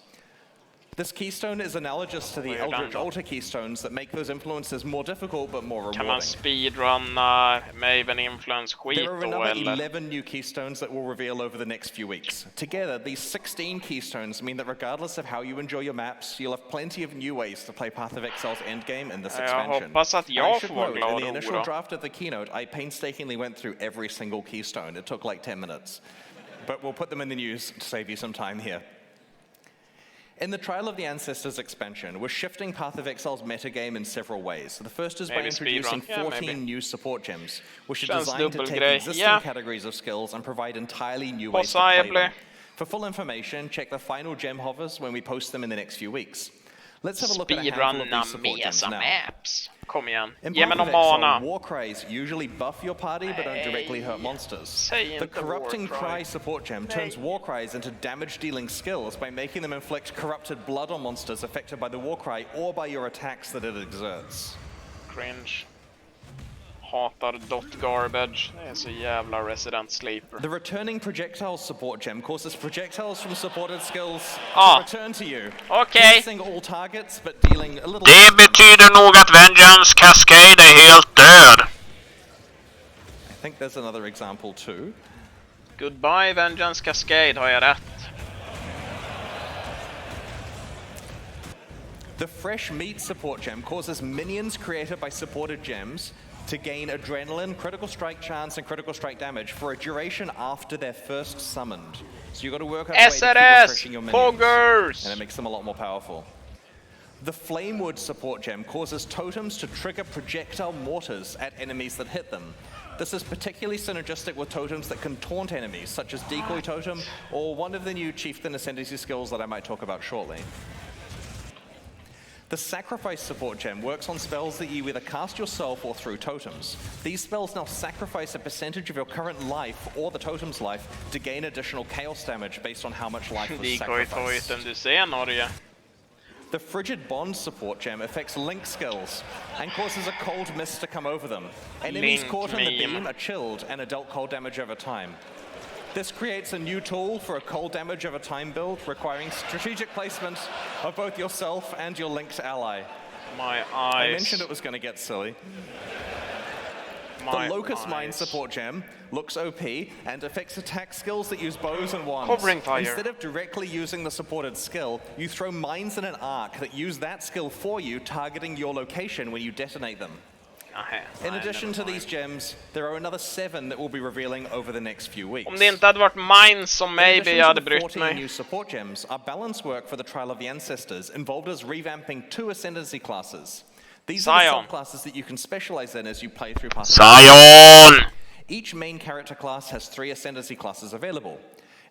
This keystone is analogous to the Eldritch Altar keystones that make those influences more difficult but more rewarding. Kan man speedrunna Maven Influence skit There are då, another eller? 11 new keystones that will reveal over the next few weeks. Together, these 16 keystones mean that regardless of how you enjoy your maps, you'll have plenty of new ways to play Path of Exile's endgame in this expansion. hoppas att jag I should får vara note, glad in the och initial ora. draft of the keynote, I painstakingly went through every single keystone. It took like 10 minutes. But we'll put them in the news to save you some time here. In the Trial of the Ancestors expansion, we're shifting Path of Exile's metagame in several ways. The first is by introducing 14 new support gems, which are designed to take existing categories of skills and provide entirely new ways to play them. For full information, check the final gem hovers when we post them in the next few weeks. Let's have a look at a handful of these support gems now. Maps. Kom igen. In Ge mig Path of någon Exile, mana. War Cries usually buff your party but don't directly hurt monsters. The Corrupting Cry support gem turns War Cries into damage-dealing skills by making them inflict corrupted blood on monsters affected by the War Cry or by your attacks that it exerts. Cringe. Hatar dot garbage. Det är så jävla Resident Sleeper. The Returning Projectiles support gem causes projectiles from supported skills to return to you. Missing all targets but dealing a little. Det betyder nog att Vengeance Cascade är helt död. I think there's another example too. Goodbye Vengeance Cascade, har jag rätt? The Fresh Meat support gem causes minions created by supported gems to gain adrenaline, critical strike chance, and critical strike damage for a duration after they're first summoned. So you've got to work out a way to keep refreshing your minions, Poggers! and it makes them a lot more powerful. The Flamewood support gem causes totems to trigger projectile mortars at enemies that hit them. This is particularly synergistic with totems that can taunt enemies, such as Decoy Totem, or one of the new Chieftain Ascendancy skills that I might talk about shortly. The Sacrifice support gem works on spells that you either cast yourself or through totems. These spells now sacrifice a percentage of your current life or the totem's life to gain additional chaos damage based on how much life was sacrificed. The Frigid Bond support gem affects Link skills and causes a cold mist to come over them. Enemies caught in the beam are chilled and are dealt cold damage over time. This creates a new tool for a cold damage over time build, requiring strategic placement of both yourself and your Link's ally. My eyes. I mentioned it was going to get silly. The Locust Mine support gem looks OP and affects attack skills that use bows and wands. Covering fire. Instead of directly using the supported skill, you throw mines in an arc that use that skill for you, targeting your location when you detonate them. In addition to these gems, there are another 7 that we'll be revealing over the next few weeks. Om det inte hade varit mines som maybe jag hade brytt 14 mig. new support gems, our balance work for the Trial of the Ancestors involved us revamping 2 Ascendancy classes. These are the subclasses that you can specialize in as you play through Path of Sion! Each main character class has 3 Ascendancy classes available.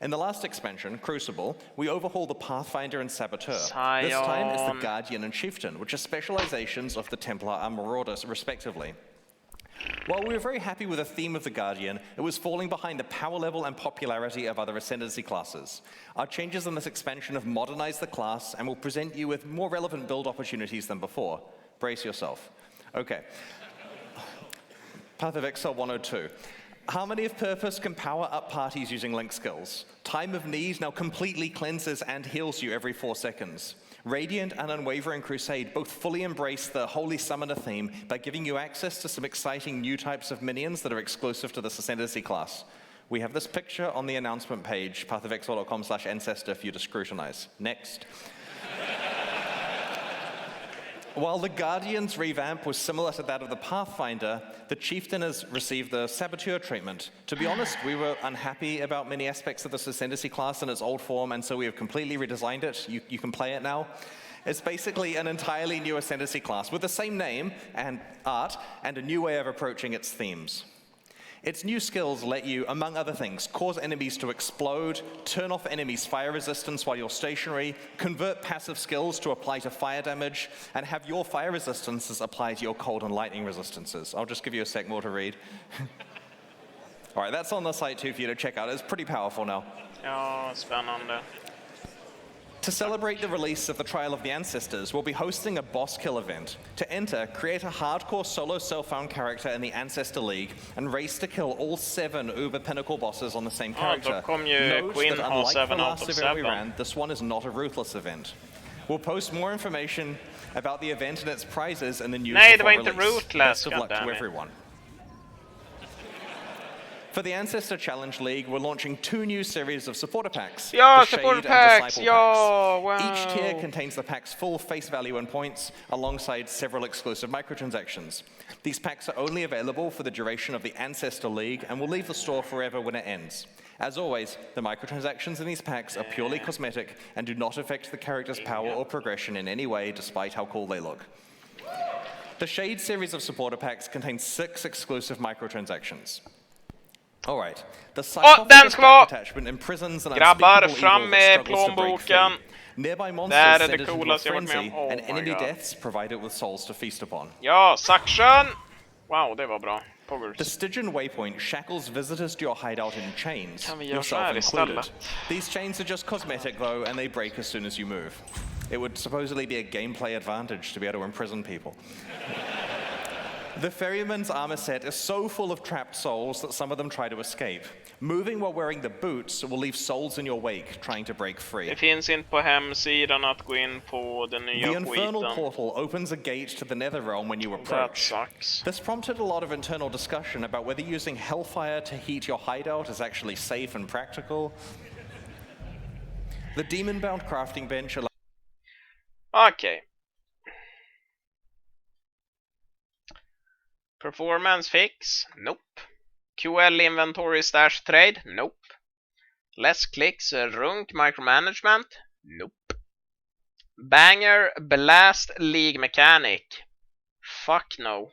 In the last expansion, Crucible, we overhaul the Pathfinder and Saboteur. This time it's the Guardian and Chieftain, which are specializations of the Templar and Marauder, respectively. While we were very happy with the theme of the Guardian, it was falling behind the power level and popularity of other Ascendancy classes. Our changes in this expansion have modernized the class and will present you with more relevant build opportunities than before. Brace yourself. Okay. Path of Exile 102. Harmony of Purpose can power up parties using Link skills. Time of Need now completely cleanses and heals you every 4 seconds. Radiant and Unwavering Crusade both fully embrace the Holy Summoner theme by giving you access to some exciting new types of minions that are exclusive to this Ascendancy class. We have this picture on the announcement page, pathofexile.com/ancestor, for you to scrutinize. Next. While the Guardian's revamp was similar to that of the Pathfinder, the Chieftain has received the Saboteur treatment. To be honest, we were unhappy about many aspects of this Ascendancy class in its old form, and so we have completely redesigned it. You can play it now. It's basically an entirely new Ascendancy class with the same name and art and a new way of approaching its themes. Its new skills let you, among other things, cause enemies to explode, turn off enemies' fire resistance while you're stationary, convert passive skills to apply to fire damage, and have your fire resistances apply to your cold and lightning resistances. I'll just give you a sec more to read. All right, that's on the site too for you to check out. It's pretty powerful now. Ja, spännande. To celebrate the release of the Trial of the Ancestors, we'll be hosting a boss kill event. To enter, create a hardcore solo self-found character in the Ancestor League and race to kill all 7 Uber Pinnacle bosses on the same character. Då kom ju Note Queen that ha unlike 7 the out last of event we 7. ran, this one is not a ruthless event. We'll post more information about the event and its prizes in the news Nej, det before var inte release. ruthless, Best of luck to goddammit. everyone. For the Ancestor Challenge League, we're launching 2 new series of supporter packs. Ja, the supporter Shade and packs! Disciple Ja, wow! packs. Each tier contains the pack's full face value and points, alongside several exclusive microtransactions. These packs are only available for the duration of the Ancestor League and will leave the store forever when it ends. As always, the microtransactions in these packs are purely cosmetic and do not affect the character's power or progression in any way, despite how cool they look. The Shade series of supporter packs contains 6 exclusive microtransactions. All right. The sarcophagus attachment imprisons an Grabbar, unspeakable fram evil med that struggles to break plånboken. free. Nearby Där monsters är send det it into a coolaste jag varit med frenzy, om. and Oh enemy my God. deaths provide it with souls to feast upon. Ja, suction! Wow, det var bra. Poggers. The Stygian Waypoint shackles visitors to your hideout in chains, Kan vi göra yourself här included. istället? These chains are just cosmetic though, and they break as soon as you move. It would supposedly be a gameplay advantage to be able to imprison people. The Ferryman's armor set is so full of trapped souls that some of them try to escape. Moving while wearing the boots will leave souls in your wake trying to break free. Det finns inte på hemsidan att gå in på den nya The infernal skiten. portal opens a gate to the Netherrealm when you approach. That sucks. This prompted a lot of internal discussion about whether using Hellfire to heat your hideout is actually safe and practical. The demon-bound crafting bench allows... Okay. Performance fix? Nope. QL inventory stash trade? Nope. Less clicks, runk micromanagement? Nope. Banger blast league mechanic? Fuck no.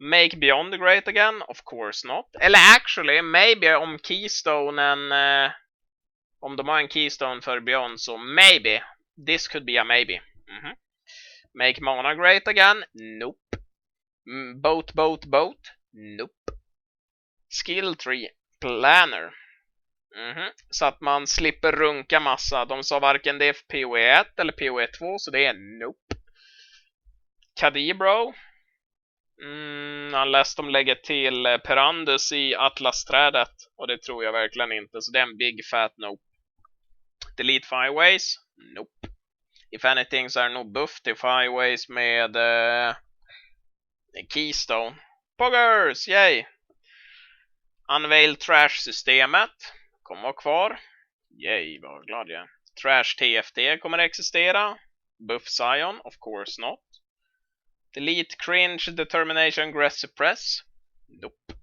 Make Beyond great again? Of course not. Eller actually, maybe om Keystonen... om de har en Keystone för Beyond, så maybe. This could be a maybe. Make Mana great again? Nope. Boat? Nope. Skill tree planner. Så att man slipper runka massa. De sa varken det för PoE 1 eller PoE 2, så det är nope. Kadibro. Unless de lägger till Perandus i Atlas-trädet, och det tror jag verkligen inte, så det är en big fat nope. Delete Fireways? Nope. If anything så är det nog buff till Fireways med Keystone. Poggers, yay! Unveil Trash-systemet kommer vara kvar. Yay, vad glad jag är. Trash TFT kommer existera. Buff Zion, of course not. Delete Cringe Determination Grass Suppress? Nope.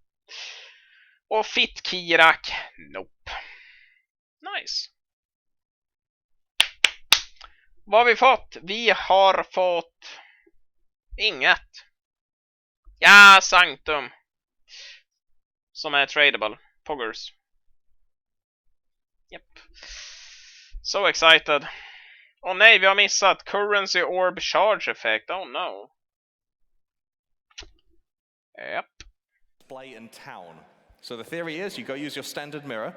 Och Fit Kirak? Nope. Nice. Vad har vi fått? Vi har fått inget. Ja, Sanctum. Som är tradable. Poggers. Yep. So excited. Åh nej, vi har missat Currency Orb Charge Effect. Oh no. Yep. Display in town. So the theory is you go use your standard mirror.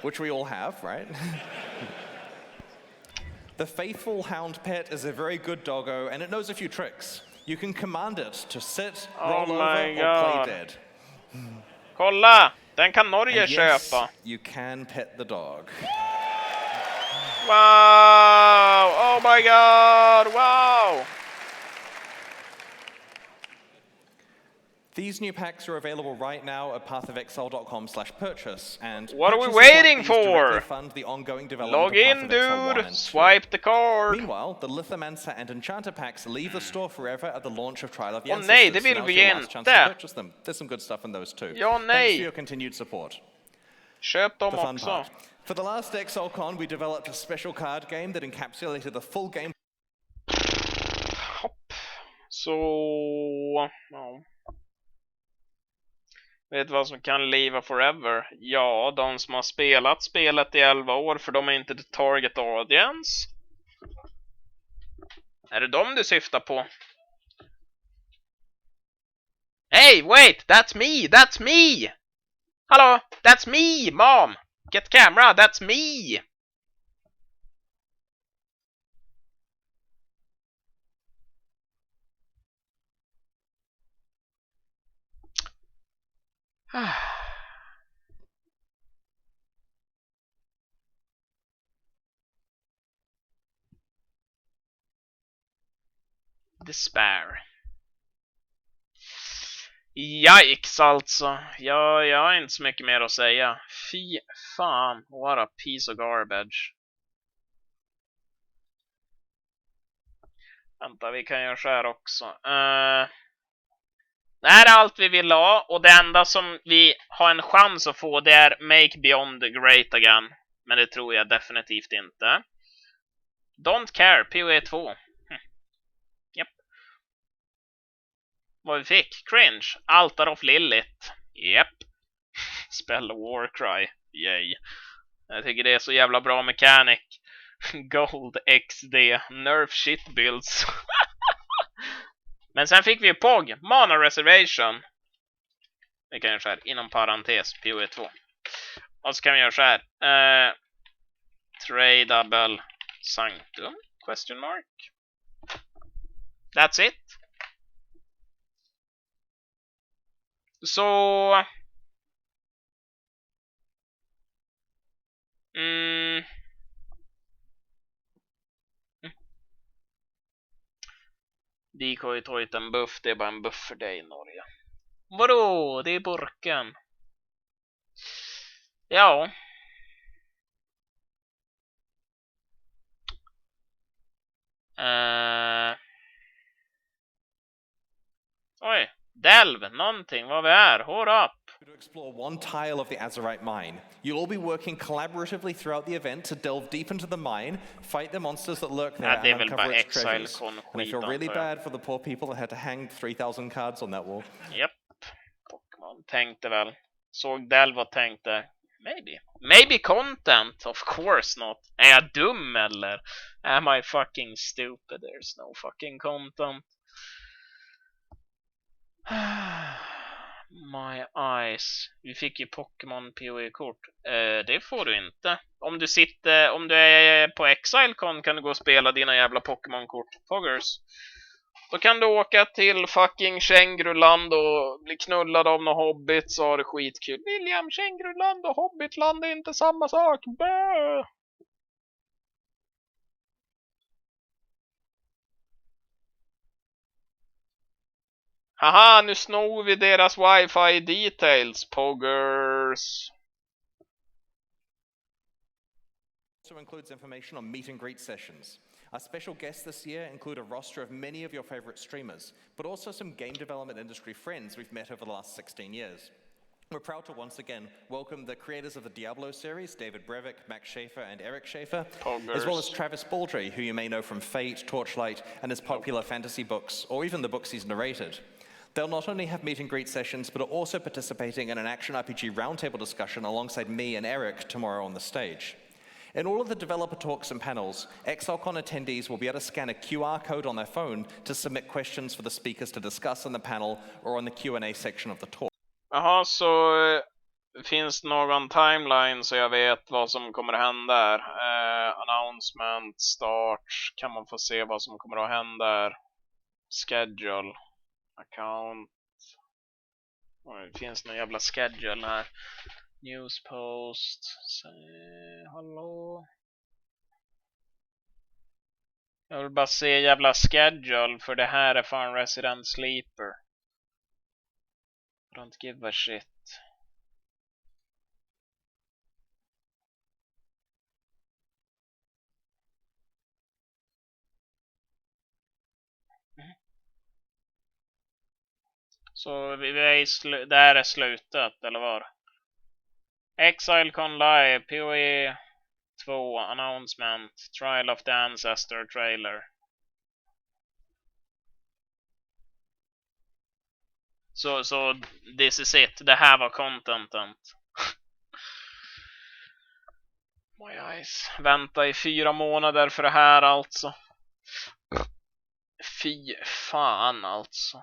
Which we all have, right? The faithful hound pet is a very good doggo, and it knows a few tricks. You can command it to sit, roll over, or play dead. Kolla! Den kan Norge And yes, köpa. you can pet the dog. Wow! Oh my god! Wow! These new packs are available right now at pathofexile.com/purchase, and what are we purchases waiting like these directly for? fund the ongoing development Log of Path in, of Exile 1 dude! and 2. Swipe the card! Meanwhile, the Lithomancer and Enchanter packs leave the store forever at the launch of Trial of the Åh Ancestors. nej, det vill so now's vi your last chance to inte! purchase them. There's some good stuff in those too. Ja, Thanks nej! for your continued support. Köp dem The fun också. part. For the last ExileCon, we developed a special card game that encapsulated the full game. Hopp. Så... Ja. Vet vad som kan leva forever? Ja, de som har spelat spelet i 11 år, för de är inte the target audience. Är det dem du syftar på? Hey, wait! That's me! That's me! Hallå! That's me, mom! Get camera! That's me! Despair. Yikes alltså. Ja, jag har inte så mycket mer att säga. Fy fan, what a piece of garbage. Vänta, vi kan göra så här också. Det här är allt vi vill ha, och det enda som vi har en chans att få, det är Make Beyond Great Again. Men det tror jag definitivt inte. Don't care, PoE 2. Japp. Vad vi fick? Cringe. Altar of Lilith. Japp. Spell Warcry. Yay. Jag tycker det är så jävla bra mechanic. Gold XD. Nerf shit builds. Men sen fick vi POG. Mana Reservation. Vi kan göra så här. Inom parentes. PoE 2. Och så kan vi göra så här. Tradable Sanctum? Question mark. That's it. Så... Decoy tagit en buff. Det är bara en buff för dig i Norge. Vadå? Det är burken. Ja. Oj. Delv. Någonting. Vad vi är. Hold up. To explore one tile of the Azurite mine. You'll all be working collaboratively throughout the event to delve deep into the mine, fight the monsters that lurk there, and uncover its treasures. And I feel really bad for the poor people that had to hang 3,000 cards on that wall. Japp. Pokémon tänkte väl. Såg Del vad tänkte. Maybe. Maybe content. Of course not. Är jag dum eller? Am I fucking stupid? There's no fucking content. My eyes. Vi fick ju Pokémon PoE-kort. Det får du inte. Om du är på Excilecon kan du gå och spela dina jävla Pokémon-kort. Poggers. Då kan du åka till fucking Kängruland och bli knullad av några hobbits och ha det skitkul. William, Kängruland och Hobbitland är inte samma sak. Bäh! Haha, nu snor vi deras wifi details, poggers. Also includes information on meet and greet sessions. Our special guests this year include a roster of many of your favorite streamers, but also some game development industry friends we've met over the last 16 years. We're proud to once again welcome the creators of the Diablo series, David Brevik, Max Schaefer, and Eric Schaefer, as well as Travis Baldry, who you may know from Fate, Torchlight, and his popular fantasy books, or even the books he's narrated. They'll not only have meet and greet sessions, but are also participating in an action RPG roundtable discussion alongside me and Eric tomorrow on the stage. In all of the developer talks and panels, excilecon attendees will be able to scan a QR code on their phone to submit questions for the speakers to discuss in the panel or on the Q&A section of the talk. Jaha, så finns det någon timeline så jag vet vad som kommer att hända där. Announcement, start, kan man få se vad som kommer att hända där. Schedule, account. Det finns någon jävla schedule här. News post. Hallå. Jag vill bara se jävla schedule för det här är fan Resident Sleeper. Don't give a shit. Så det här är slutet, eller vad? excilecon live, PoE 2, announcement, Trial of the Ancestor trailer. Så this is it. Det här var contenten. My eyes. Vänta i 4 månader för det här alltså. Fy fan alltså.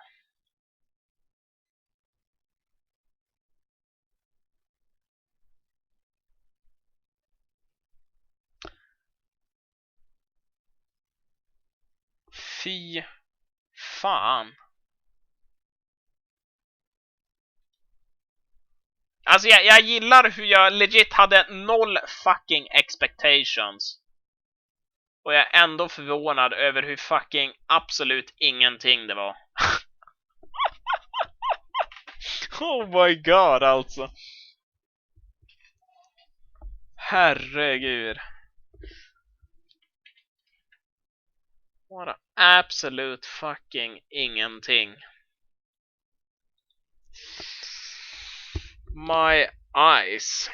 Fy fan. Alltså jag gillar hur jag legit hade noll fucking expectations. Och jag är ändå förvånad över hur fucking absolut ingenting det var. Oh my god alltså. Herregud. What absolut fucking ingenting. My eyes.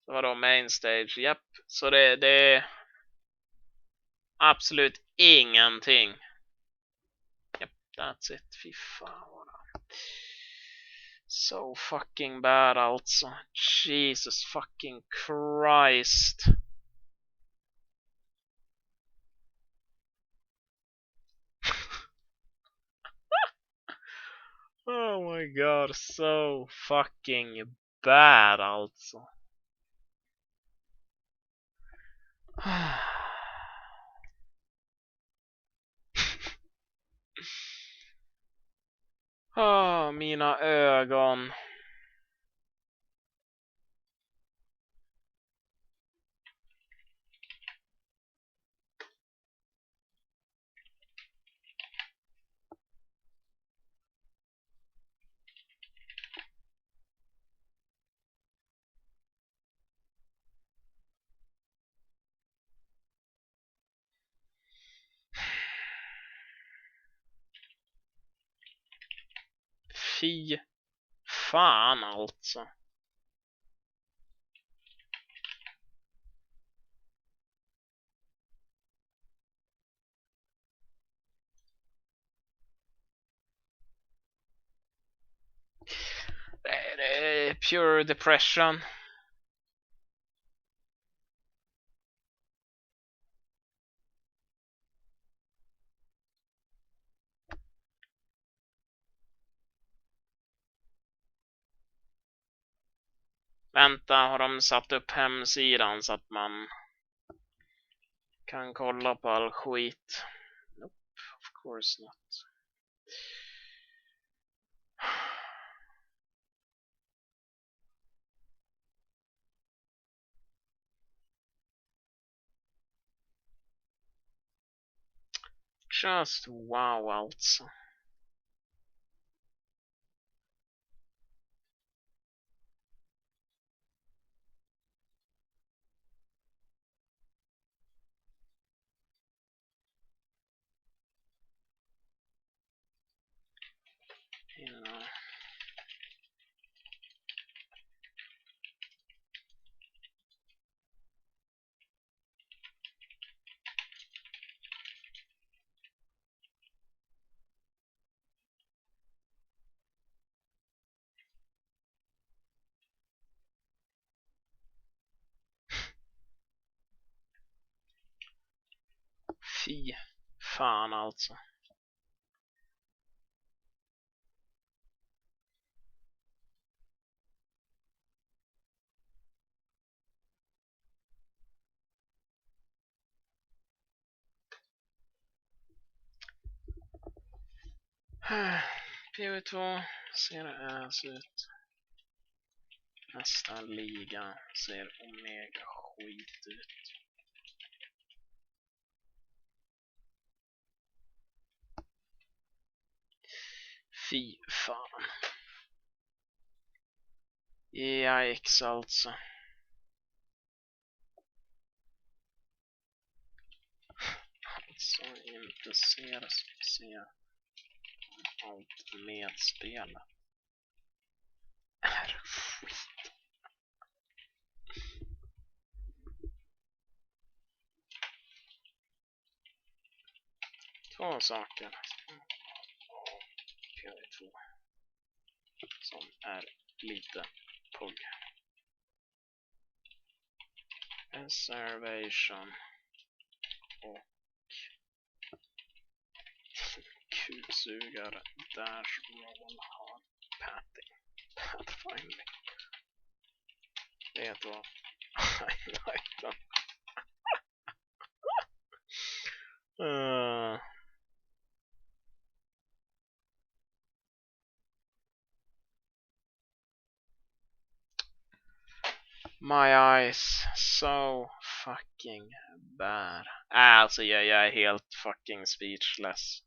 Så vadå main stage? Japp. Så det är absolut ingenting. Japp, that's it. Fy fan. So fucking bad alltså. Jesus fucking Christ. Oh my god, so fucking bad alltså. Mina ögon. Fy fan alltså. Det är pure depression. Vänta, har de satt upp hemsidan så att man kan kolla på all skit? Nope, of course not. Just wow alltså. Ja. Fy fan alltså. PV2 ser det ut. Nästa liga ser omega skit ut. Fy fan. Yikes alltså. Alltså inte ser allt med spelet. Är skit. Två saker. PV2 som är lite pugg. Reservation och kuksugare dash roll hard pathfinding. Det var highlighten. My eyes, so fucking bad. Alltså jag är helt fucking speechless.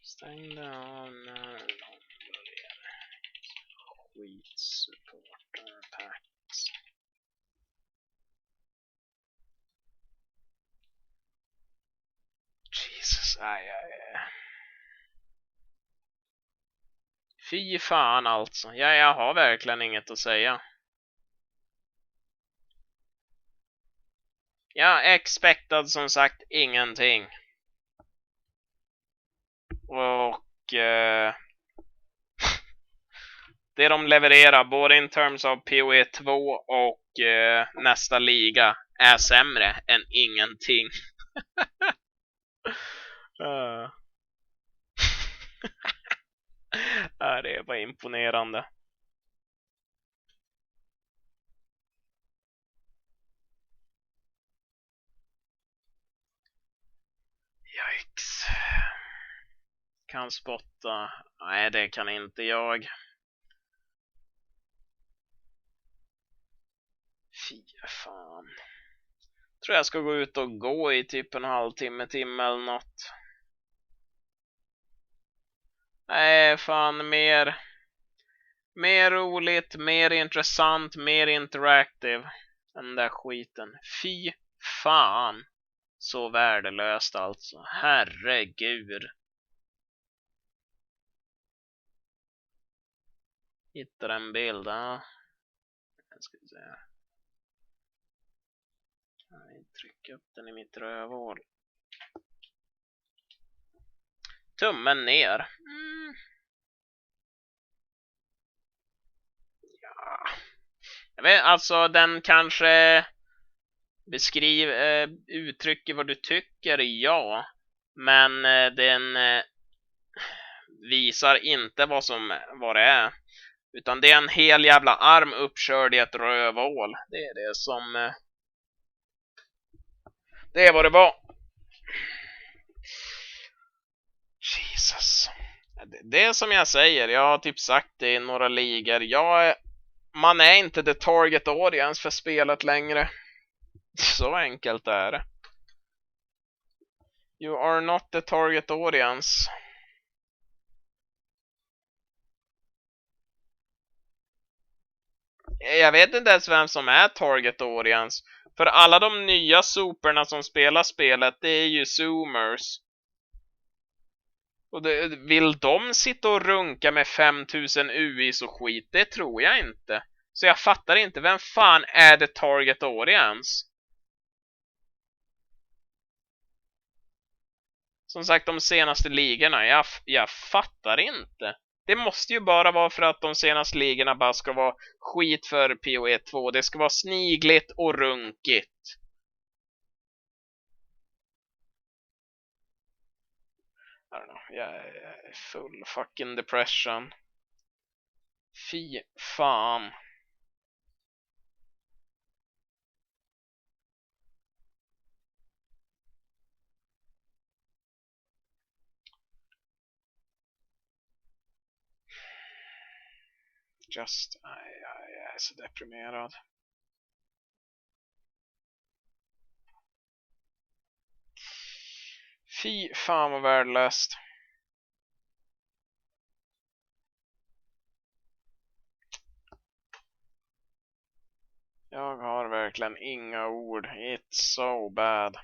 Stäng av när de börjar. Skitsupporter packs. Jesus, aj. Fy fan alltså. Jag har verkligen inget att säga. Jag expectad som sagt ingenting. Och det de levererar både in terms av PoE 2 och nästa liga är sämre än ingenting. Det var imponerande. Yikes. Kan spotta. Nej, det kan inte jag. Fy fan. Tror jag ska gå ut och gå i typ en halvtimme, timme eller något. Nej, fan mer roligt, mer intressant, mer interactive än den där skiten. Fy fan. Så värdelöst alltså. Herregud. Hittar en bild, ja. Jag ska se. Jag trycker upp den i mitt rövhål. Tummen ner. Ja. Jag vet, alltså den kanske uttrycker vad du tycker, ja. Men den visar inte vad det är. Utan det är en hel jävla arm uppkörd i ett rövhål. Det är det som... det är vad det var. Jesus. Det är som jag säger. Jag har typ sagt det i några ligor. Man är inte the target audience för spelet längre. Så enkelt är det. You are not the target audience. Jag vet inte ens vem som är target audience. För alla de nya superna som spelar spelet, det är ju zoomers. Och vill de sitta och runka med 5000 UIs och skit? Det tror jag inte. Så jag fattar inte, vem fan är det target audience? Som sagt, de senaste ligorna, jag fattar inte. Det måste ju bara vara för att de senaste ligorna bara ska vara skit för PoE 2. Det ska vara snigligt och runkigt. I don't know, jag är full fucking depression. Fy fan. Jag är så deprimerad. Fy fan vad värdelöst. Jag har verkligen inga ord. It's so bad.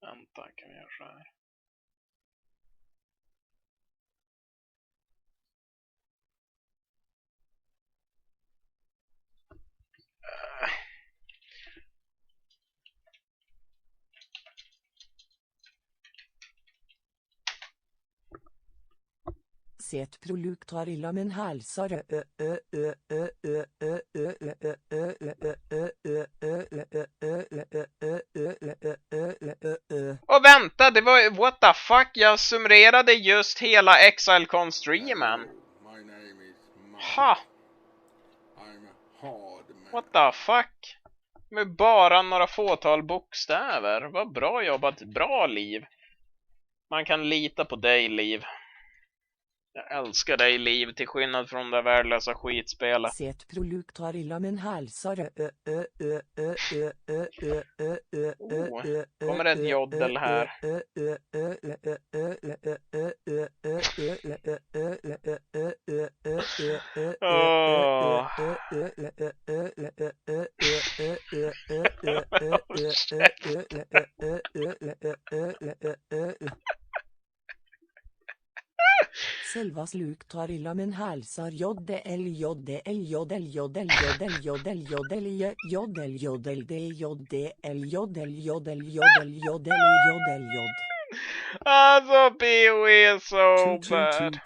Vänta, kan vi göra så här? Sett produktrar i lammen halsar Och vänta, det var... What the fuck? Jag summerade just hela excilecon2-streamen. Ha! What the fuck? Med bara några fåtal bokstäver. Vad bra jobbat. Bra, Liv. Man kan lita på dig, Liv. Jag älskar dig, Liv, till skillnad från det värdelösa skitspelet. Sett produktar i lammen halsar kommer ett joddel här. Selvas luk tar i lammen halsar joddel joddel joddel joddel joddel joddel joddel joddel joddel de joddel joddel joddel joddel joddel joddel jodd. Alltså, PoE är so bad.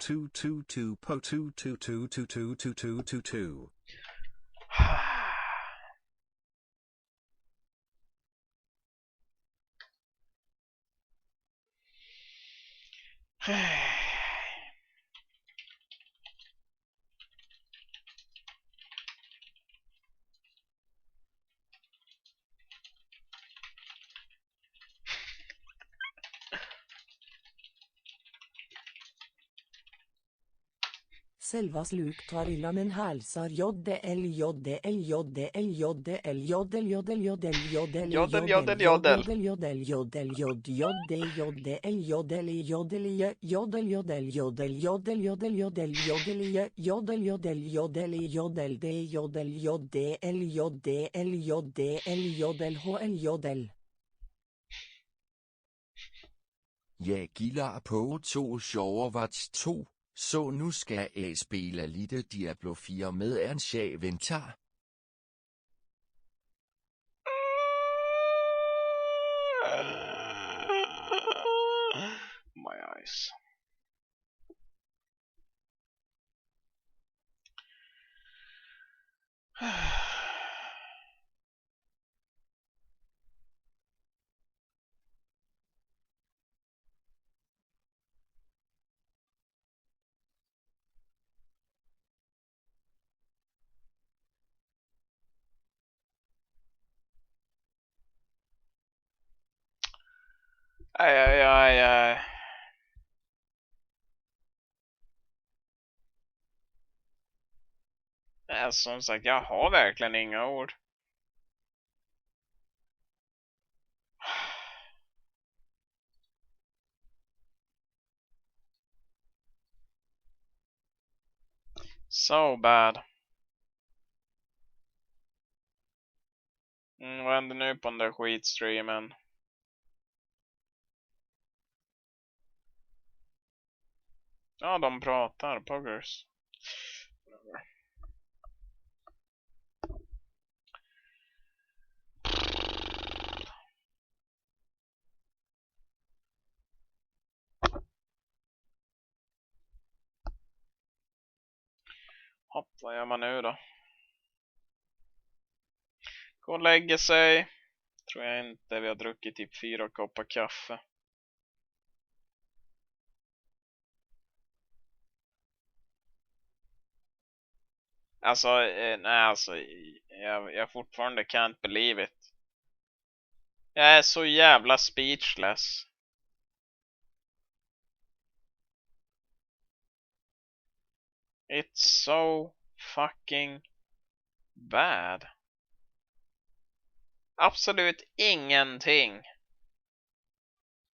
Selvas Luke tar illa men hälsar JDL JDL JDL JDL JDL JDL JDL JDL Jodel, jodel, JDL JDL JDL JDL JDL JDL JDL JDL JDL JDL JDL JDL JDL JDL JDL JDL JDL D JDL JDL JDL JDL JDL HL JDL. Jeg gillar på 2 Showerwatch 2, så nu ska jag spela lite Diablo 4 med en inventar. My eyes. Aj, aj, aj, aj. Som sagt, jag har verkligen inga ord. So bad. Vad händer nu på den där skitstreamen? Ja, de pratar, poggers. Hopp, vad gör man nu då? Gå och lägga sig. Tror jag inte, vi har druckit typ 4 koppar kaffe. Alltså, nej alltså, jag fortfarande can't believe it. Jag är så jävla speechless. It's so fucking bad. Absolut ingenting.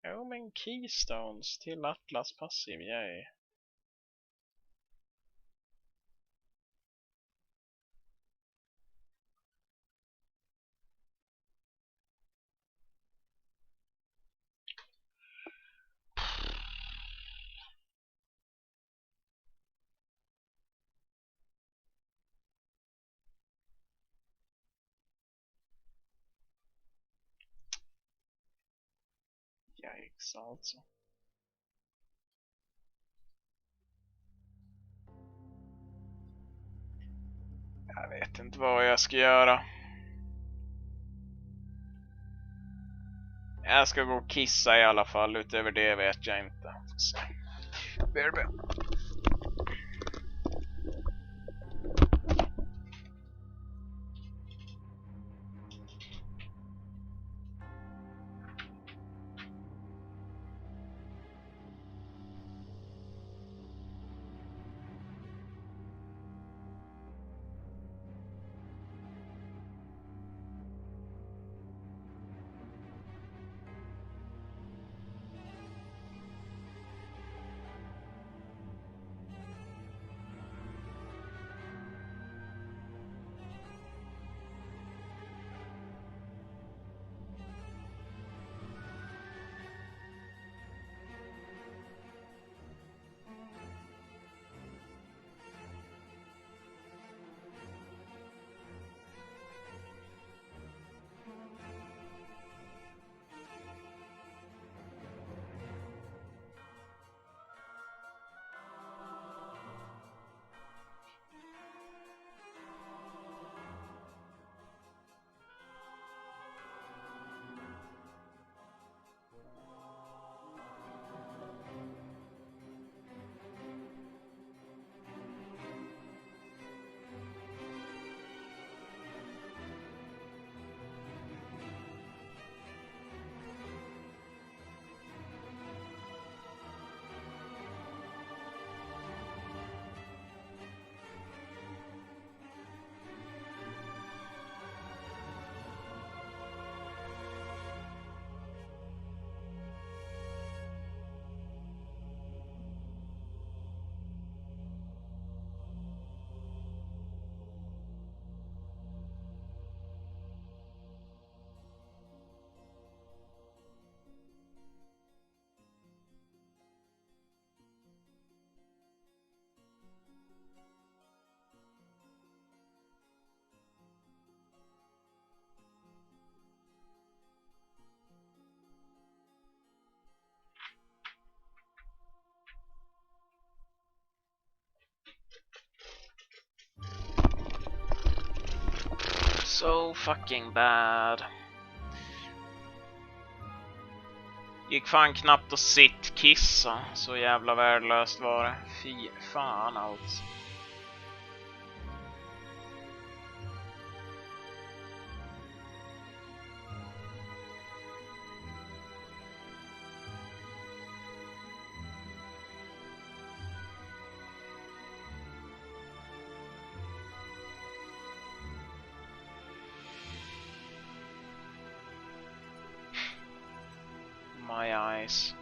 Jo, men keystones till Atlas passiv, yay. Yikes alltså. Jag vet inte vad jag ska göra. Jag ska gå och kissa i alla fall. Utöver det vet jag inte. Berbe. So fucking bad. Gick fan knappt att kissa. Så jävla värdelöst var det. Fy fan alltså. My eyes.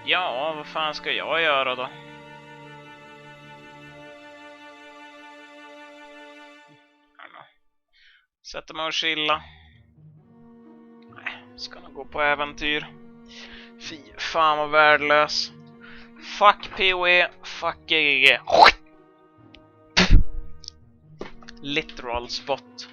Ja, vad fan ska jag göra då? Sätter mig och chilla. Nej, ska nog gå på äventyr. Fy fan vad värdelös. Fuck PoE, fuck GGG. Literal spot.